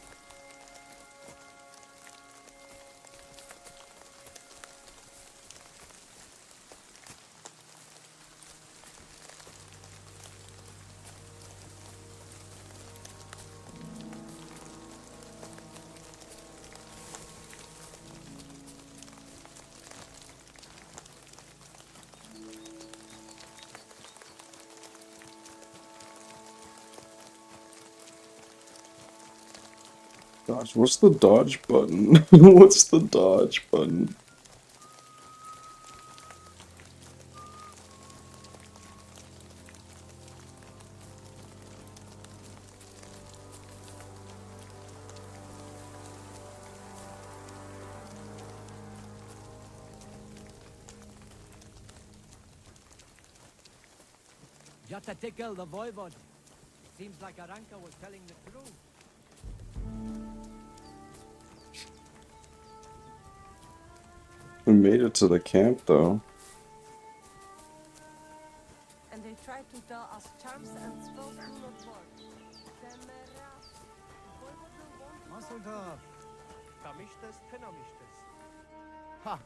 dodge? What's the dodge button? What's the dodge button? Just a tickle, the voivod. Seems like Aranka was telling the truth. We made it to the camp though. And they tried to tell us charms and spells do not work. Maselda, Kamishtes, Tenamishtes. Ha!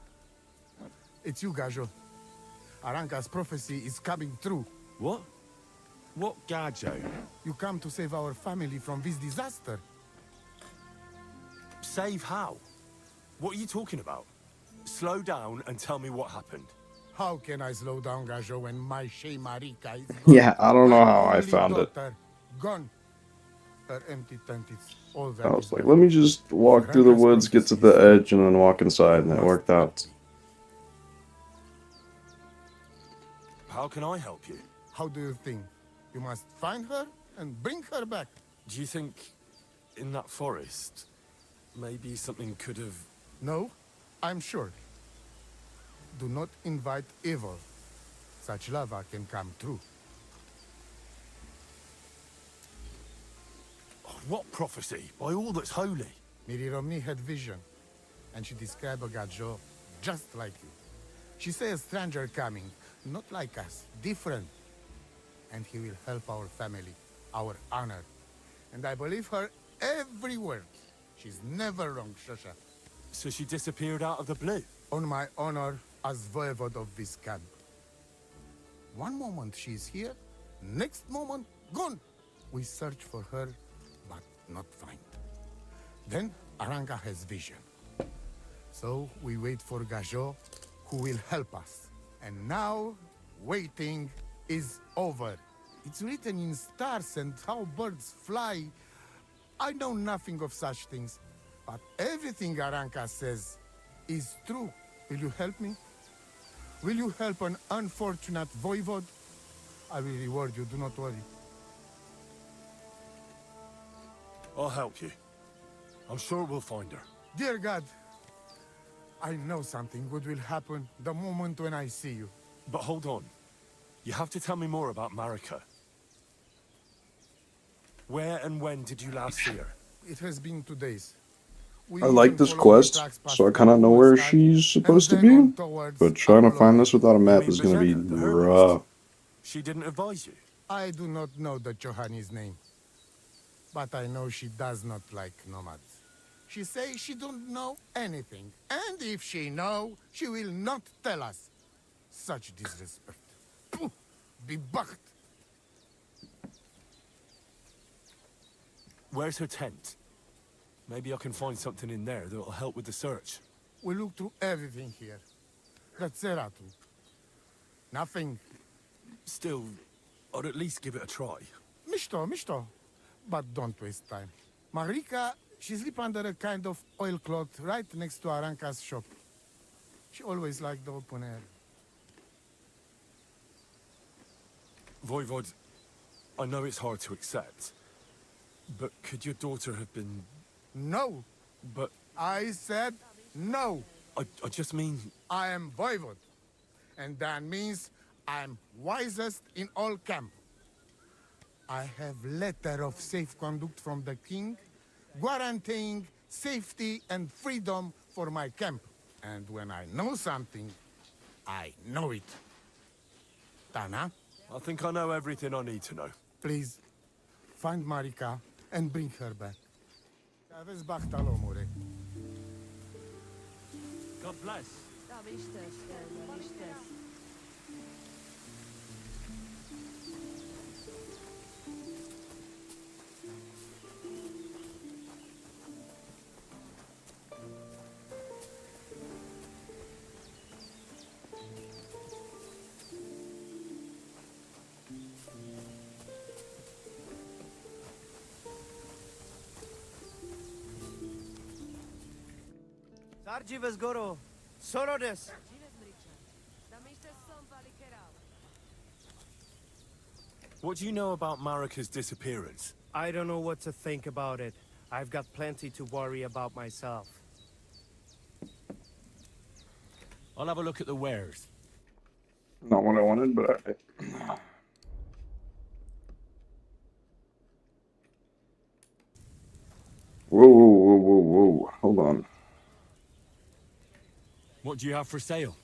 It's you, Gajo. Aranka's prophecy is coming true. What? What Gajo? You come to save our family from this disaster. Save how? What are you talking about? Slow down and tell me what happened. How can I slow down, Gajo, when my Shea Marika is gone? Yeah, I don't know how I Only found it. daughter, gone. Her empty tent is all that I is was like, left. let me just walk through the woods, get to the edge, and then walk inside, and it worked out. How can I help you? How do you think? You must find her and bring her back. Do you think in that forest, maybe something could have... No, I'm sure. Do not invite evil. Such lava can come true. What prophecy? By all that's holy. Miri Romney had vision, and she described a Gajo just like you. She said a stranger coming, not like us, different. And he will help our family, our honor. And I believe her every word. She's never wrong, Shosha. So she disappeared out of the blue? On my honor as voivode of this camp. One moment she's here, next moment gone. We search for her, but not find. Then Aranka has vision. So we wait for Gajo, who will help us. And now, waiting is over. It's written in stars and how birds fly. I know nothing of such things, but everything Aranka says is true. Will you help me? Will you help an unfortunate voivode? I will reward you, do not worry. I'll help you. I'm sure we'll find her. Dear God, I know something good will happen the moment when I see you. But hold on. You have to tell me more about Marika. Where and when did you last see her? It has been 2 days. We I like this even followed the quest, tracks past so I the kind of know where side, she's supposed to and then on be. towards But trying to find Apollo. this without a map You mean is gonna be Bajana, the herbalist? rough. She didn't advise you? I do not know the Johanni's name, but I know she does not like nomads. She says she don't know anything, and if she know, she will not tell us. Such disrespect. Pooh, be bucked. Where's her tent? Maybe I can find something in there that'll help with the search. We look through everything here. That's Zeratu. Nothing. Still, I'd at least give it a try. Mishto. But don't waste time. Marika, she sleep under a kind of oilcloth right next to Aranka's shop. She always liked the open air. Voivod, I know it's hard to accept, but could your daughter have been... No. But... I said no. I just mean... I am voivode. And that means I'm wisest in all camp. I have letter of safe conduct from the king, guaranteeing safety and freedom for my camp. And when I know something, I know it. Tana? I think I know everything I need to know. Please, find Marika and bring her back. God bless. Darjives Goro. Sorodes. What do you know about Marika's disappearance? I don't know what to think about it. I've got plenty to worry about myself. I'll have a look at the wares. Not what I wanted, but Whoa, whoa, whoa, whoa, whoa. Hold on. What do you have for sale?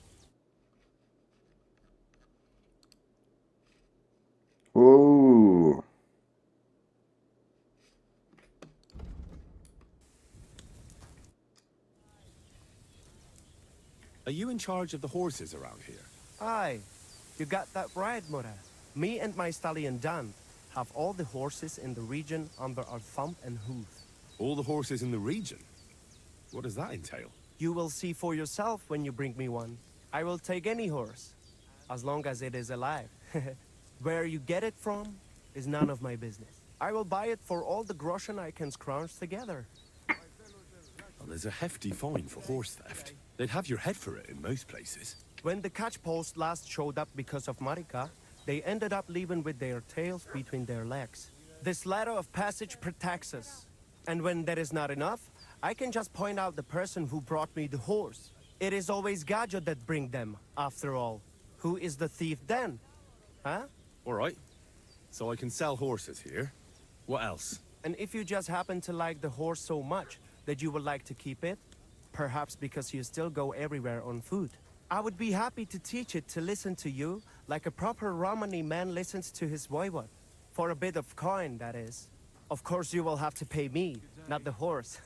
Whoa. Are you in charge of the horses around here? Aye, you got that right, Mora. Me and my stallion Dan have all the horses in the region under our thumb and hoof. All the horses in the region? What does that entail? You will see for yourself when you bring me one. I will take any horse, as long as it is alive. Where you get it from is none of my business. I will buy it for all the groschen I can scrounge together. Well, there's a hefty fine for horse theft. They'd have your head for it in most places. When the catch post last showed up because of Marika, they ended up leaving with their tails between their legs. This ladder of passage protects us. And when that is not enough, I can just point out the person who brought me the horse. It is always Gajo that bring them, after all. Who is the thief then? Huh? All right. So I can sell horses here. What else? And if you just happen to like the horse so much that you would like to keep it, perhaps because you still go everywhere on foot, I would be happy to teach it to listen to you like a proper Romani man listens to his voivod. For a bit of coin, that is. Of course you will have to pay me, not the horse.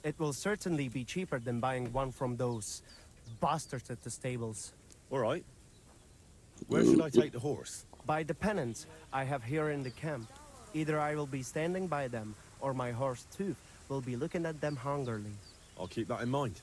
It will certainly be cheaper than buying one from those bastards at the stables. All right. Where should I take the horse? By the pennants I have here in the camp. Either I will be standing by them, or my horse Tooth will be looking at them hungrily. I'll keep that in mind.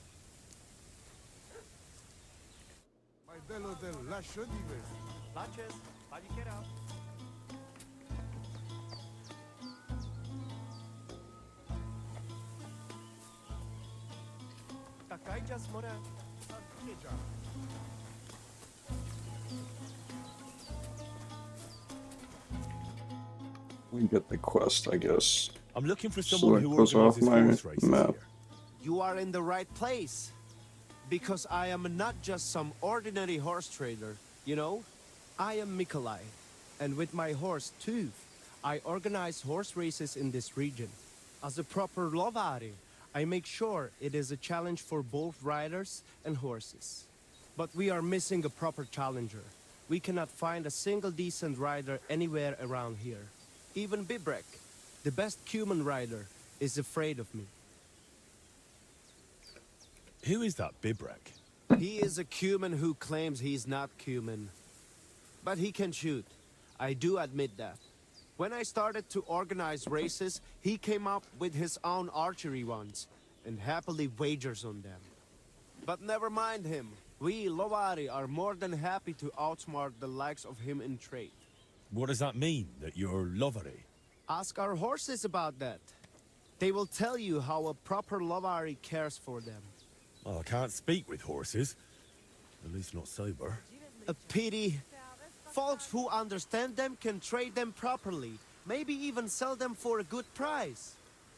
We get the quest, I guess. I'm looking for So someone that who goes off organizes my horse races map. here. You are in the right place. Because I am not just some ordinary horse trader, you know? I am Mikolai. And with my horse, Tooth, I organize horse races in this region. As a proper lovari, I make sure it is a challenge for both riders and horses. But we are missing a proper challenger. We cannot find a single decent rider anywhere around here. Even Bibrek, the best human rider, is afraid of me. Who is that Bibrek? He is a Cuman who claims he's not Cuman. But he can shoot. I do admit that. When I started to organize races, he came up with his own archery ones, and happily wagers on them. But never mind him. We, Lovari, are more than happy to outsmart the likes of him in trade. What does that mean, that you're Lovari? Ask our horses about that. They will tell you how a proper Lovari cares for them. Well, I can't speak with horses. At least not sober. A pity. Folks who understand them can trade them properly, maybe even sell them for a good price.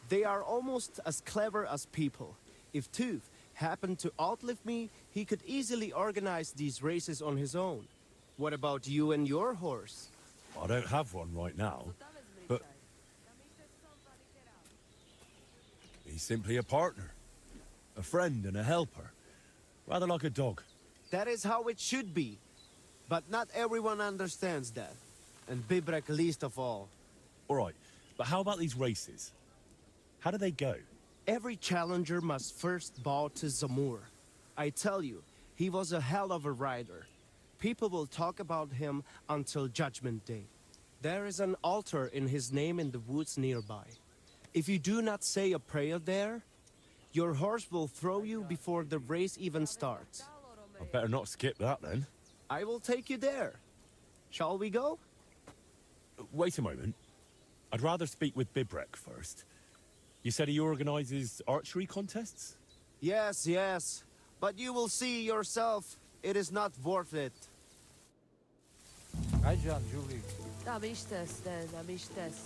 They are almost as clever as people. If Tooth happened to outlive me, he could easily organize these races on his own. What about you and your horse? I don't have one right now, but he's simply a partner. A friend and a helper. Rather like a dog. That is how it should be. But not everyone understands that. And Bibrek least of all. All right, but how about these races? How do they go? Every challenger must first bow to Zamur. I tell you, he was a hell of a rider. People will talk about him until Judgment Day. There is an altar in his name in the woods nearby. If you do not say a prayer there, your horse will throw you before the race even starts. I better not skip that then. I will take you there. Shall we go? Wait a moment. I'd rather speak with Bibrek first. You said he organizes archery contests? Yes, yes. But you will see yourself. It is not worth it. Rajan, Julie. Da bist es, da bist es.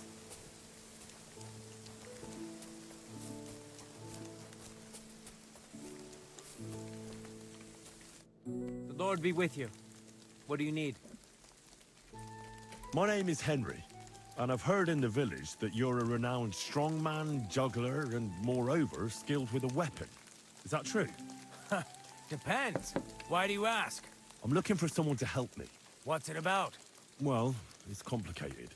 The Lord be with you. What do you need? My name is Henry, and I've heard in the village that you're a renowned strongman, juggler, and moreover, skilled with a weapon. Is that true? Depends. Why do you ask? I'm looking for someone to help me. What's it about? Well, it's complicated.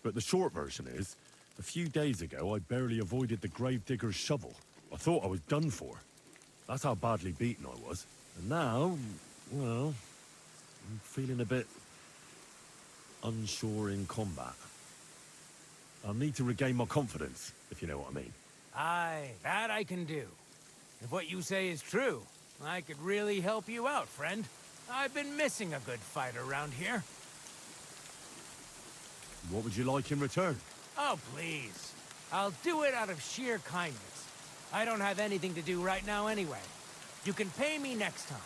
But the short version is, a few days ago, I barely avoided the gravedigger's shovel. I thought I was done for. That's how badly beaten I was. And now, well, I'm feeling a bit unsure in combat. I'll need to regain my confidence, if you know what I mean. Aye, that I can do. If what you say is true, I could really help you out, friend. I've been missing a good fight around here. What would you like in return? Oh, please. I'll do it out of sheer kindness. I don't have anything to do right now anyway. You can pay me next time.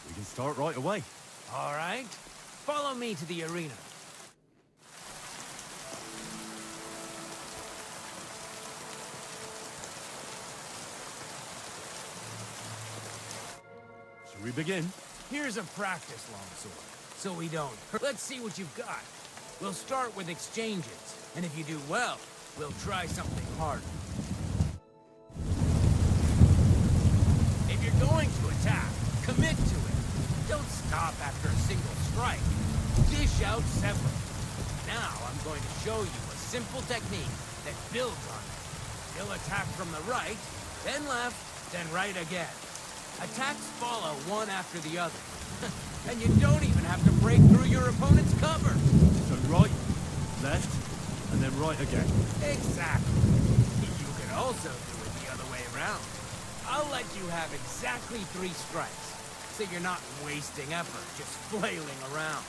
We can start right away. All right. Follow me to the arena. Shall we begin? Here's a practice longsword, so we don't. Let's see what you've got. We'll start with exchanges, and if you do well, we'll try something harder. If you're going to attack, commit to it. Don't stop after a single strike. Dish out several. Now I'm going to show you a simple technique that builds on it. You'll attack from the right, then left, then right again. Attacks follow one after the other. And you don't even have to break through your opponent's cover. So right, left, and then right again. Exactly. You can also do it the other way around. I'll let you have exactly 3 strikes, so you're not wasting effort just flailing around.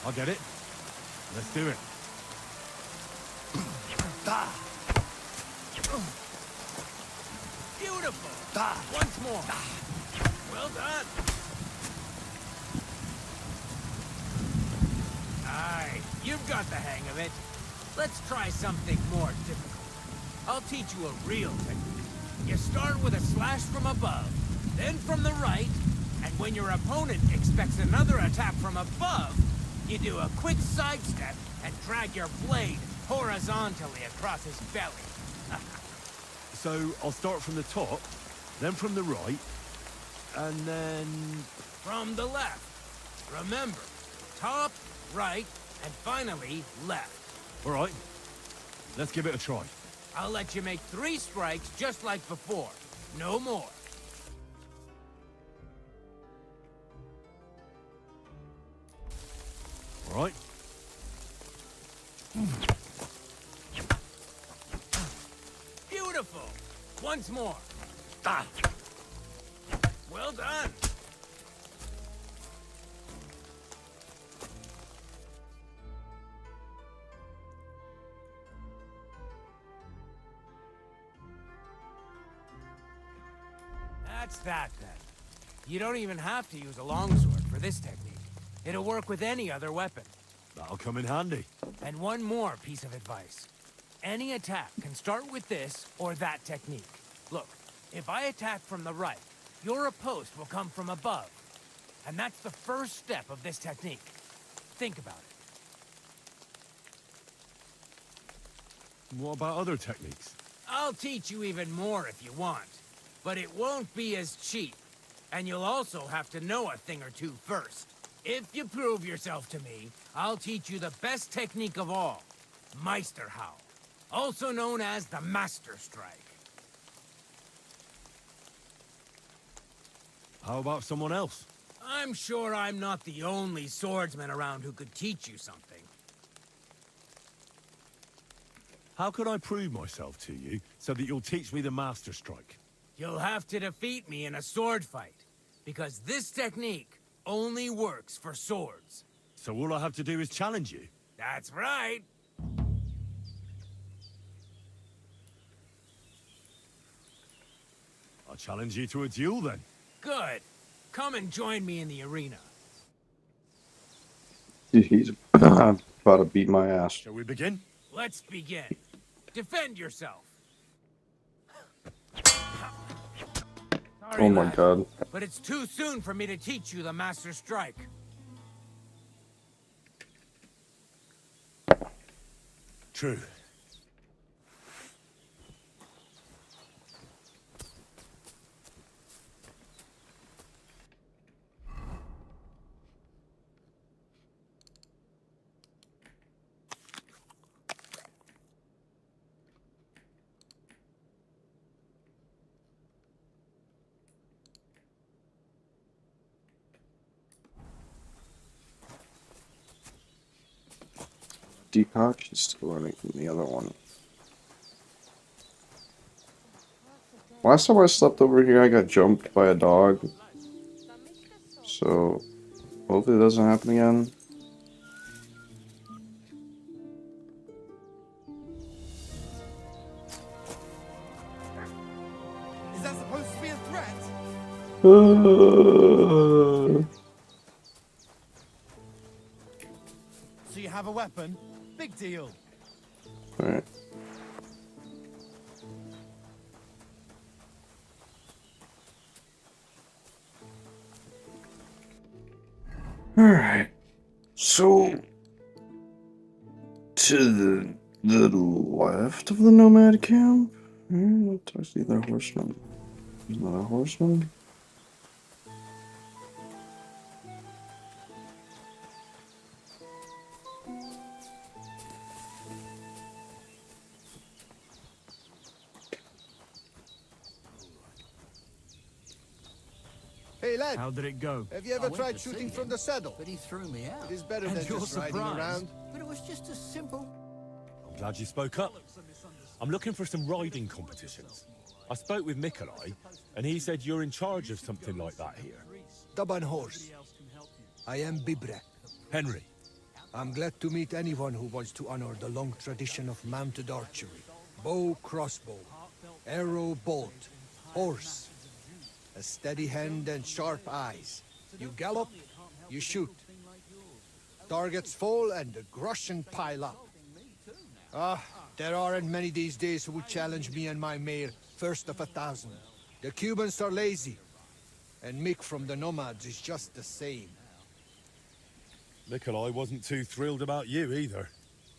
I'll get it. Let's do it. Beautiful! Once more! Well done! Aye, you've got the hang of it. Let's try something more difficult. I'll teach you a real technique. You start with a slash from above, then from the right, and when your opponent expects another attack from above, you do a quick sidestep and drag your blade horizontally across his belly. So I'll start from the top, then from the right, and then... From the left. Remember, top, right, and finally left. All right, let's give it a try. I'll let you make 3 strikes just like before. No more. All right. Beautiful. Once more. Well done. That's that, then. You don't even have to use a longsword for this technique. It'll work with any other weapon. That'll come in handy. And one more piece of advice. Any attack can start with this or that technique. Look, if I attack from the right, your riposte will come from above. And that's the first step of this technique. Think about it. What about other techniques? I'll teach you even more if you want. But it won't be as cheap. And you'll also have to know a thing or two first. If you prove yourself to me, I'll teach you the best technique of all. Meisterhowl. Also known as the Master Strike. How about someone else? I'm sure I'm not the only swordsman around who could teach you something. How can I prove myself to you so that you'll teach me the Master Strike? You'll have to defeat me in a sword fight, because this technique only works for swords. So all I have to do is challenge you? That's right. challenge you to a duel then. Good. Come and join me in the arena. He's about to beat my ass. Shall we begin? Let's begin. Defend yourself. Sorry, Oh my lad, god. but it's too soon for me to teach you the Master Strike. True. Deepak, she's still learning from the other one. Last time I slept over here, I got jumped by a dog. So, hopefully it doesn't happen again. Is that supposed to be a threat? So you have a weapon? Big deal. Alright. Alright. So, to the left of the nomad camp? I see the horseman. Is that a horseman? Hey, lad. How did it go? Have you ever tried shooting from the saddle? But he threw me out. It is better And than you're just riding surprised? around. But it was just a simple... I'm glad you spoke up. I'm looking for some riding competitions. I spoke with Nikolai, and he said you're in charge of something like that here. Stubborn horse. I am Bibrek. Henry. I'm glad to meet anyone who wants to honor the long tradition of mounted archery. Bow, crossbow, arrow, bolt, horse. A steady hand and sharp eyes. You gallop, you shoot. Targets fall and the groschen pile up. There aren't many these days who would challenge me and my mare, first of 1,000. The Cubans are lazy, and Mick from the Nomads is just the same. Nikolai wasn't too thrilled about you either.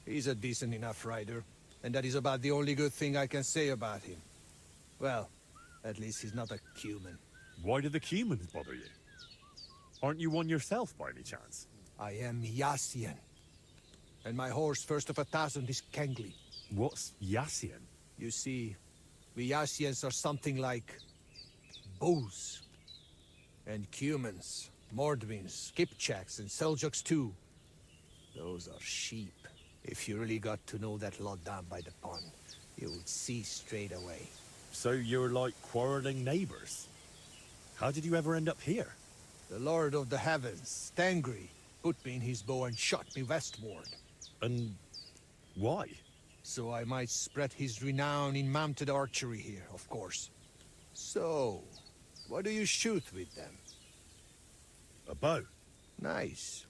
He's a decent enough rider, and that is about the only good thing I can say about him. Well, at least he's not a Cuman. Why do the Cumans bother you? Aren't you one yourself by any chance? I am Yassian. And my horse, first of 1,000, is Kengli. What's Yassian? You see, we Yassians are something like... Boos. And Cumans, Mordvins, Skipchaks, and Seljuks too. Those are sheep. If you really got to know that lot down by the pond, you would see straight away. So you're like quarreling neighbors? How did you ever end up here? The Lord of the Heavens, Stangri, put me in his bow and shot me westward. And why? So I might spread his renown in mounted archery here, of course. So, what do you shoot with them? A bow. Nice.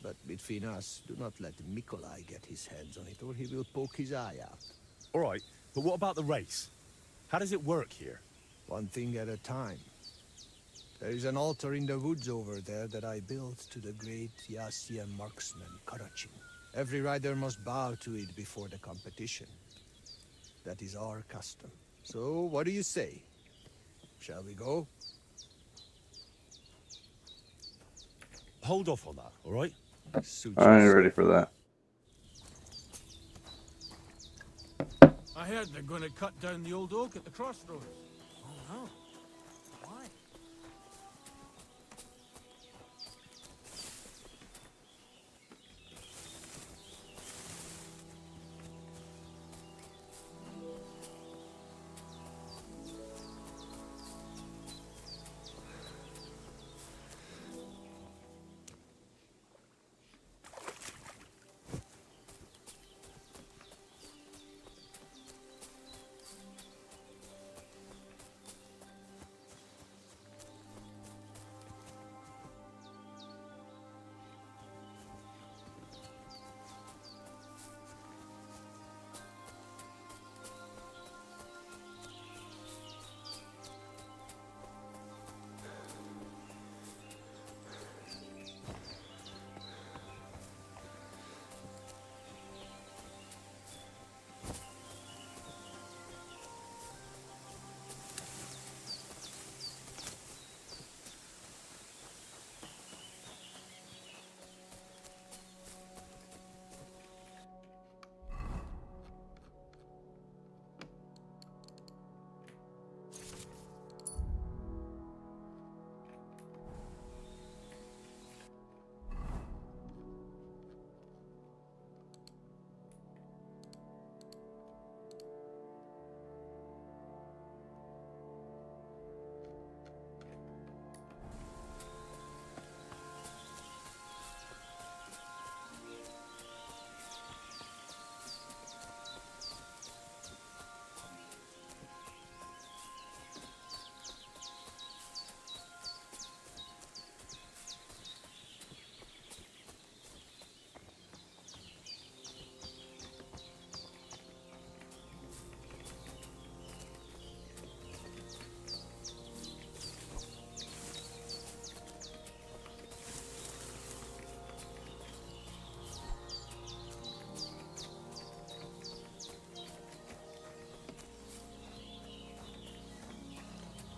But between us, do not let Mikolai get his hands on it, or he will poke his eye out. All right, but what about the race? How does it work here? One thing at a time. There is an altar in the woods over there that I built to the great Yassian marksman, Karachin. Every rider must bow to it before the competition. That is our custom. So, what do you say? Shall we go? Hold off on that, all right? I ain't ready for that. I heard they're going to cut down the old oak at the crossroads. Oh no. Why?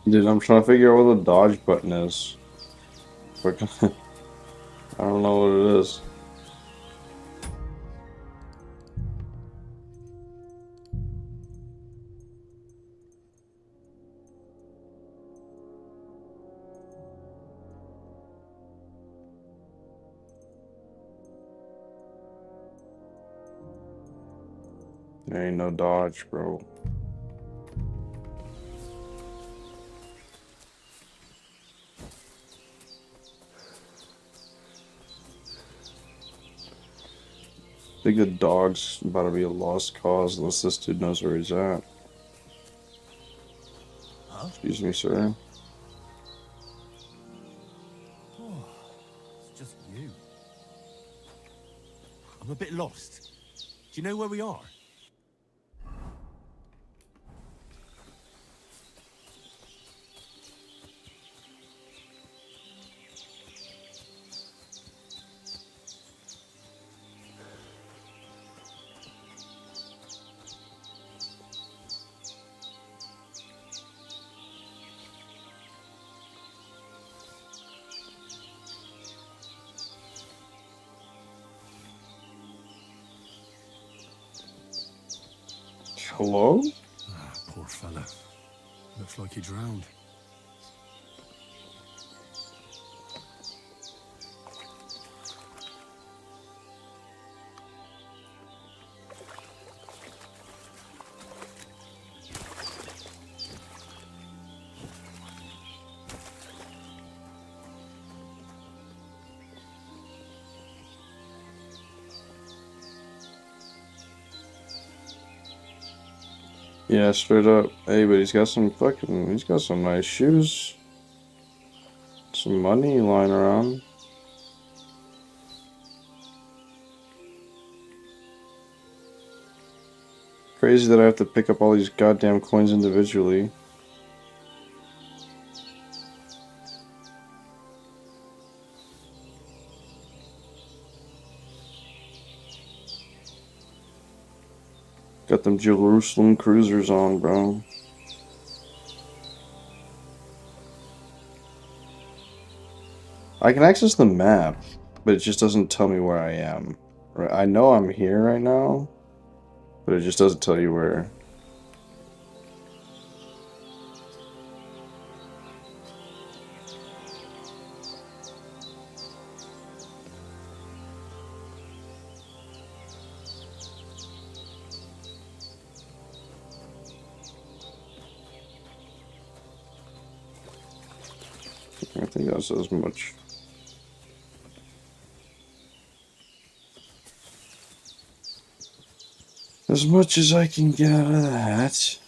Dude, I'm trying to figure out what the dodge button is. I don't know what it is. There ain't no dodge, bro. I think the dog's about to be a lost cause unless this dude knows where he's at. Huh? Excuse me, sir. Oh, it's just you. I'm a bit lost. Do you know where we are? Hello? Ah, poor fella. Looks like he drowned. Yeah, straight up. Hey, but he's got some nice shoes. Some money lying around. Crazy that I have to pick up all these goddamn coins individually. Got them Jerusalem cruisers on, bro. I can access the map, but it just doesn't tell me where I am. I know I'm here right now, but it just doesn't tell you where. I think that's as much. As much as I can get out of that.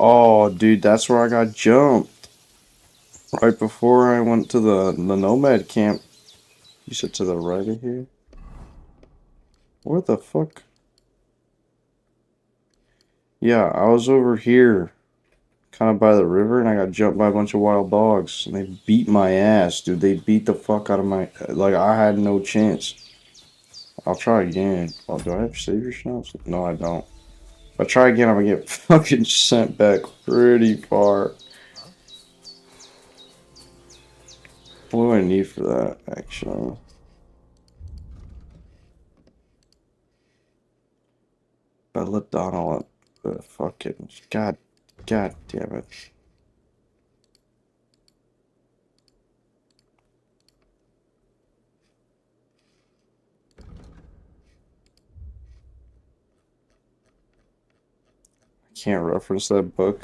Oh, dude, that's where I got jumped. Right before I went to the nomad camp. You said to the right of here? What the fuck? Yeah, I was over here, kind of by the river, and I got jumped by a bunch of wild dogs. And they beat my ass, dude. They beat the fuck out of my... Like, I had no chance. I'll try again. Oh, do I have savior schnapps? No, I don't. If I try again, I'm gonna get fucking sent back pretty far. What do I need for that, actually? Belladonna, fucking... God damn it. I can't reference that book.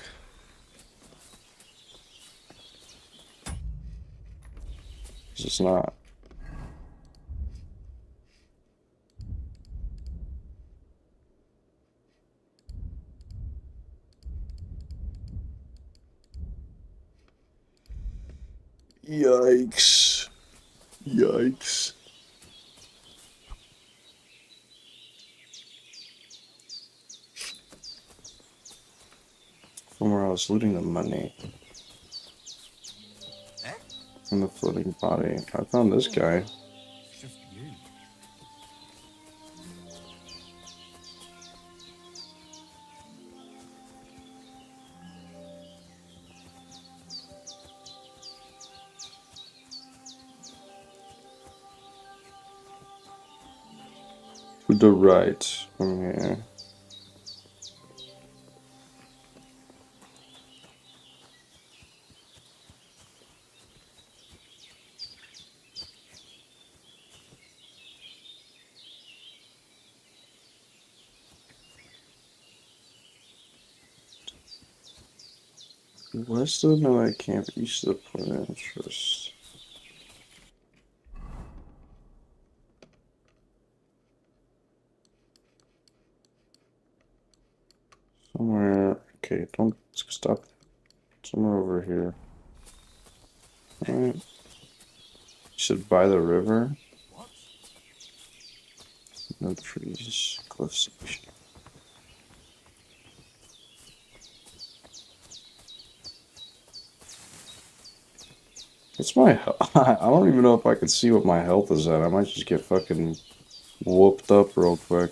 It's just not. Yikes. Yikes. From where I was looting the money. From the floating body. I found this guy. It's just you. To the right from here. West of the Nomad Camp, east of the point of interest. Somewhere. Okay, don't stop. Somewhere over here. Alright. You said by the river. No trees. Cliff section. It's my health. I don't even know if I can see what my health is at. I might just get fucking whooped up real quick.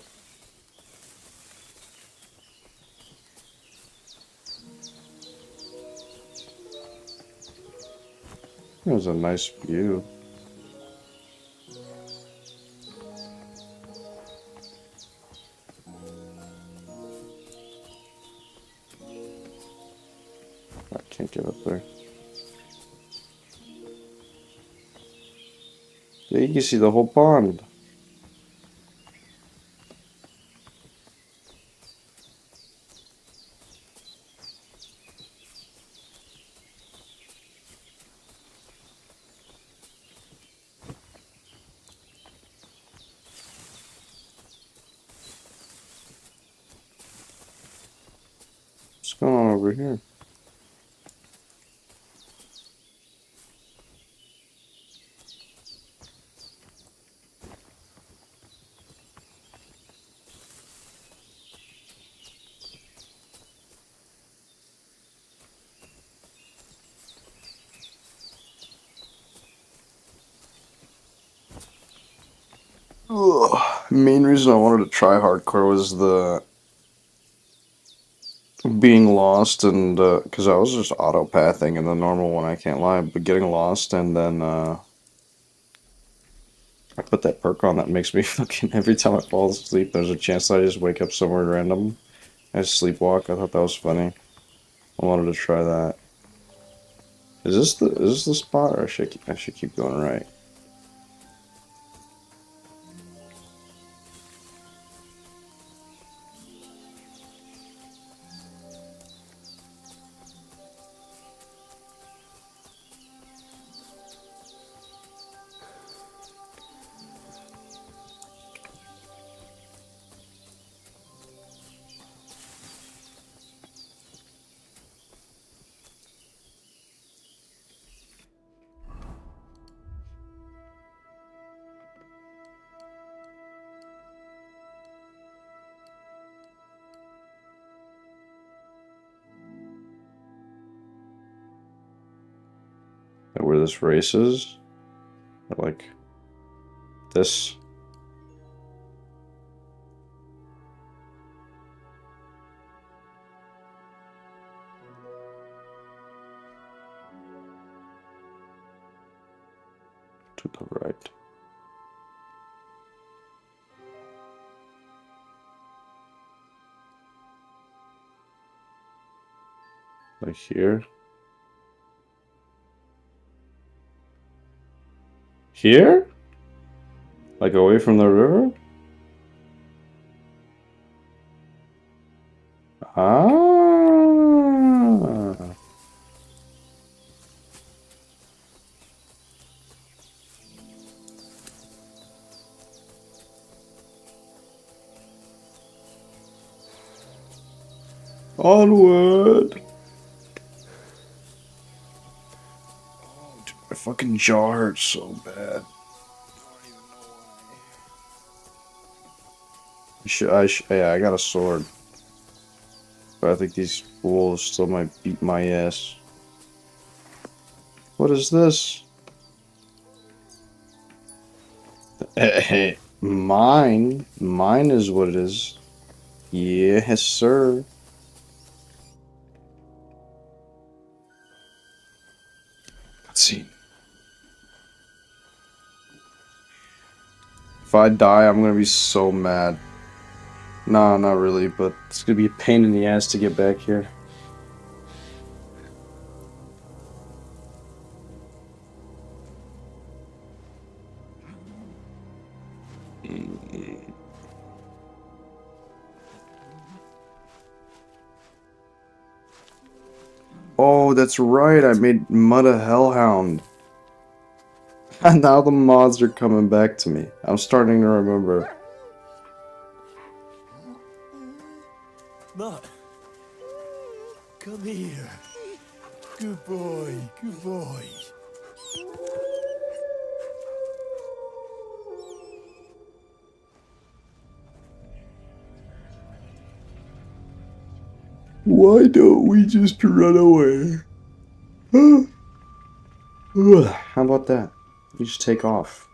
There's a nice view. I can't get up there. Yeah, you can see the whole pond. What's going on over here? Ugh. Main reason I wanted to try hardcore was the being lost and because I was just auto-pathing in the normal one, I can't lie, but getting lost and then I put that perk on that makes me fucking every time I fall asleep there's a chance that I just wake up somewhere random. I just sleepwalk. I thought that was funny. I wanted to try that. Is this the spot or I should keep going right? Where this race is? Like this? To the right. Like here? Here? Like away from the river? Ah. Onward. Oh, dude, my fucking jaw hurts so bad. Yeah, I got a sword. But I think these wolves still might beat my ass. What is this? Mine. Mine is what it is. Yes, sir. Let's see. If I die, I'm gonna be so mad. Nah, not really, but it's gonna be a pain in the ass to get back here. Oh, that's right, I made Mud a Hellhound. And now the mods are coming back to me. I'm starting to remember. Mutt, come here. Good boy, good boy. Why don't we just run away? How about that? You just take off.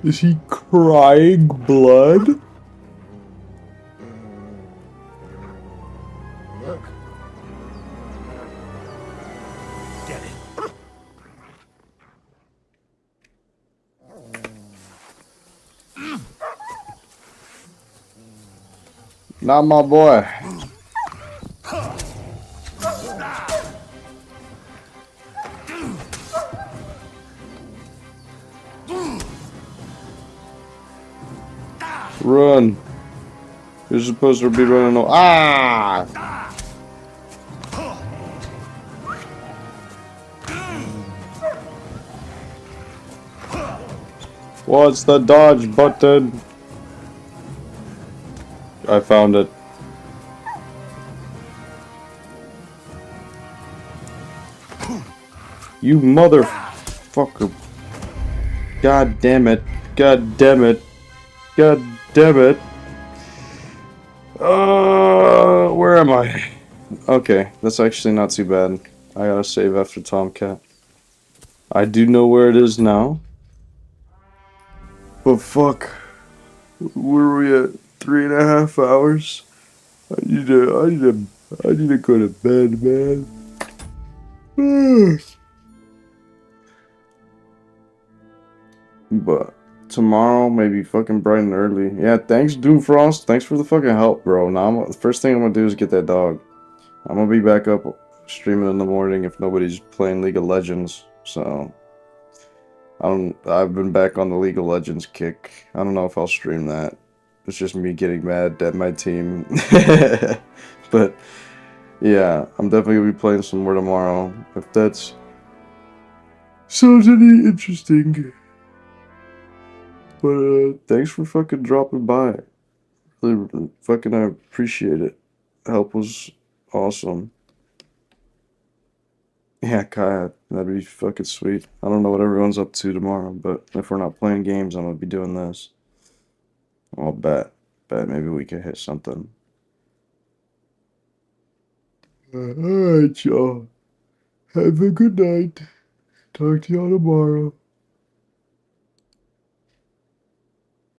Is he crying blood? Get it. Not my boy. Run. You're supposed to be running. Ah! What's the dodge button? I found it. You motherfucker. God damn it. God damn it. God damn it. Where am I? Okay, that's actually not too bad. I gotta save after Tomcat. I do know where it is now. But fuck. Where are we at? 3.5 hours? I need to go to bed, man. But tomorrow, maybe fucking bright and early. Yeah, thanks, Doomfrost. Thanks for the fucking help, bro. Now, the first thing I'm gonna do is get that dog. I'm gonna be back up streaming in the morning if nobody's playing League of Legends. So, I've been back on the League of Legends kick. I don't know if I'll stream that. It's just me getting mad at my team. But, yeah, I'm definitely gonna be playing some more tomorrow. If that's sounds any interesting. But thanks for fucking dropping by. Really, fucking I appreciate it. Help was awesome. Yeah, Kaya, that'd be fucking sweet. I don't know what everyone's up to tomorrow, but if we're not playing games, I'm gonna be doing this. I'll bet maybe we can hit something. Alright, y'all. Have a good night. Talk to y'all tomorrow.